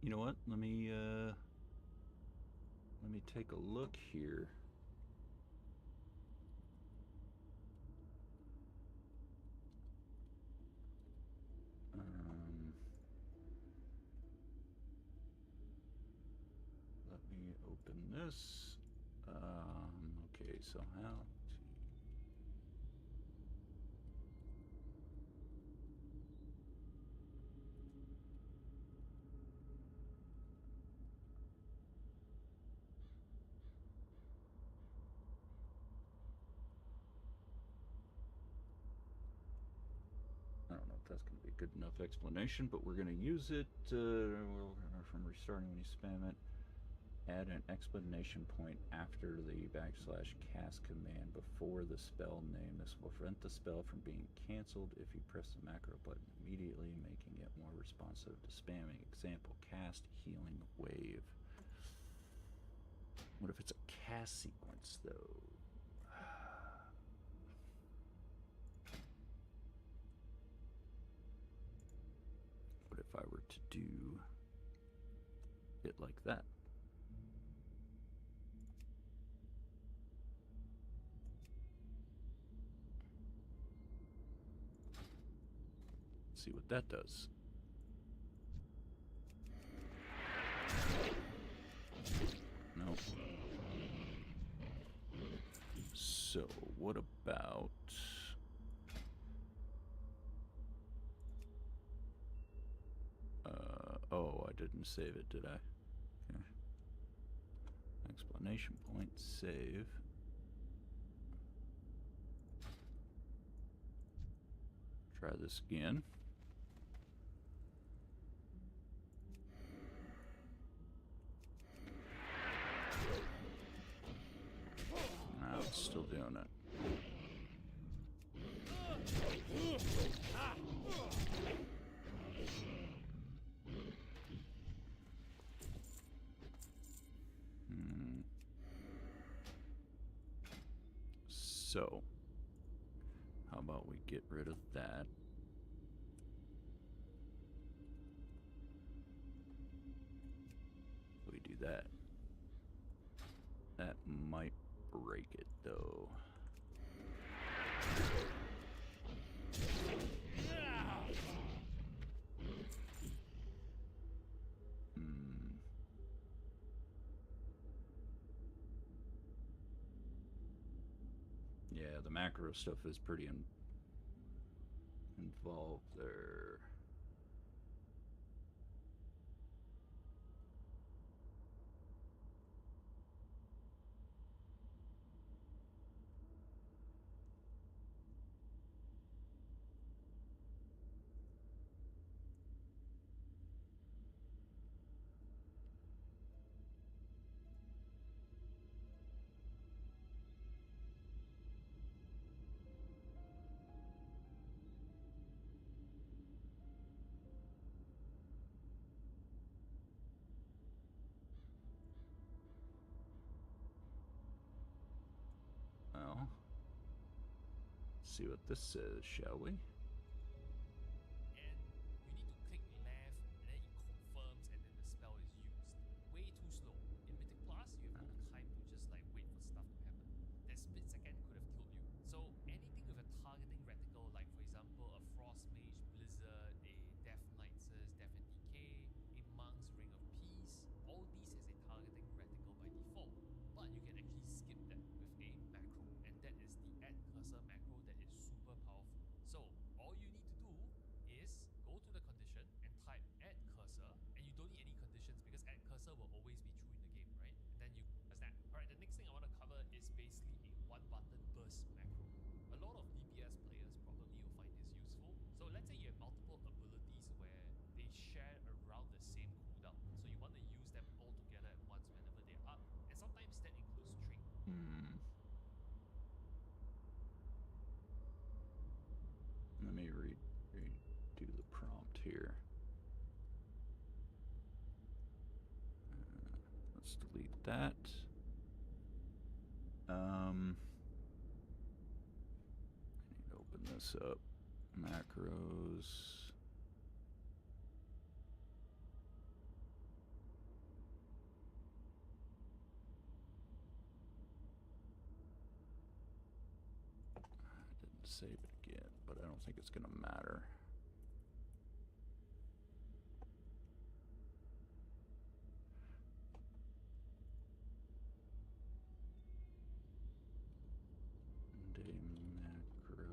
You know what? Let me take a look here. Let me open this. Okay, so how to... I don't know if that's going to be a good enough explanation, but we're going to use it from restarting when you spam it. Add an explanation point after the \cast command before the spell name. This will prevent the spell from being canceled if you press the macro button immediately, making it more responsive to spamming. Example, cast healing wave. What if it's a cast sequence, though? What if I were to do it like that? See what that does. Nope. So, what about... oh, I didn't save it, did I? Okay. Explanation point, save. Try this again. No, it's still doing it. So, how about we get rid of that? We do that. That might break it, though. Yeah, the macro stuff is pretty involved there. Well, see what this says, shall we? That is the add cursor macro that is super powerful. first macro. A lot of DPS players probably will find this useful. So let's say you have multiple abilities where they share around the same cooldown. So you want to use them all together at once whenever they're up. And sometimes that includes string. Let me redo the prompt here. Let's delete that. I need to open this up. Macros. I didn't save it again, but I don't think it's gonna matter. Day macro.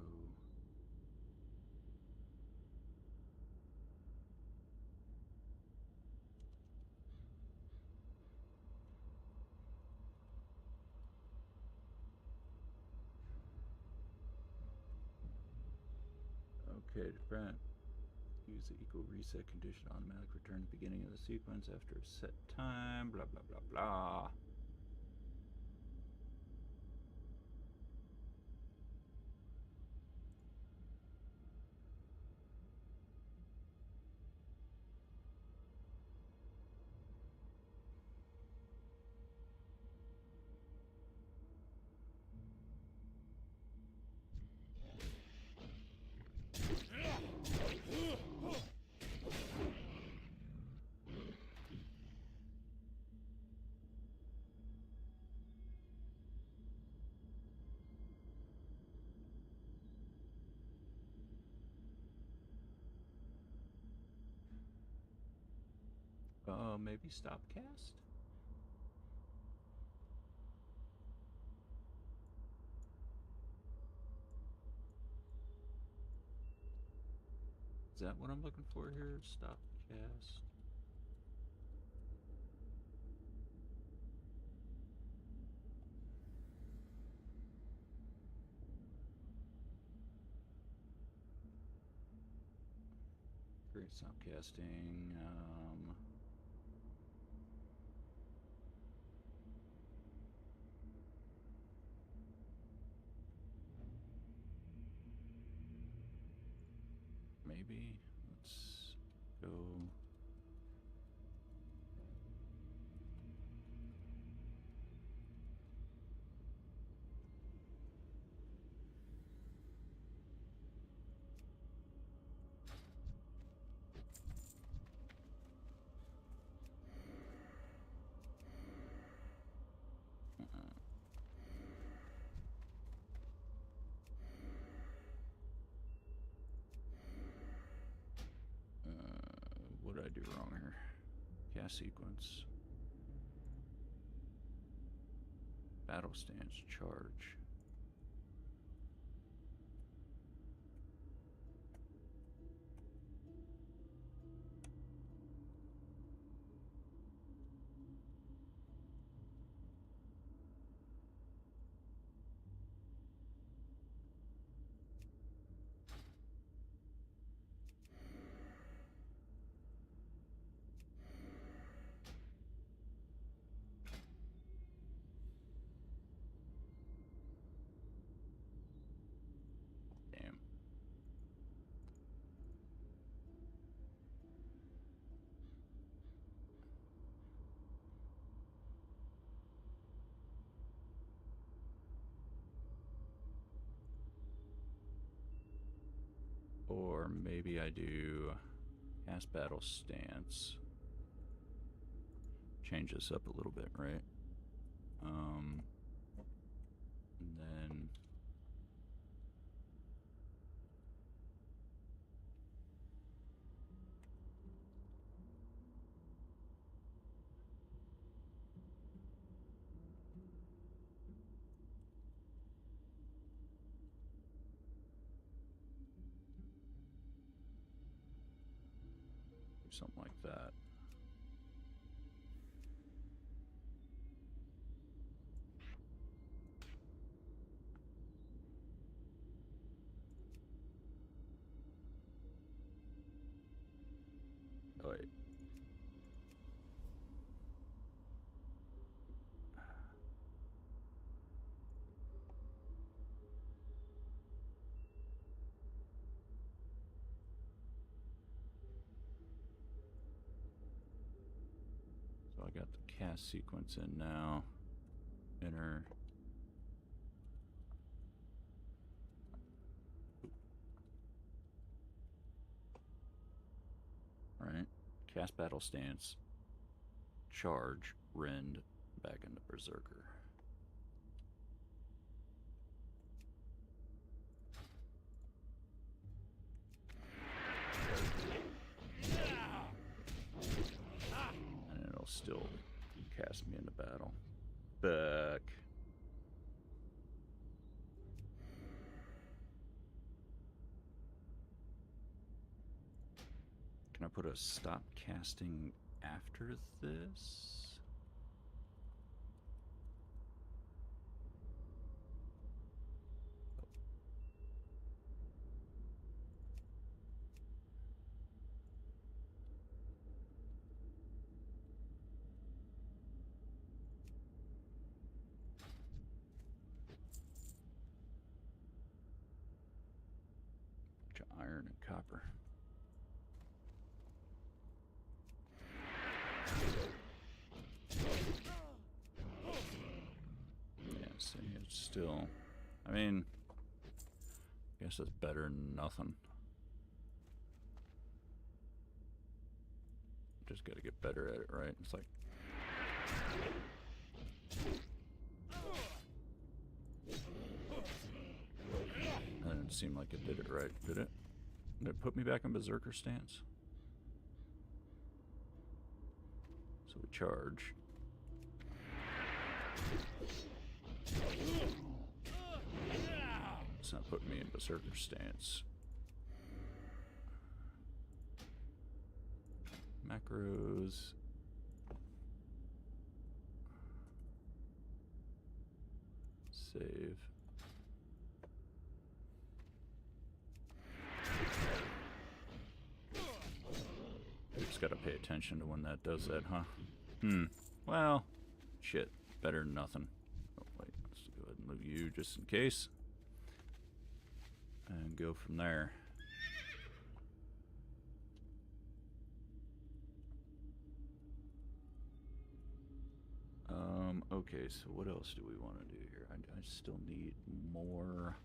Okay, different. Use the equal reset condition, automatic return at the beginning of the sequence after a set time, blah blah blah blah. Maybe stop cast? Is that what I'm looking for here? Stop cast. Great, stop casting. Maybe let's go. What did I do wrong here? Cast sequence. Battle stance charge. Damn. Or maybe I do cast battle stance. Change this up a little bit, right? And then do something like that. got the cast sequence in now. Enter. Alright. Cast battle stance. Charge. Rend. Back into Berserker. And it'll still cast me into battle. Back. Can I put a stop casting after this? Iron and copper. Yeah, see, it's still, I mean, I guess it's better than nothing. Just gotta get better at it, right? It's like, that didn't seem like it did it right, did it? Did it put me back in Berserker stance? So we charge. It's not putting me in Berserker stance. Macros. Save. Just gotta pay attention to when that does that, huh? Well, shit. Better than nothing. Oh, wait. Let's go ahead and move you just in case. And go from there. Okay, so what else do we want to do here? I still need more,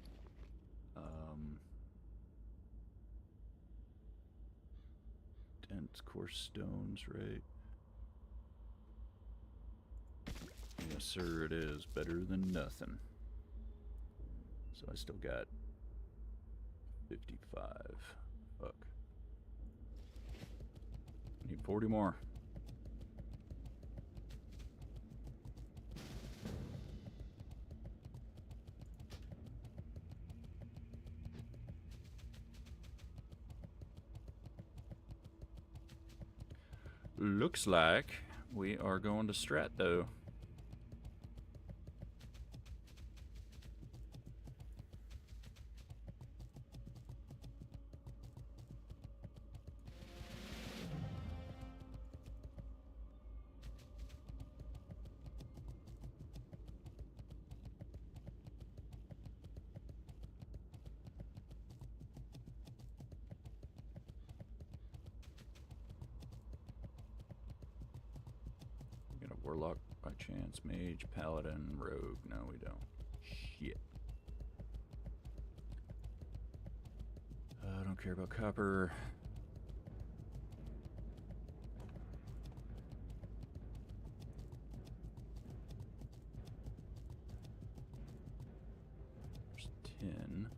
dense coarse stones, right? Yes, sir, it is. Better than nothing. So I still got 55. Fuck. Need 40 more. Looks like we are going to Strat, though. Warlock by chance, mage, paladin, rogue. No, we don't. Shit. I don't care about copper. There's 10.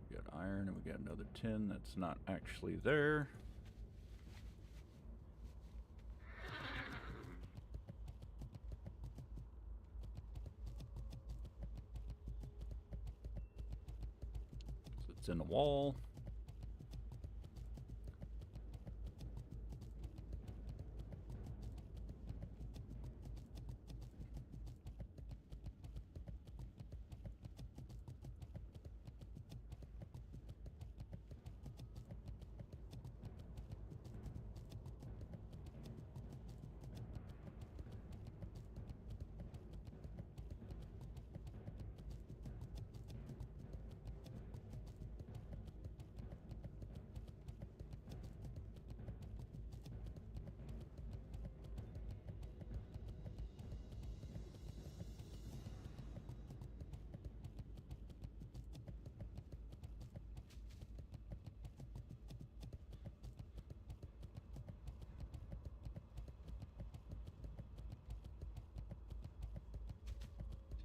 We got iron and we got another 10 that's not actually there. So it's in the wall.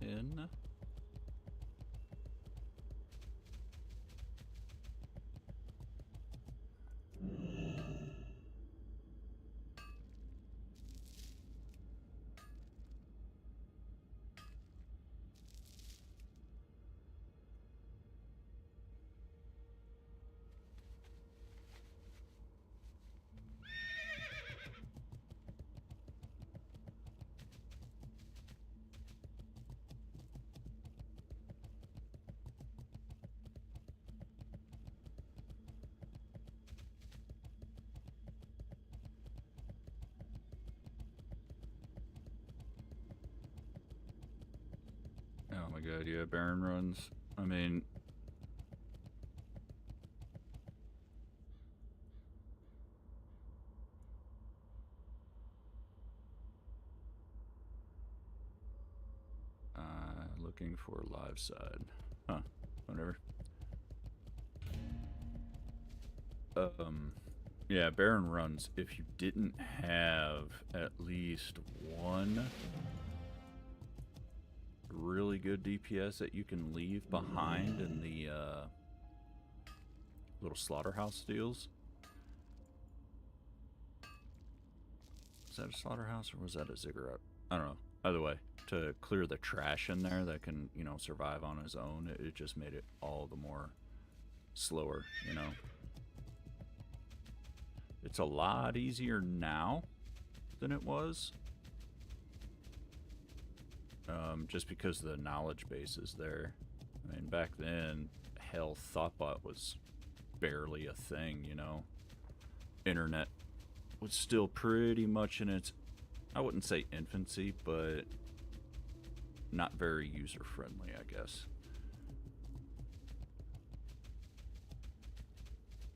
in. Oh my god, yeah, Baron runs. I mean, looking for live side. Huh, whatever. Yeah, Baron runs. If you didn't have at least one really good DPS that you can leave behind in the little slaughterhouse deals. Is that a slaughterhouse or was that a ziggurat? I don't know. Either way, to clear the trash in there that can, you know, survive on his own, it just made it all the more slower, you know. It's a lot easier now than it was. Just because the knowledge base is there. I mean, back then, hell, Thoughtbot was barely a thing, you know. Internet was still pretty much in its, I wouldn't say infancy, but not very user-friendly, I guess.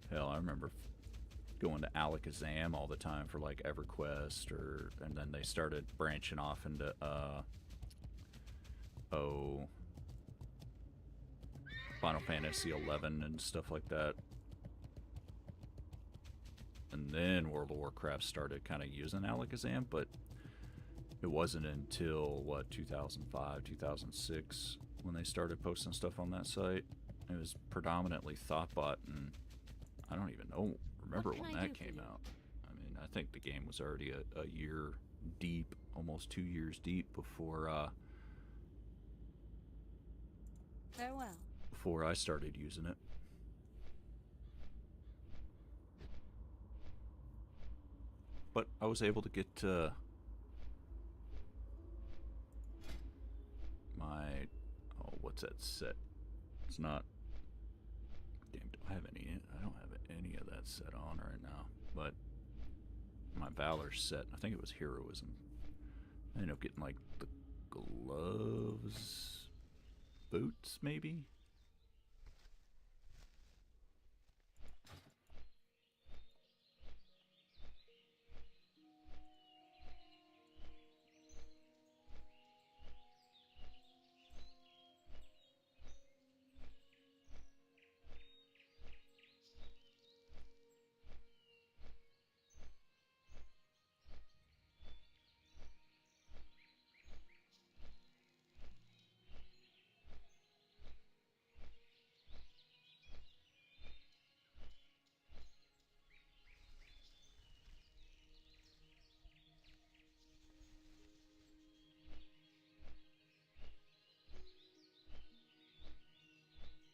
Hell, I remember going to Alakazam all the time for like EverQuest, and then they started branching off into Final Fantasy 11 and stuff like that. And then World of Warcraft started kind of using Alakazam, but it wasn't until what, 2005, 2006 when they started posting stuff on that site. It was predominantly Thoughtbot, and I don't even remember when that came out. I mean, I think the game was already a year deep, almost 2 years deep before Farewell. before I started using it. But I was able to get my, what's that set? It's not, damn, do I have any? I don't have any of that set on right now. But my Valor set, I think it was Heroism. I ended up getting like the gloves, boots maybe.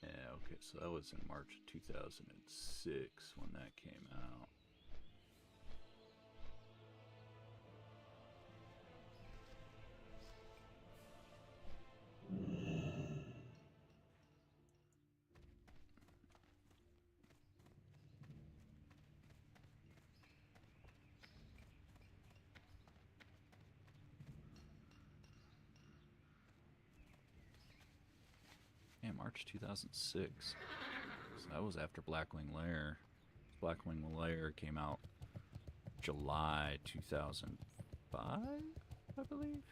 Yeah, okay, so that was in March 2006 when that came out. Yeah, March 2006. So that was after Blackwing Lair. Blackwing Lair came out July 2005, I believe.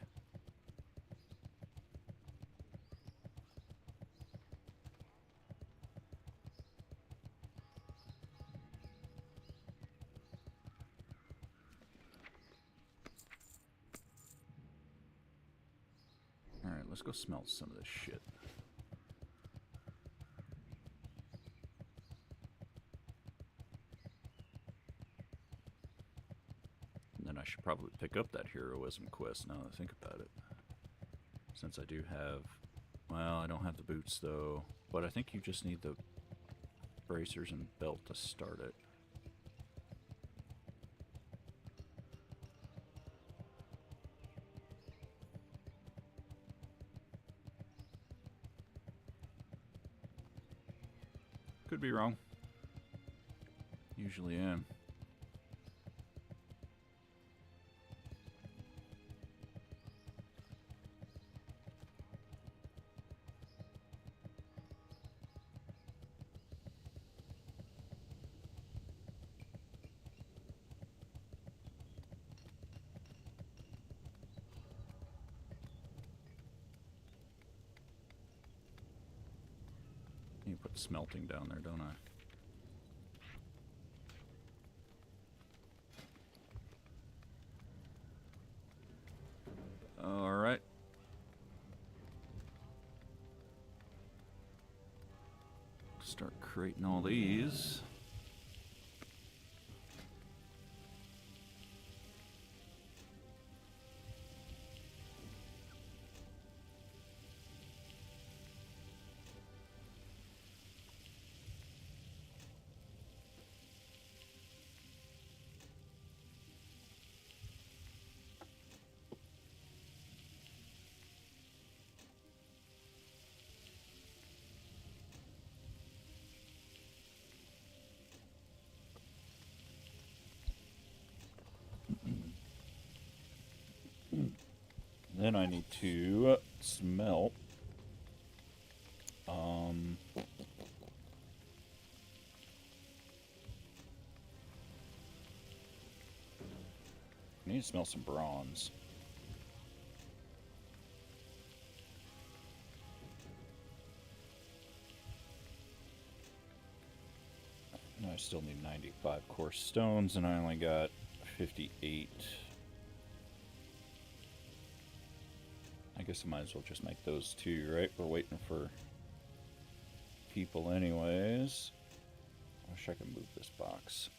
Alright, let's go smelt some of this shit. And then I should probably pick up that heroism quest now that I think about it. Since I do have... Well, I don't have the boots though. But I think you just need the bracers and belt to start it. Could be wrong. Usually am. You put smelting down there, don't I? Alright. Start creating all these. Then I need to smelt. I need to smelt some bronze. And I still need 95 coarse stones, and I only got 58. I guess I might as well just make those two, right? We're waiting for people anyways. I wish I could move this box.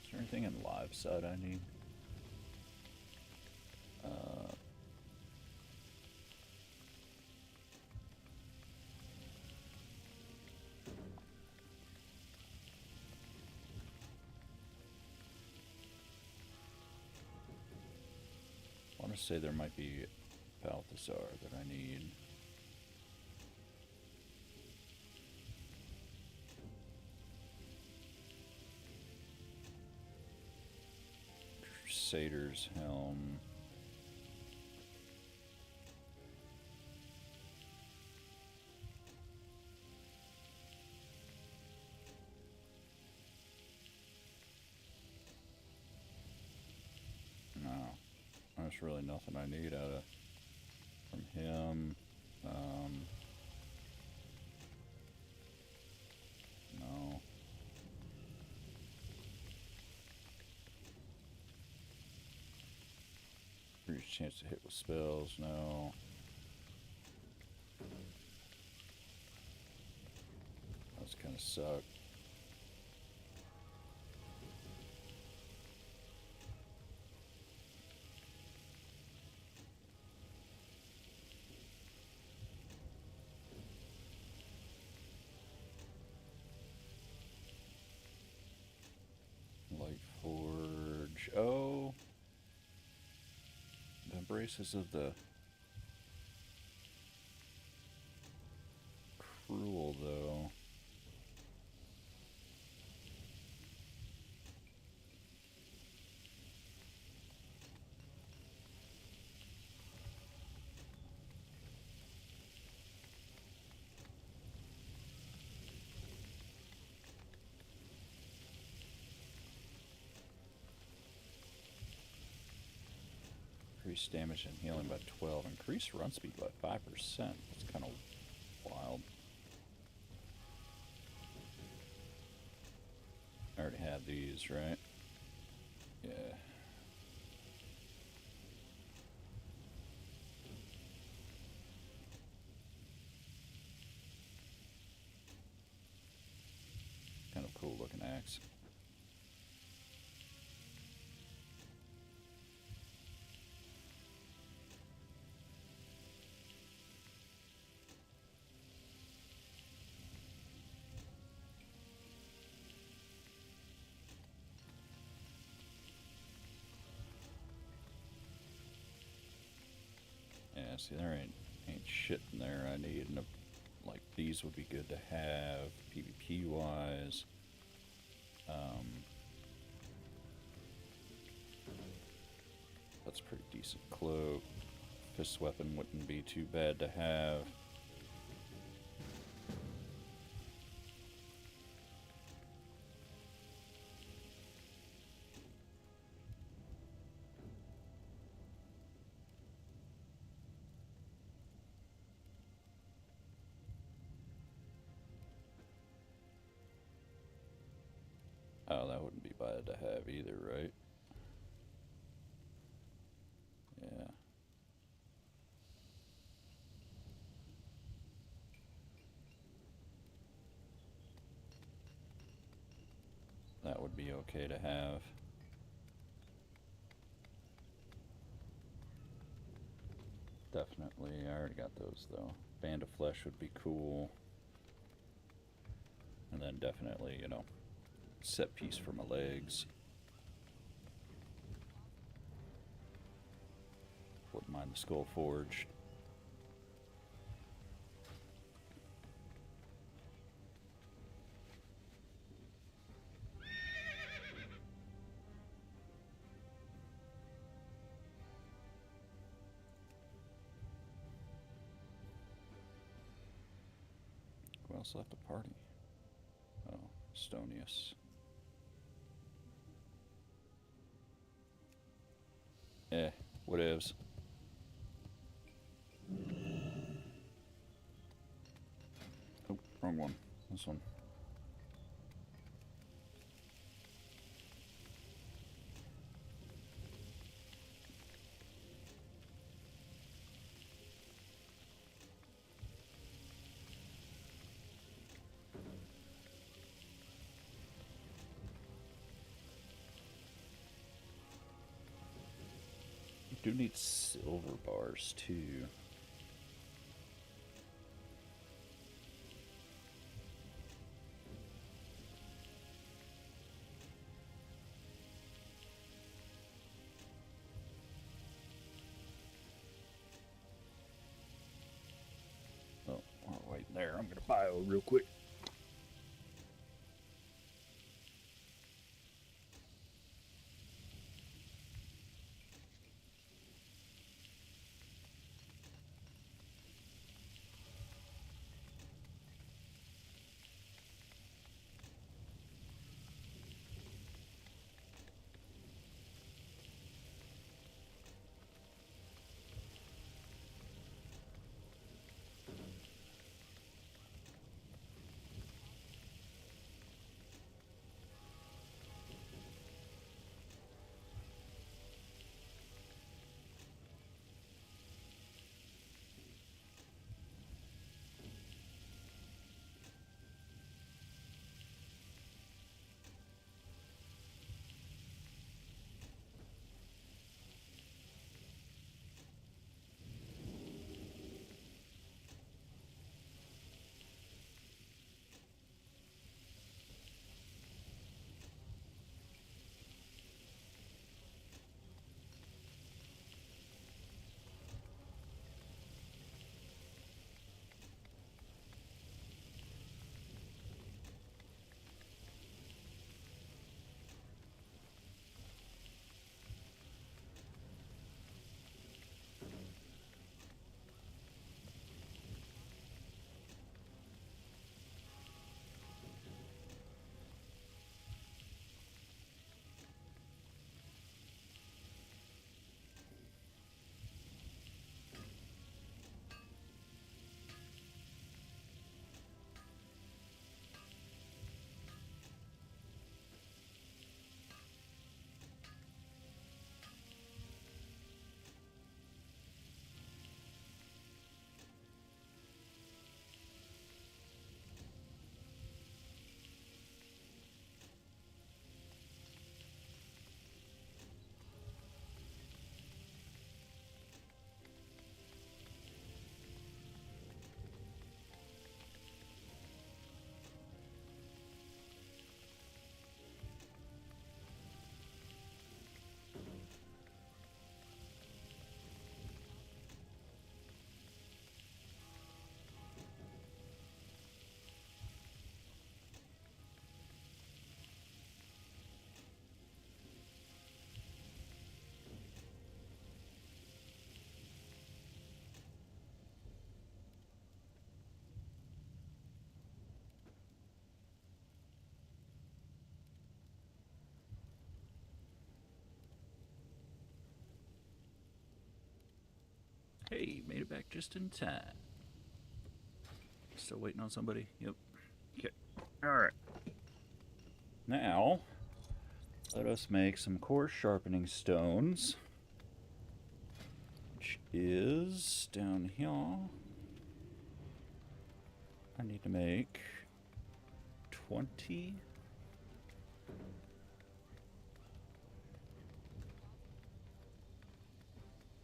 Is there anything in live side I need? I want to say there might be Balthazar that I need. Crusader's helm. No, there's really nothing I need out of from him. No. Increased chance to hit with spells, no. That's kind of suck. Light Forge. Oh. The embraces of the cruel, though. Increase damage and healing by 12. Increase run speed by 5%. That's kind of wild. I already had these, right? Yeah. Kind of cool looking axe. Yeah, see, there ain't shit in there I need. And like, these would be good to have PvP wise. That's a pretty decent cloak. Fist weapon wouldn't be too bad to have. Oh, that wouldn't be bad to have either, right? Yeah. That would be okay to have. Definitely. I already got those though. Band of Flesh would be cool. And then definitely, you know, set piece for my legs. Wouldn't mind the Skull Forged. Who else left the party? Oh, Stonius. Eh, whatevs. Oh, wrong one. This one. We do need silver bars too. Oh, I'll wait there. I'm gonna bio real quick. Hey, made it back just in time. Still waiting on somebody? Yep. Okay. Alright. Now, let us make some coarse sharpening stones. Which is down here. I need to make 20.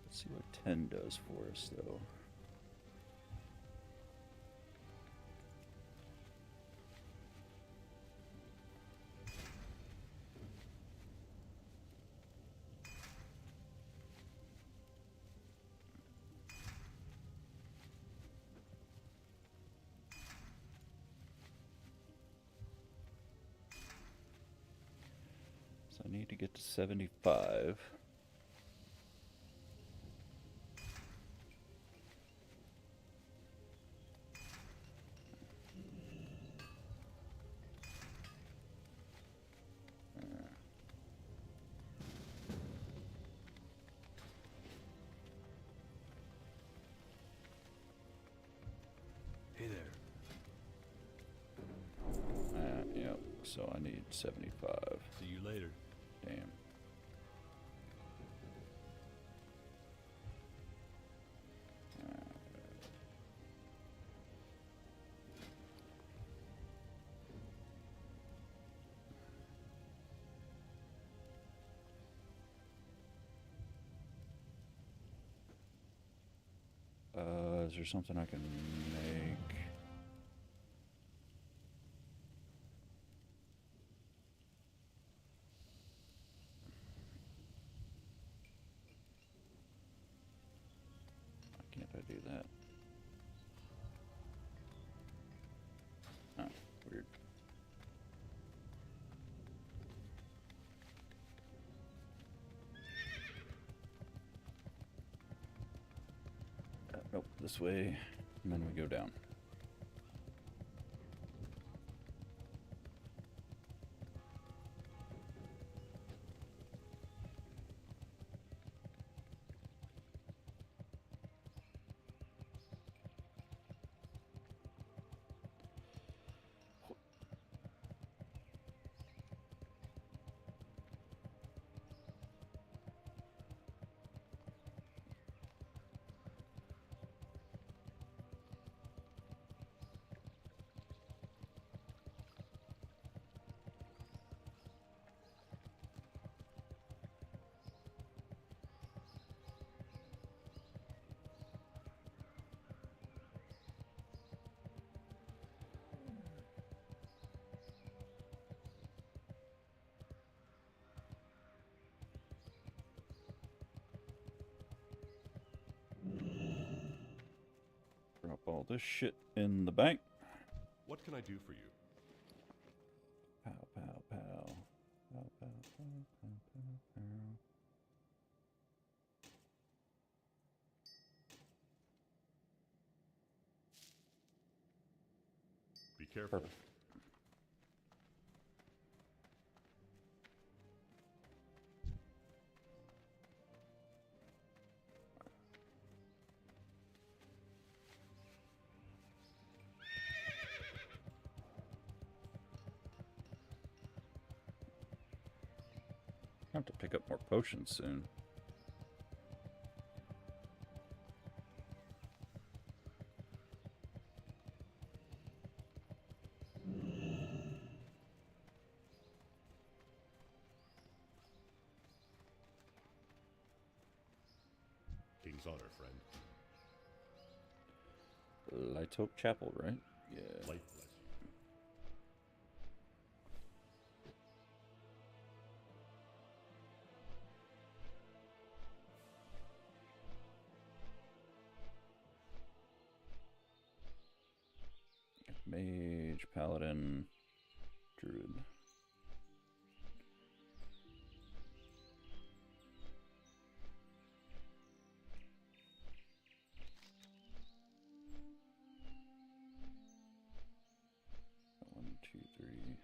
Let's see what 10 does for us, though. So I need to get to 75. Hey there. Yep. So I need 75. See you later. Damn. Is there something I can make? Why can't I do that? Oh, weird. Nope, this way, and then we go down. Drop all this shit in the bank. What can I do for you? Pow, pow, pow. Pow, pow, pow, pow, pow, pow. Be careful. Perfect. I have to pick up more potions soon. King's honor, friend. Light Hope Chapel, right? Yeah. Light bless you. Mage, Paladin, Druid. One, two, three.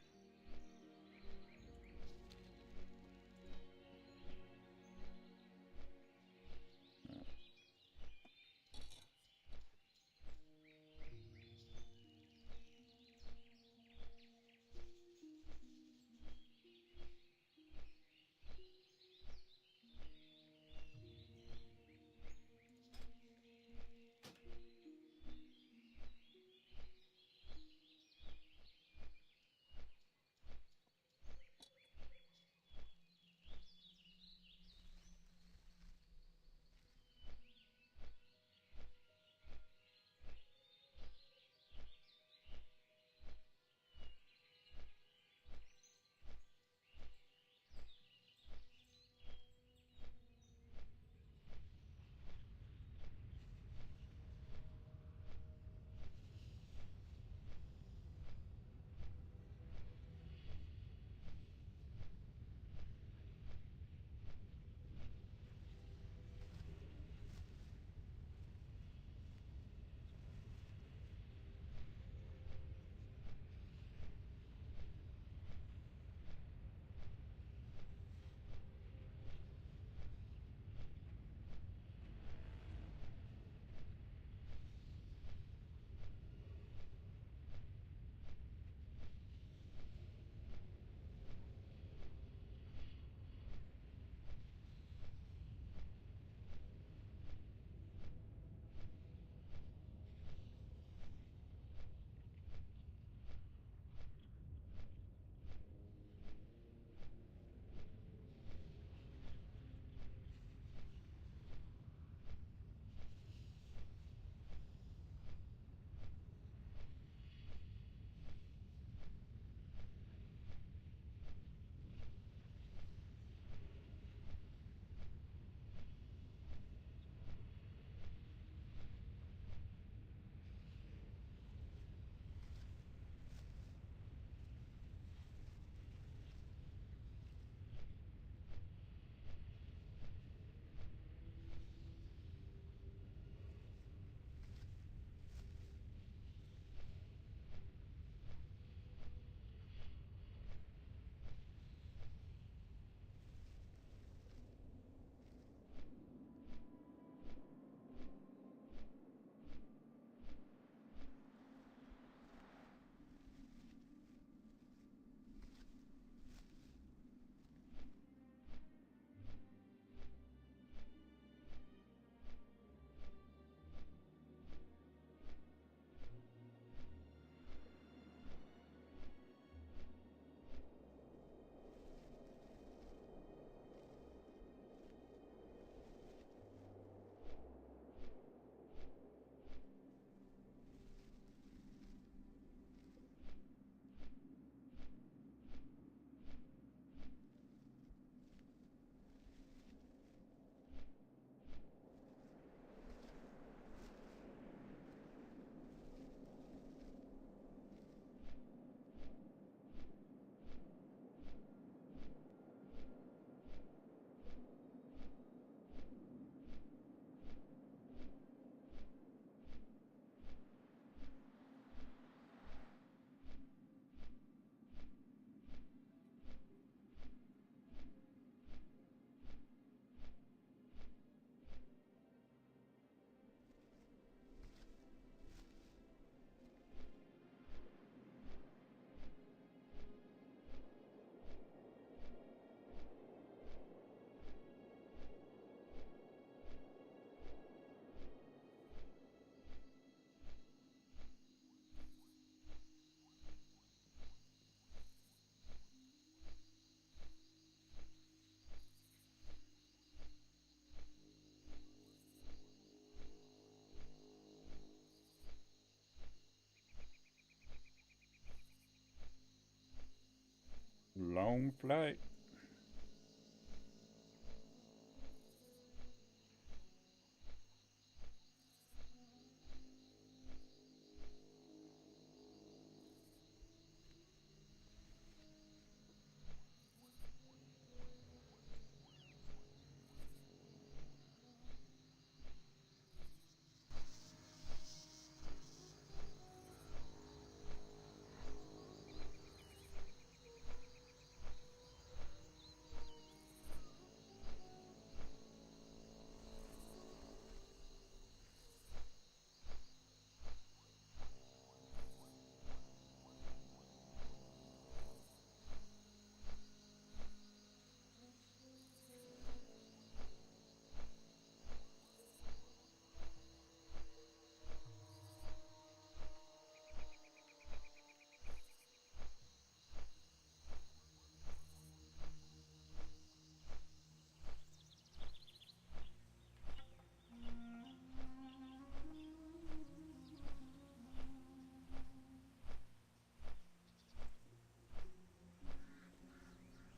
long flight.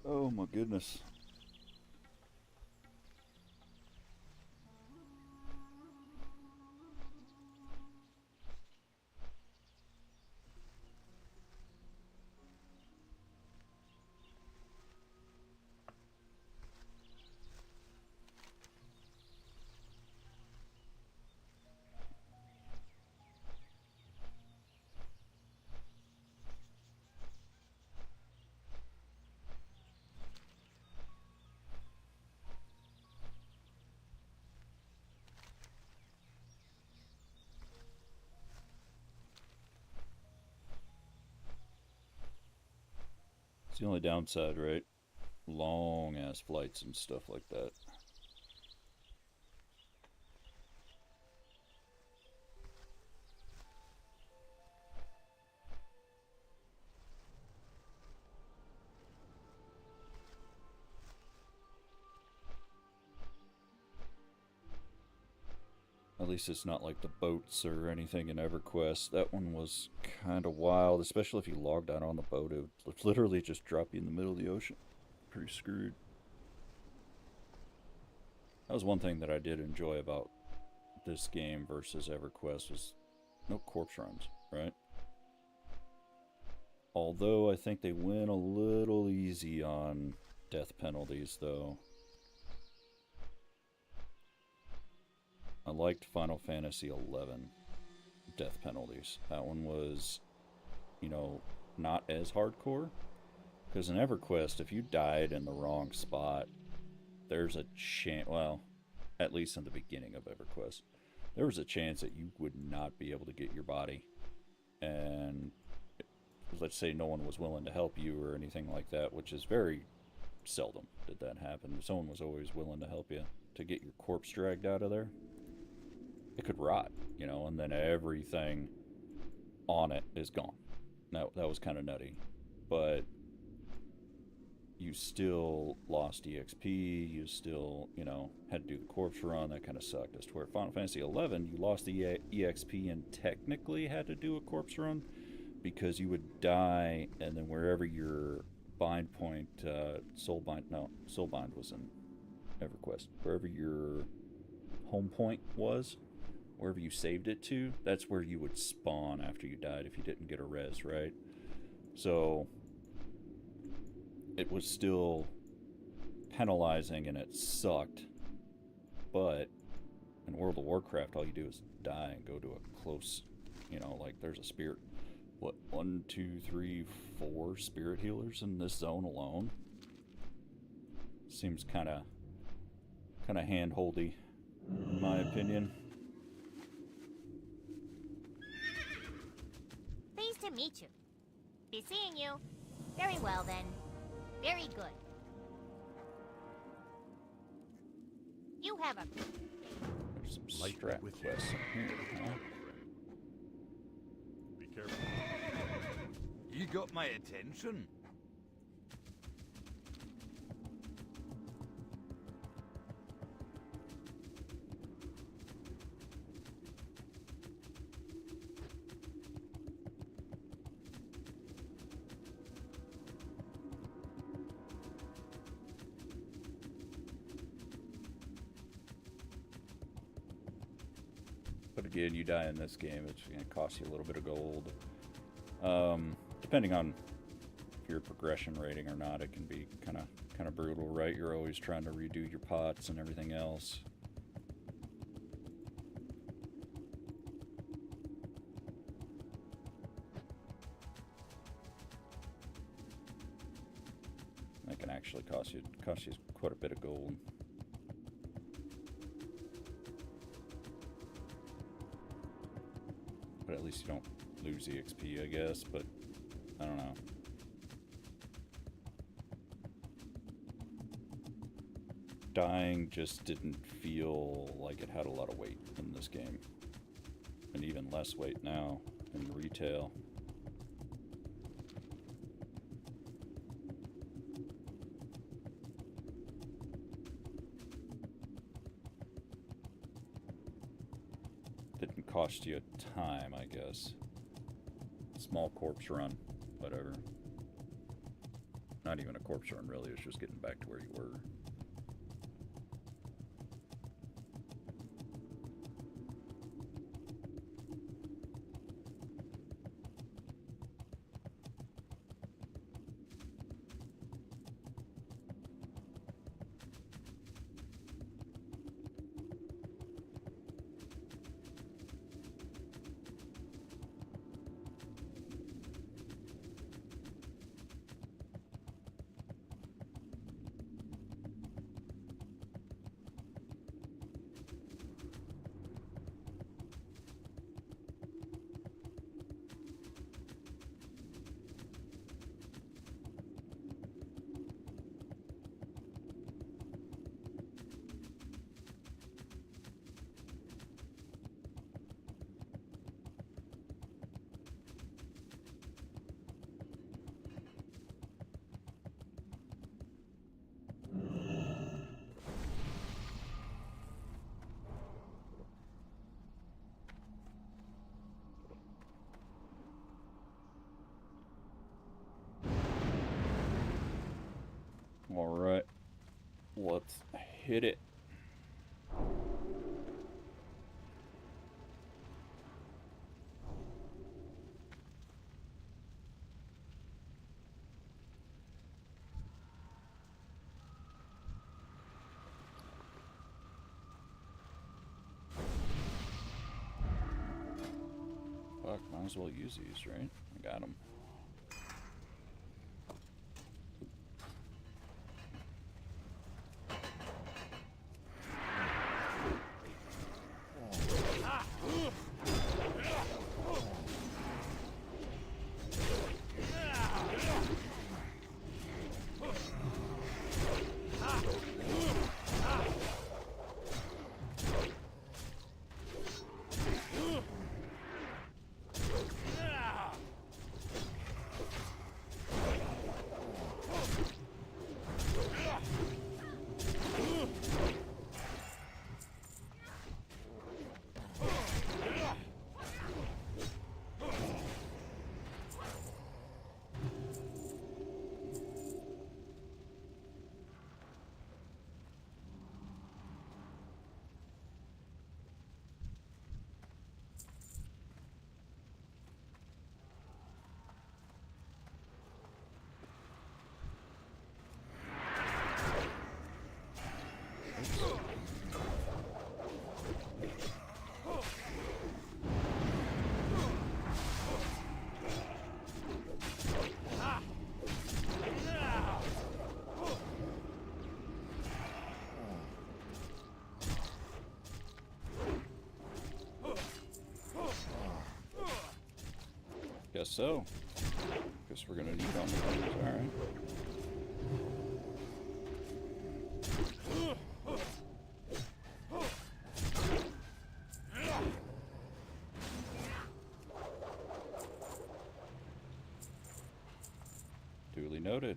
Oh my goodness. It's the only downside, right? Long ass flights and stuff like that. At least it's not like the boats or anything in EverQuest. That one was kind of wild, especially if you logged out on the boat. It would literally just drop you in the middle of the ocean. Pretty screwed. That was one thing that I did enjoy about this game versus EverQuest was no corpse runs, right? Although I think they went a little easy on death penalties, though. I liked Final Fantasy XI death penalties. That one was, you know, not as hardcore. Because in EverQuest, if you died in the wrong spot, there's a chance, well, at least in the beginning of EverQuest, there was a chance that you would not be able to get your body. And let's say no one was willing to help you or anything like that, which is very seldom did that happen. Someone was always willing to help you to get your corpse dragged out of there. It could rot, you know, and then everything on it is gone. That was kind of nutty. But you still lost EXP, you still, you know, had to do the corpse run. That kind of sucked. As to where Final Fantasy XI, you lost the EXP and technically had to do a corpse run because you would die, and then wherever your bind point, Soulbind was in EverQuest. Wherever your home point was, wherever you saved it to, that's where you would spawn after you died if you didn't get a res, right? So it was still penalizing and it sucked, but in World of Warcraft, all you do is die and go to a close, you know, like there's a spirit, what, 1, 2, 3, 4 spirit healers in this zone alone? Seems kind of hand-holdy, in my opinion. Pleased to meet you. Be seeing you. Very well, then. Very good. You have a... There's some Light strat with you. quests in here, huh? Be careful. You got my attention. again, you die in this game, it's going to cost you a little bit of gold. Depending on your progression rating or not, it can be kind of brutal, right? You're always trying to redo your pots and everything else. That can actually cost you quite a bit of gold. But at least you don't lose the XP, I guess, but I don't know. Dying just didn't feel like it had a lot of weight in this game. And even less weight now in retail. Didn't cost you a time, I guess. Small corpse run, whatever. Not even a corpse run, really. It's just getting back to where you were. All right, let's hit it. Fuck, might as well use these, right? I got them. Guess so. Guess we're gonna need on the things, alright. Duly noted.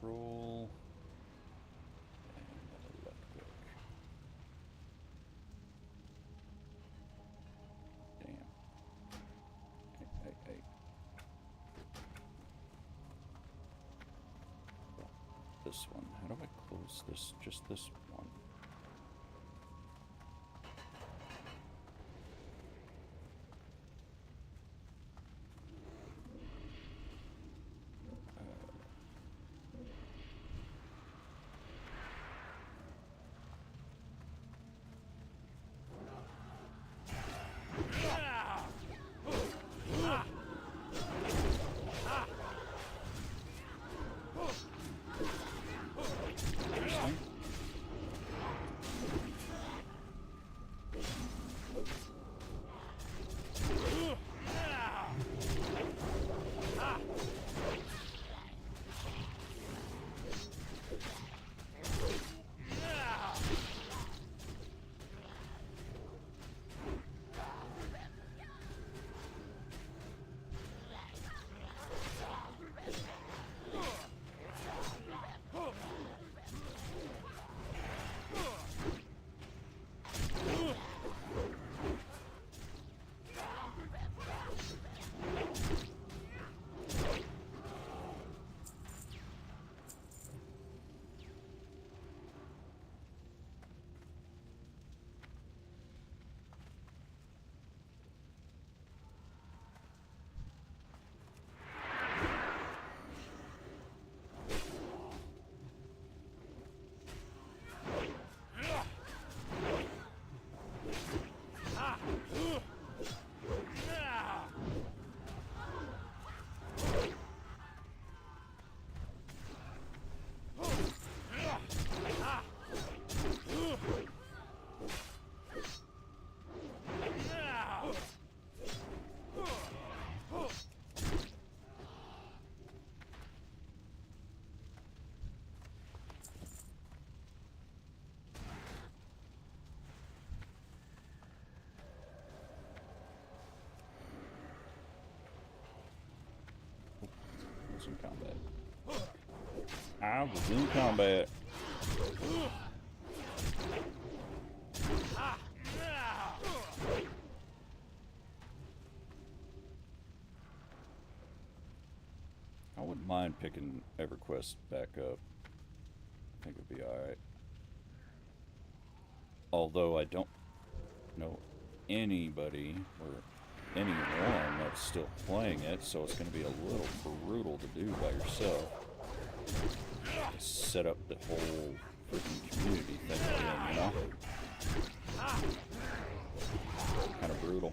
control. And left click. Damn. Hey. This one. How do I close this? Just this one. Interesting. In combat. I was in combat. I wouldn't mind picking EverQuest back up. I think it'd be alright. Although I don't know anybody or anyone that's still playing it, so it's going to be a little brutal to do by yourself. Set up the whole freaking community thing again, you know? Kind of brutal.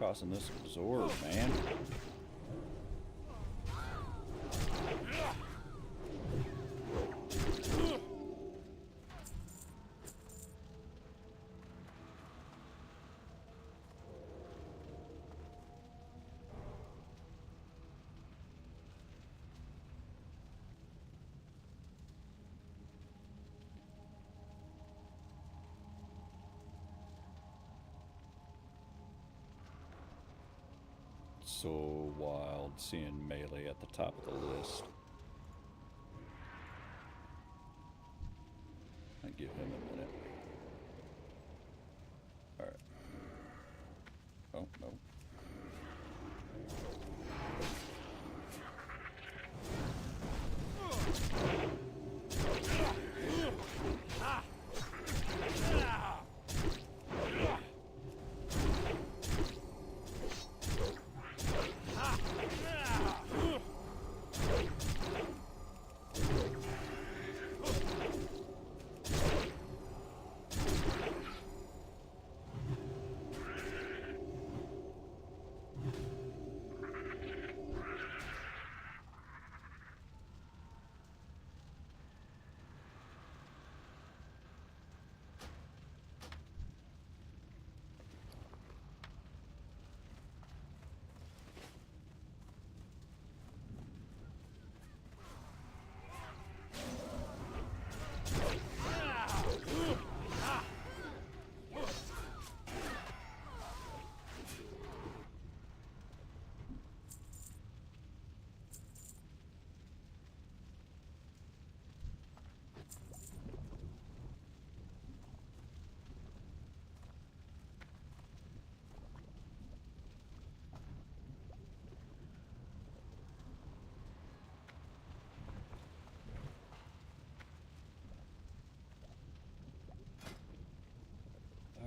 tossing this absorb, man. So wild seeing melee at the top of the list. I give him a minute. Alright. Oh, no.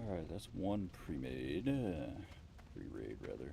Alright, that's one pre-made. Pre-raid, rather.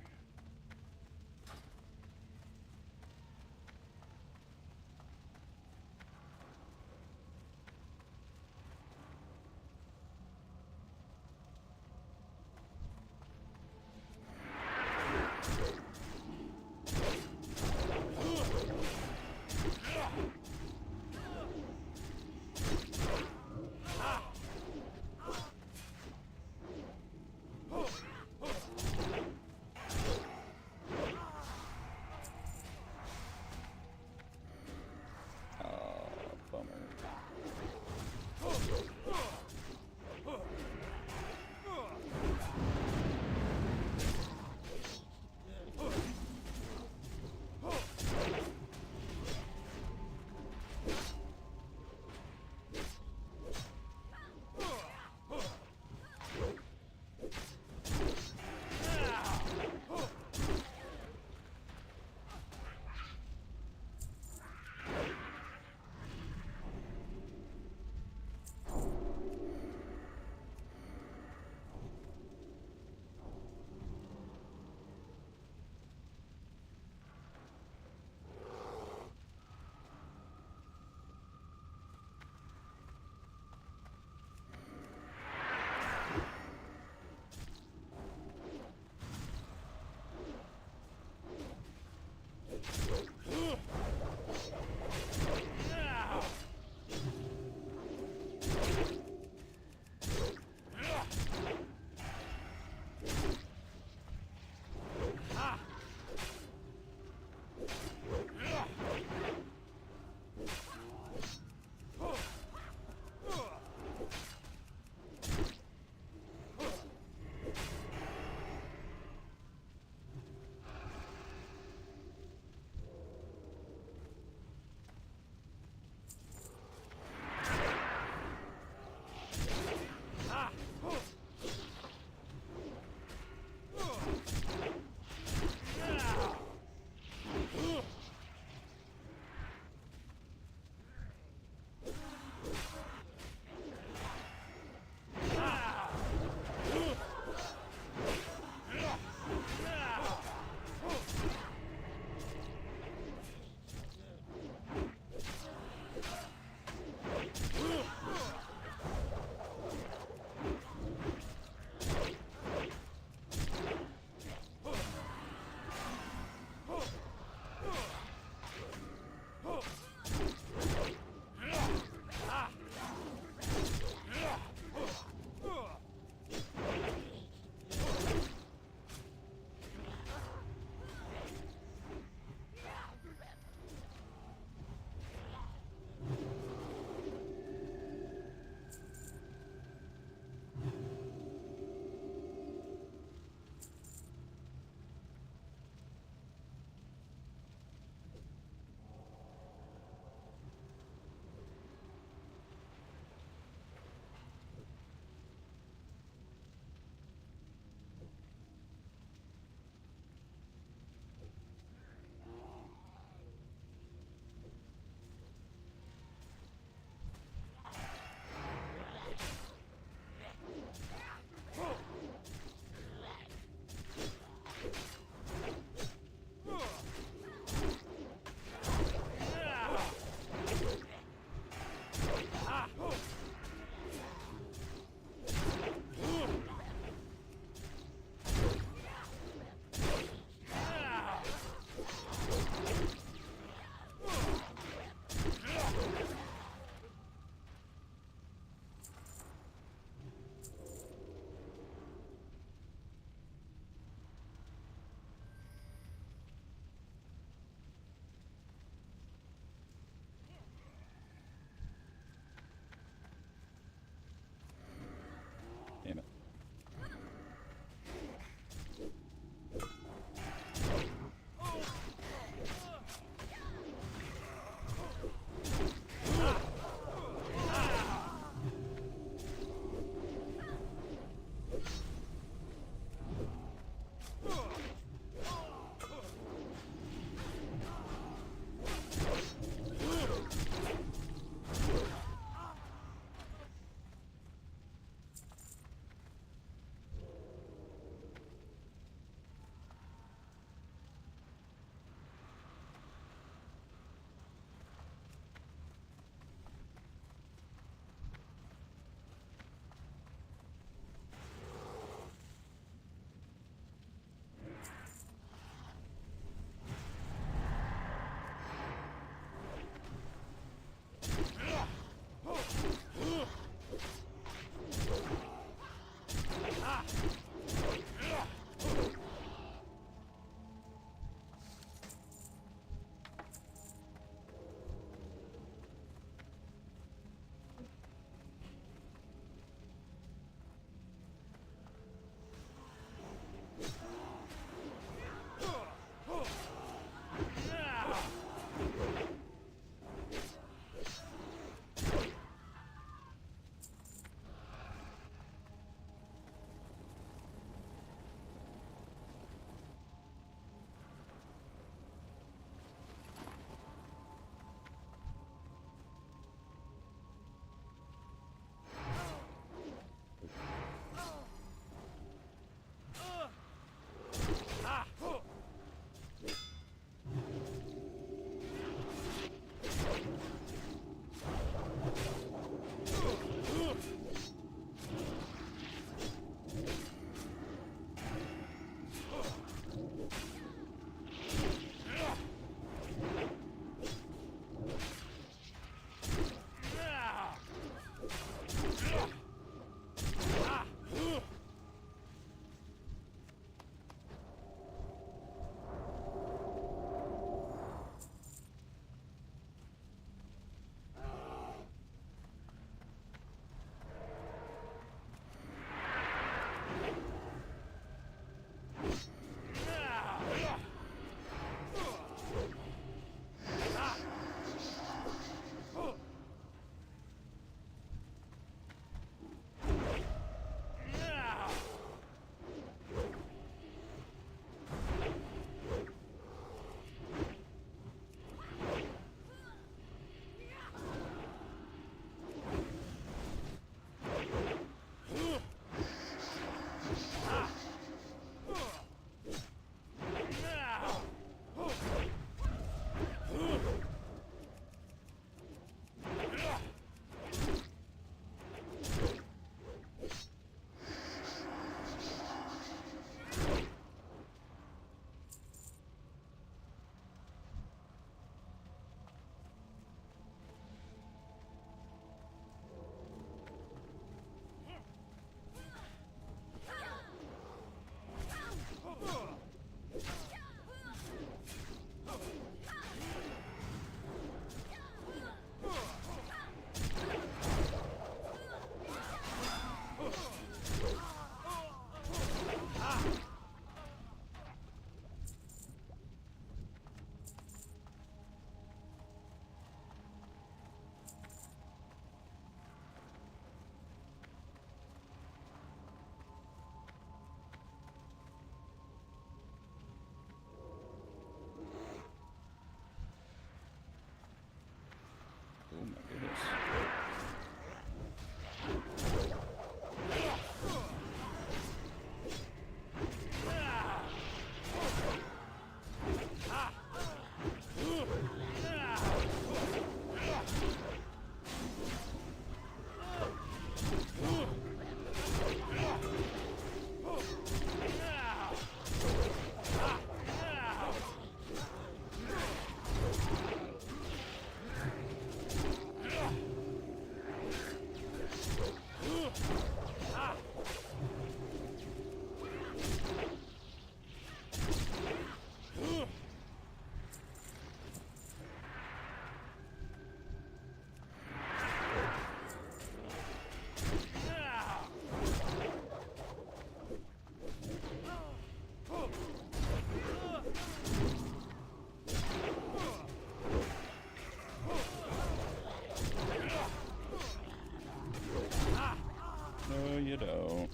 No, you don't.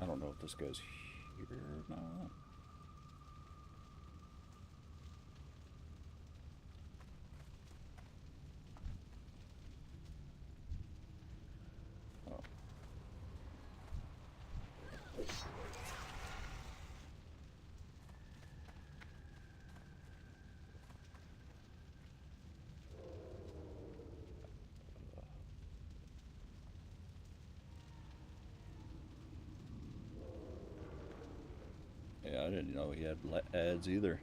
I don't know if this guy's here or not. Oh. Yeah, I didn't know he had ads either.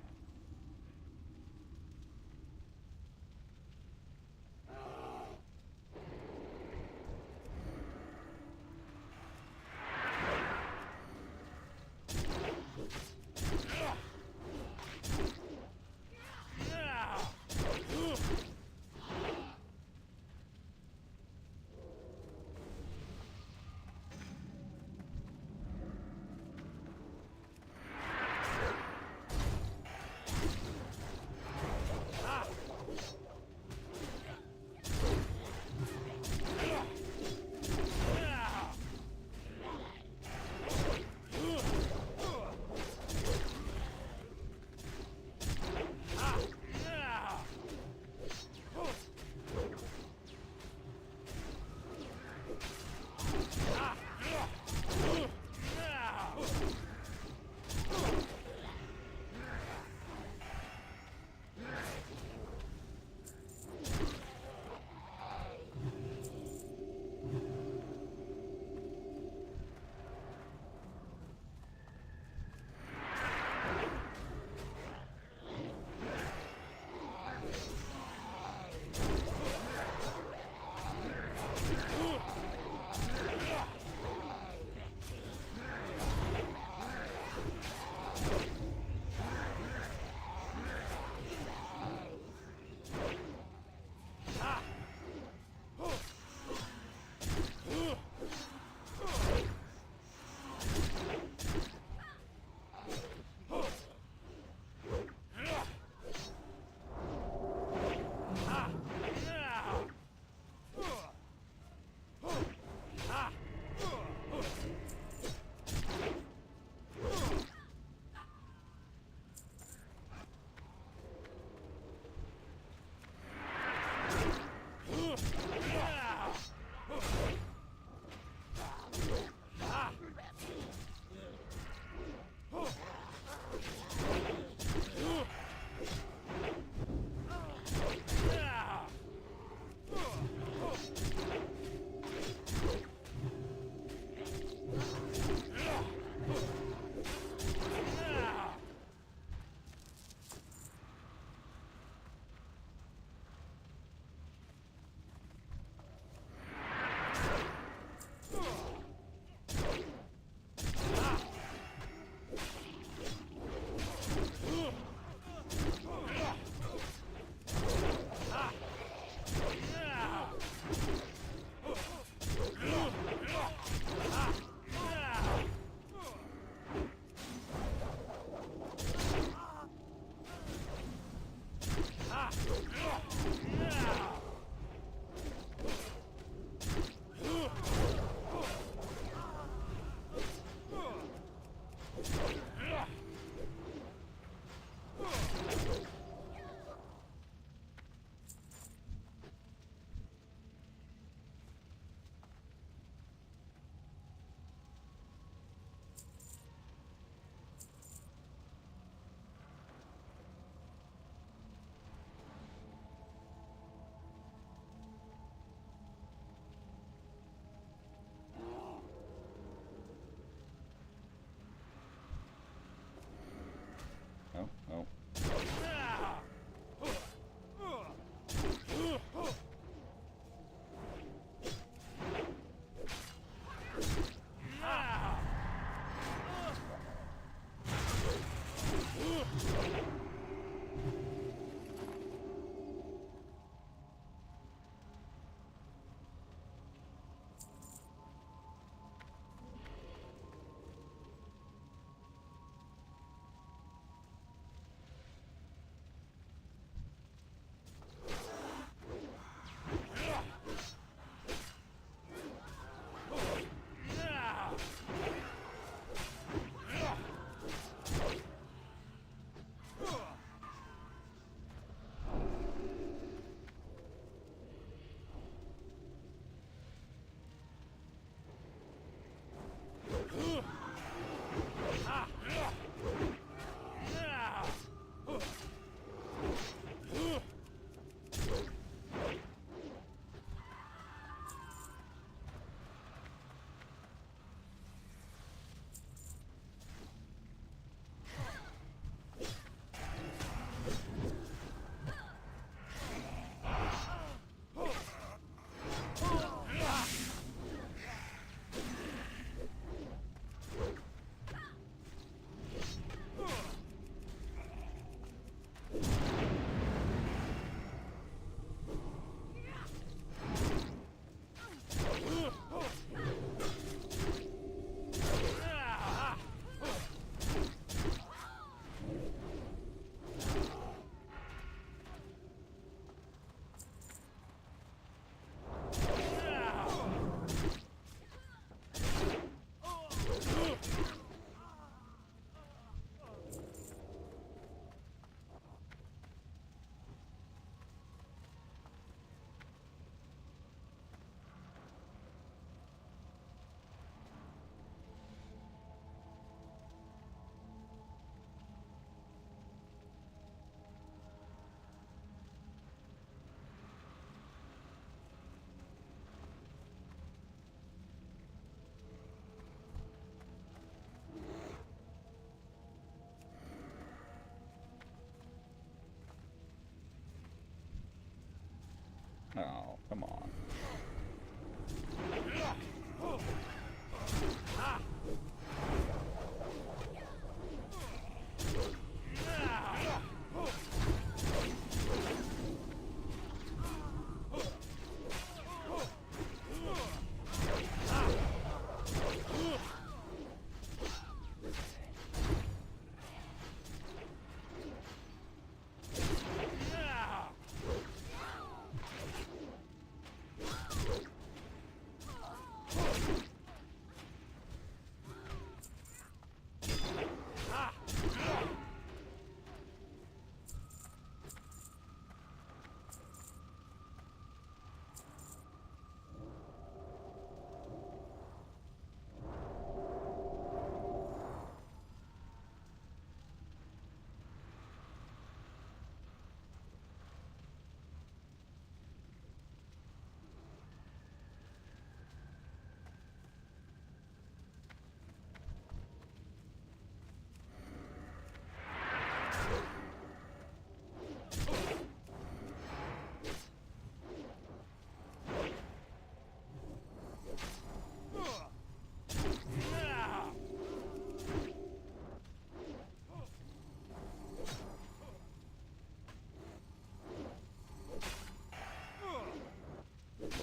Oh, come on.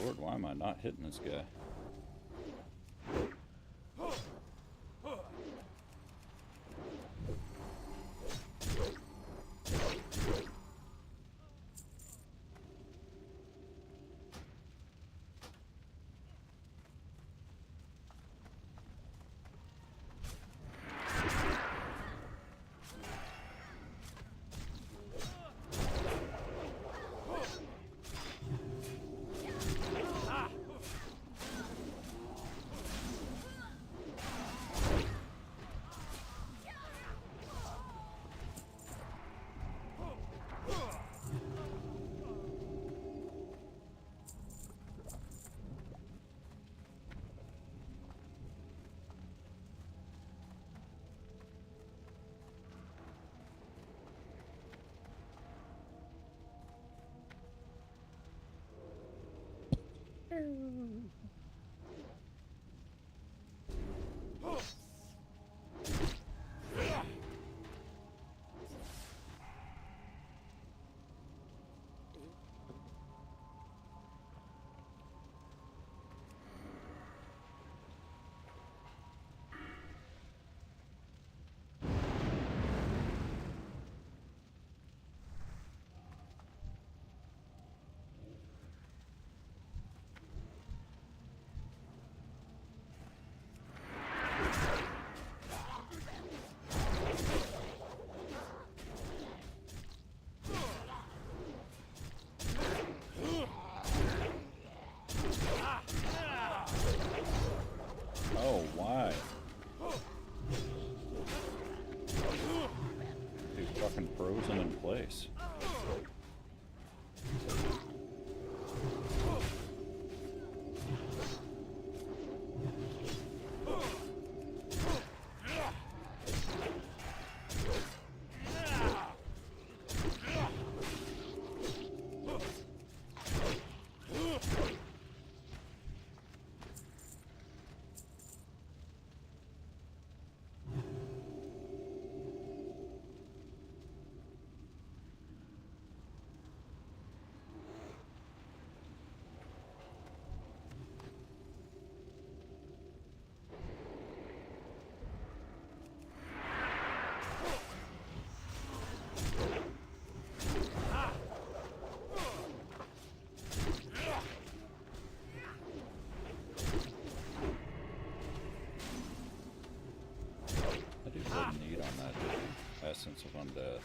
Lord, why am I not hitting this guy? Oh, why? Dude, fucking frozen in place. I do blood need on that essence of undeath.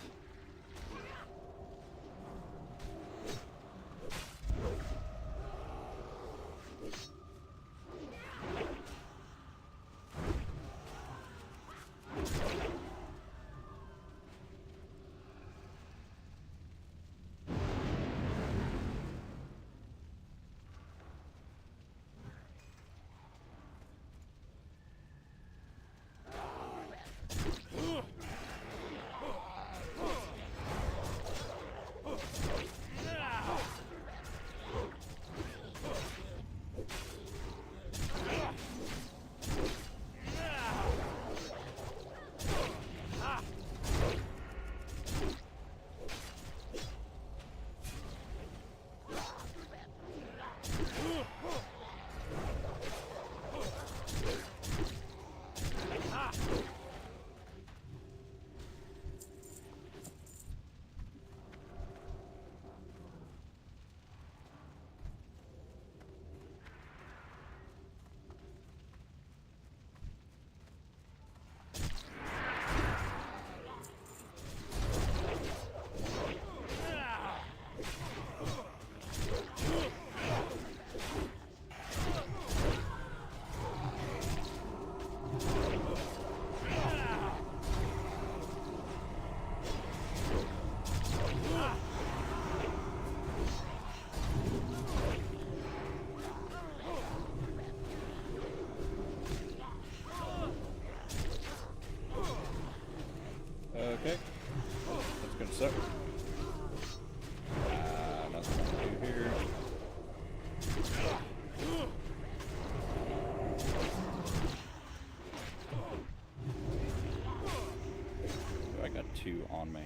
2 on me.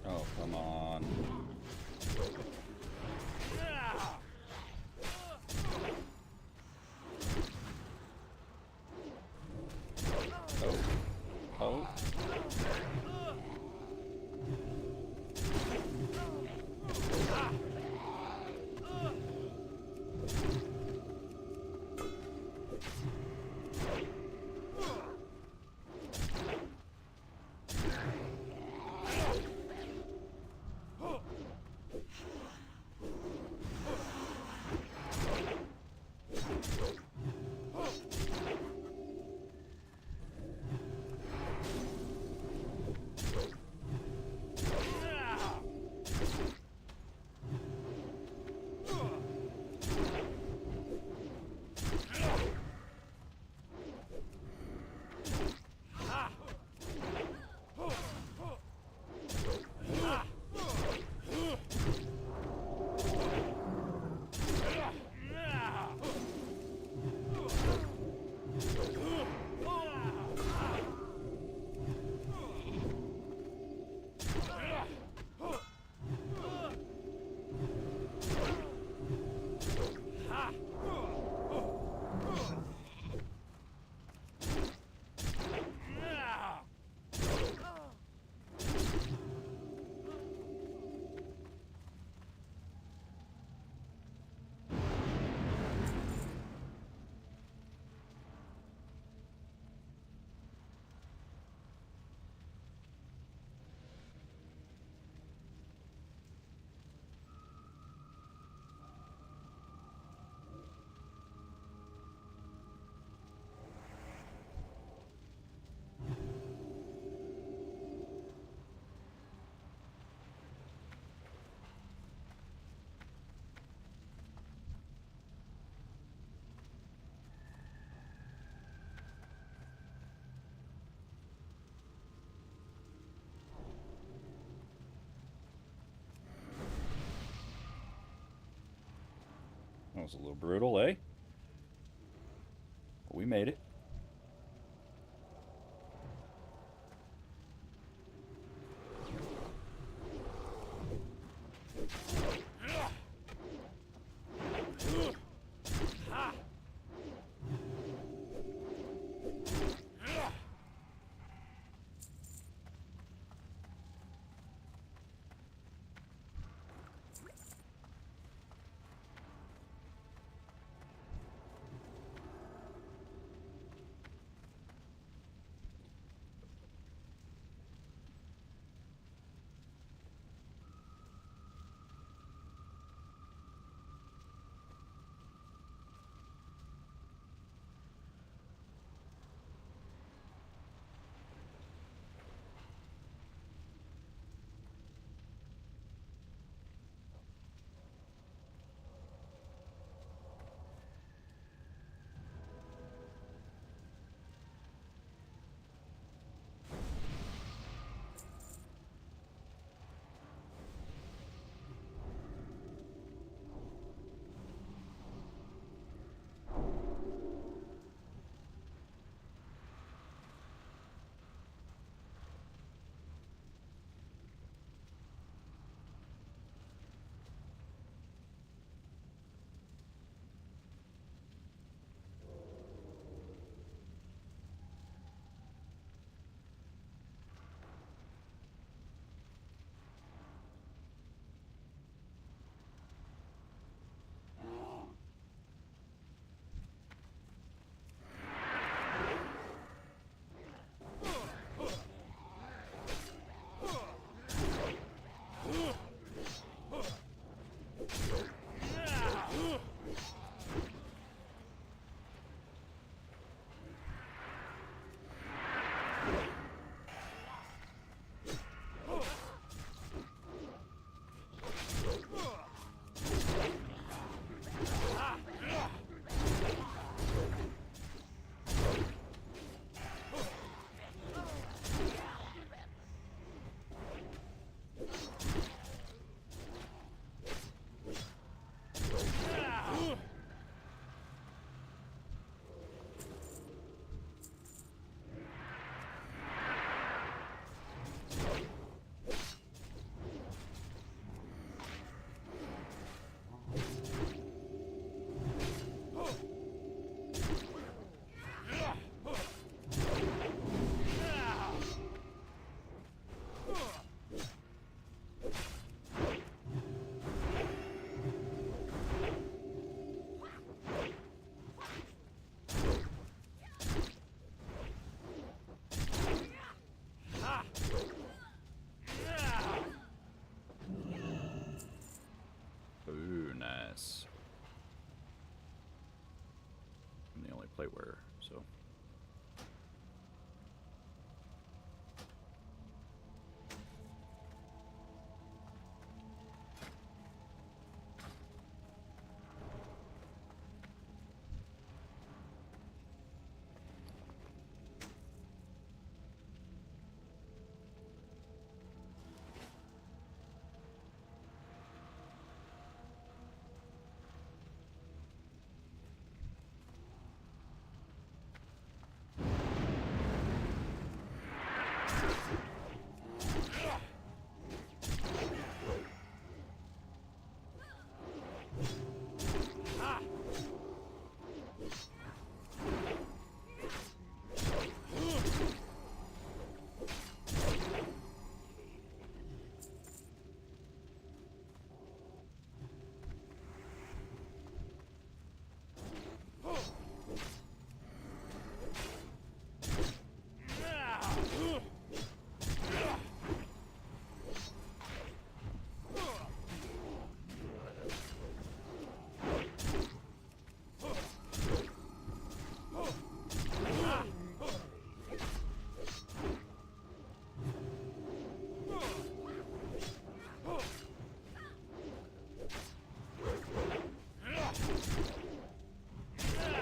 Oh, come on. Oh. Oh. That was a little brutal, eh? But we made it. play where, so.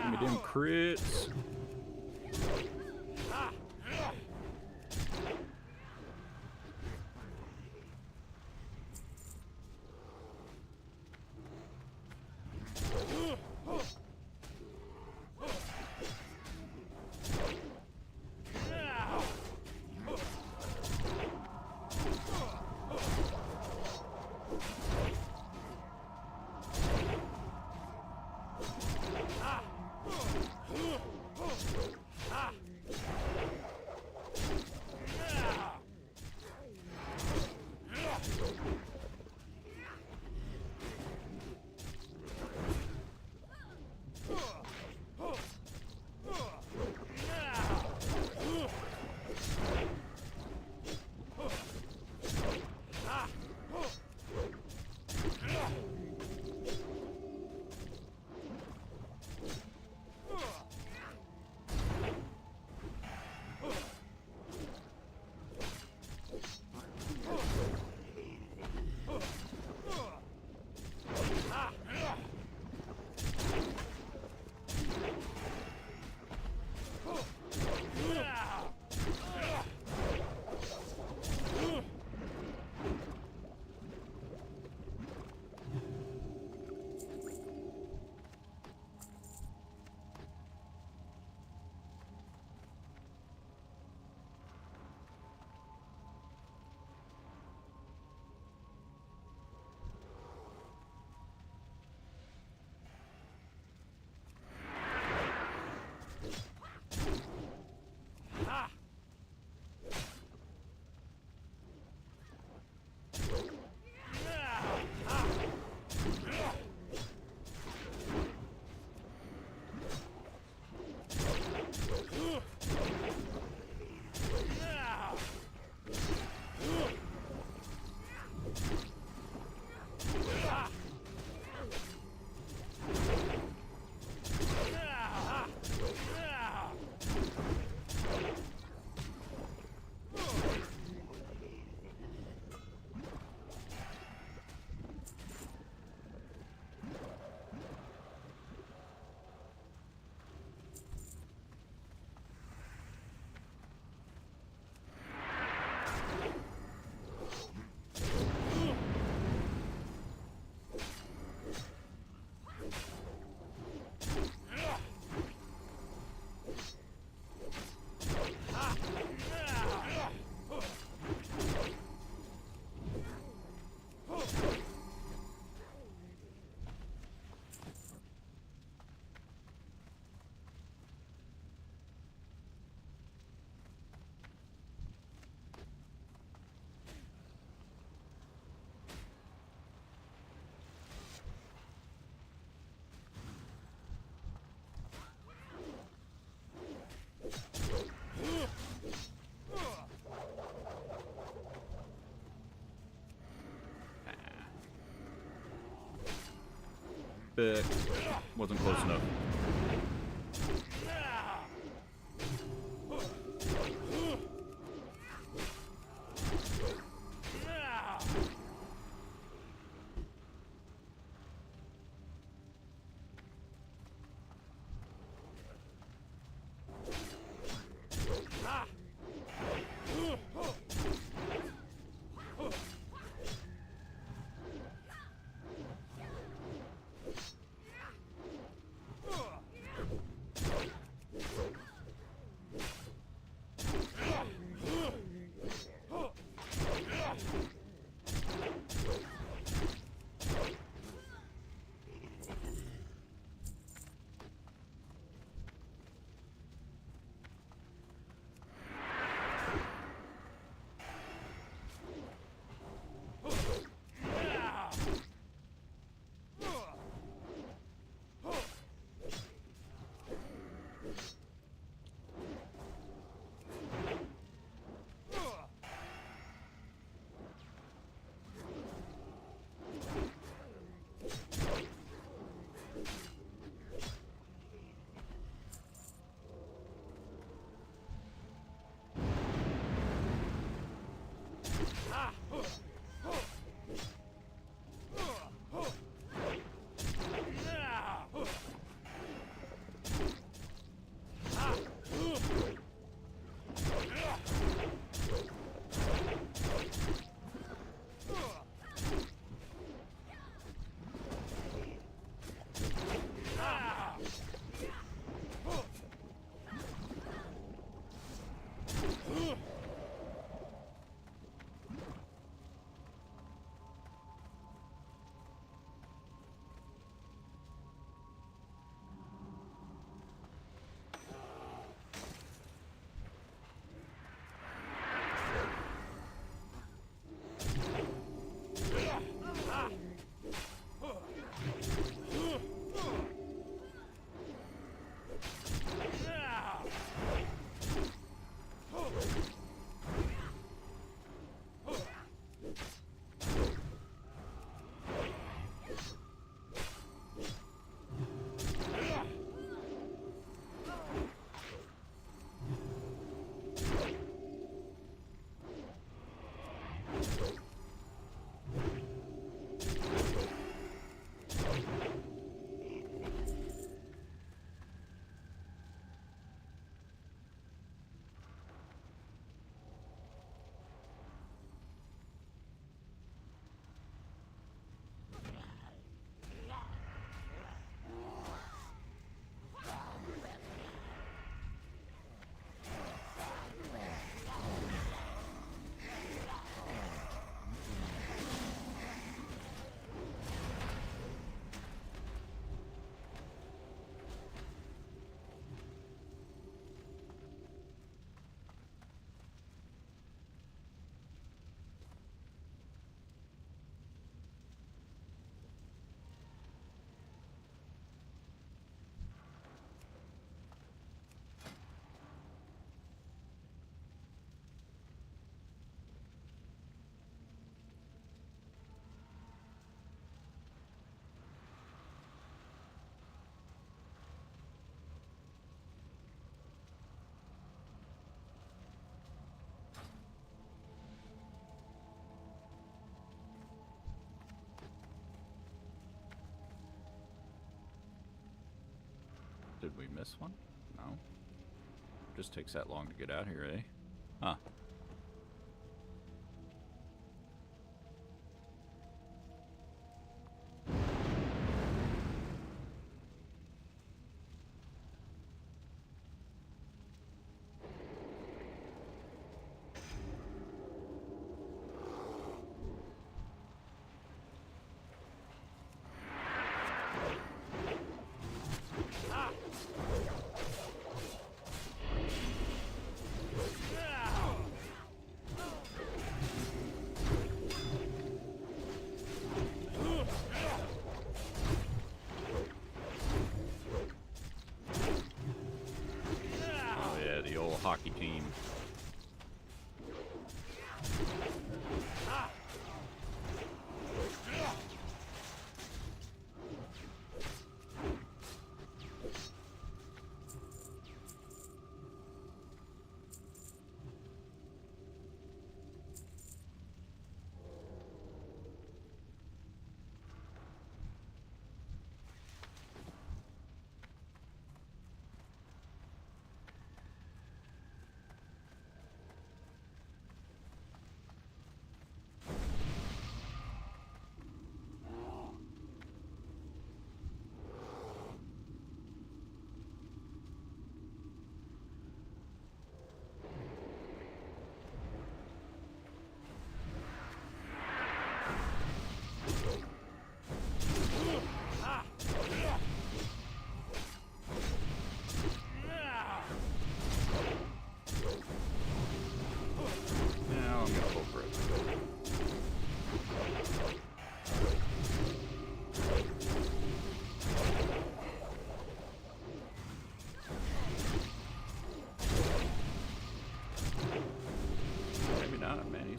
Give me them crits. But wasn't close enough. Did we miss one? No. Just takes that long to get out here, eh? Huh. Hockey team.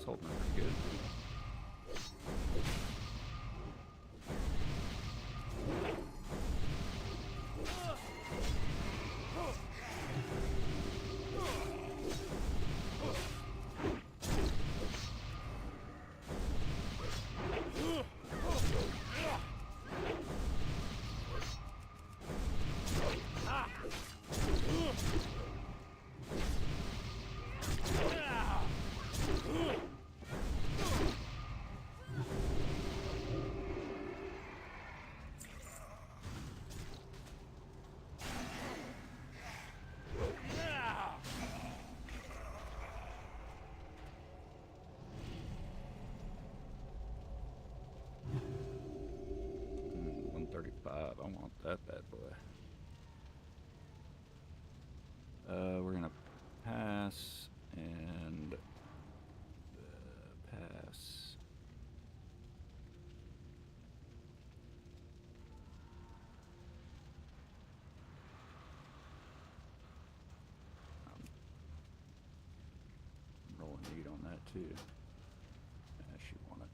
holding up pretty good. I want that bad boy. We're gonna pass and pass. I'm rolling need on that too. Yeah, she want it.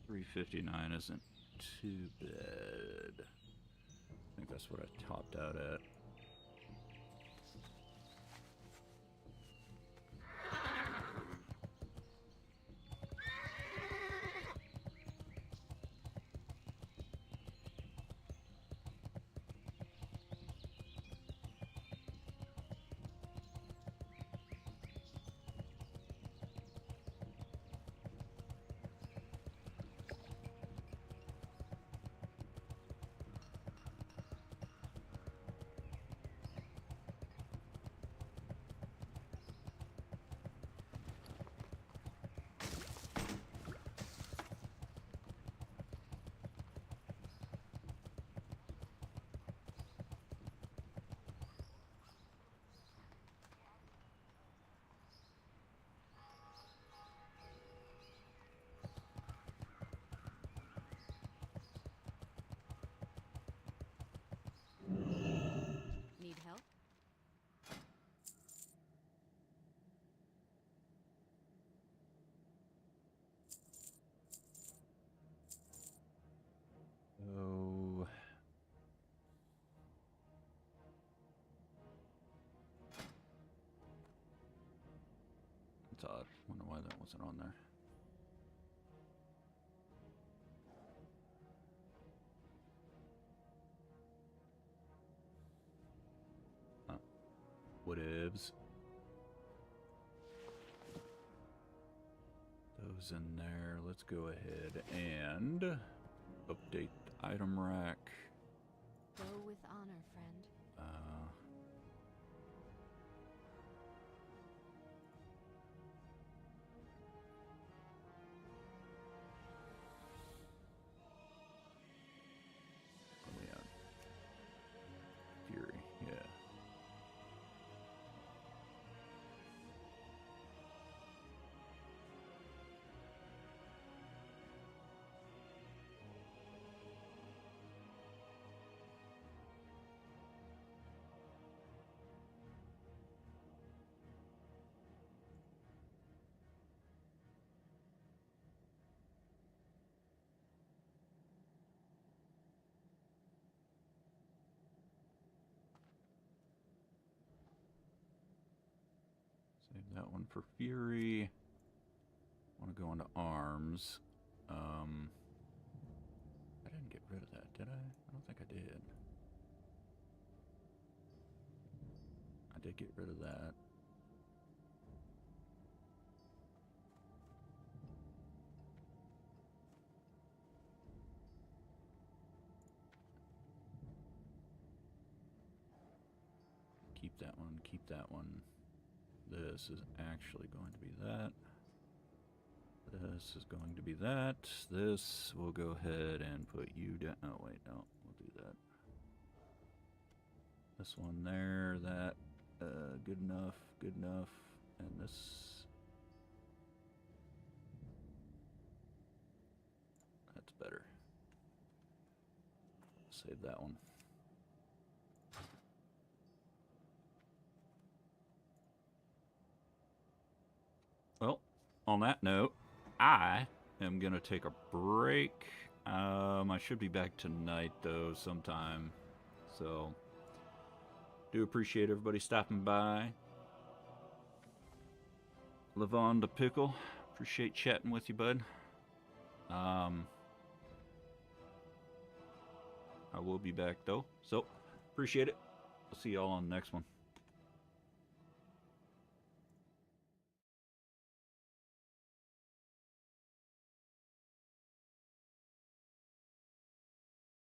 359 isn't too bad. I think that's what I topped out at. Need help? Oh. It's odd. Wonder why that wasn't on there. Whatevs. lives. Those in there. Let's go ahead and update the item rack. Go with honor, friend. Yeah. Fury, yeah. Save that one for Fury. Want to go into arms. I didn't get rid of that, did I? I don't think I did. I did get rid of that. Keep that one, keep that one. This is actually going to be that. This is going to be that. This, we'll go ahead and put you down. Oh, wait, no, we'll do that. This one there, that, good enough, good enough. And this. That's better. Save that one. Well, on that note, I am going to take a break. I should be back tonight, though, sometime. So, do appreciate everybody stopping by. Levon the Pickle, appreciate chatting with you, bud. I will be back, though. So, appreciate it. I'll see y'all on the next one.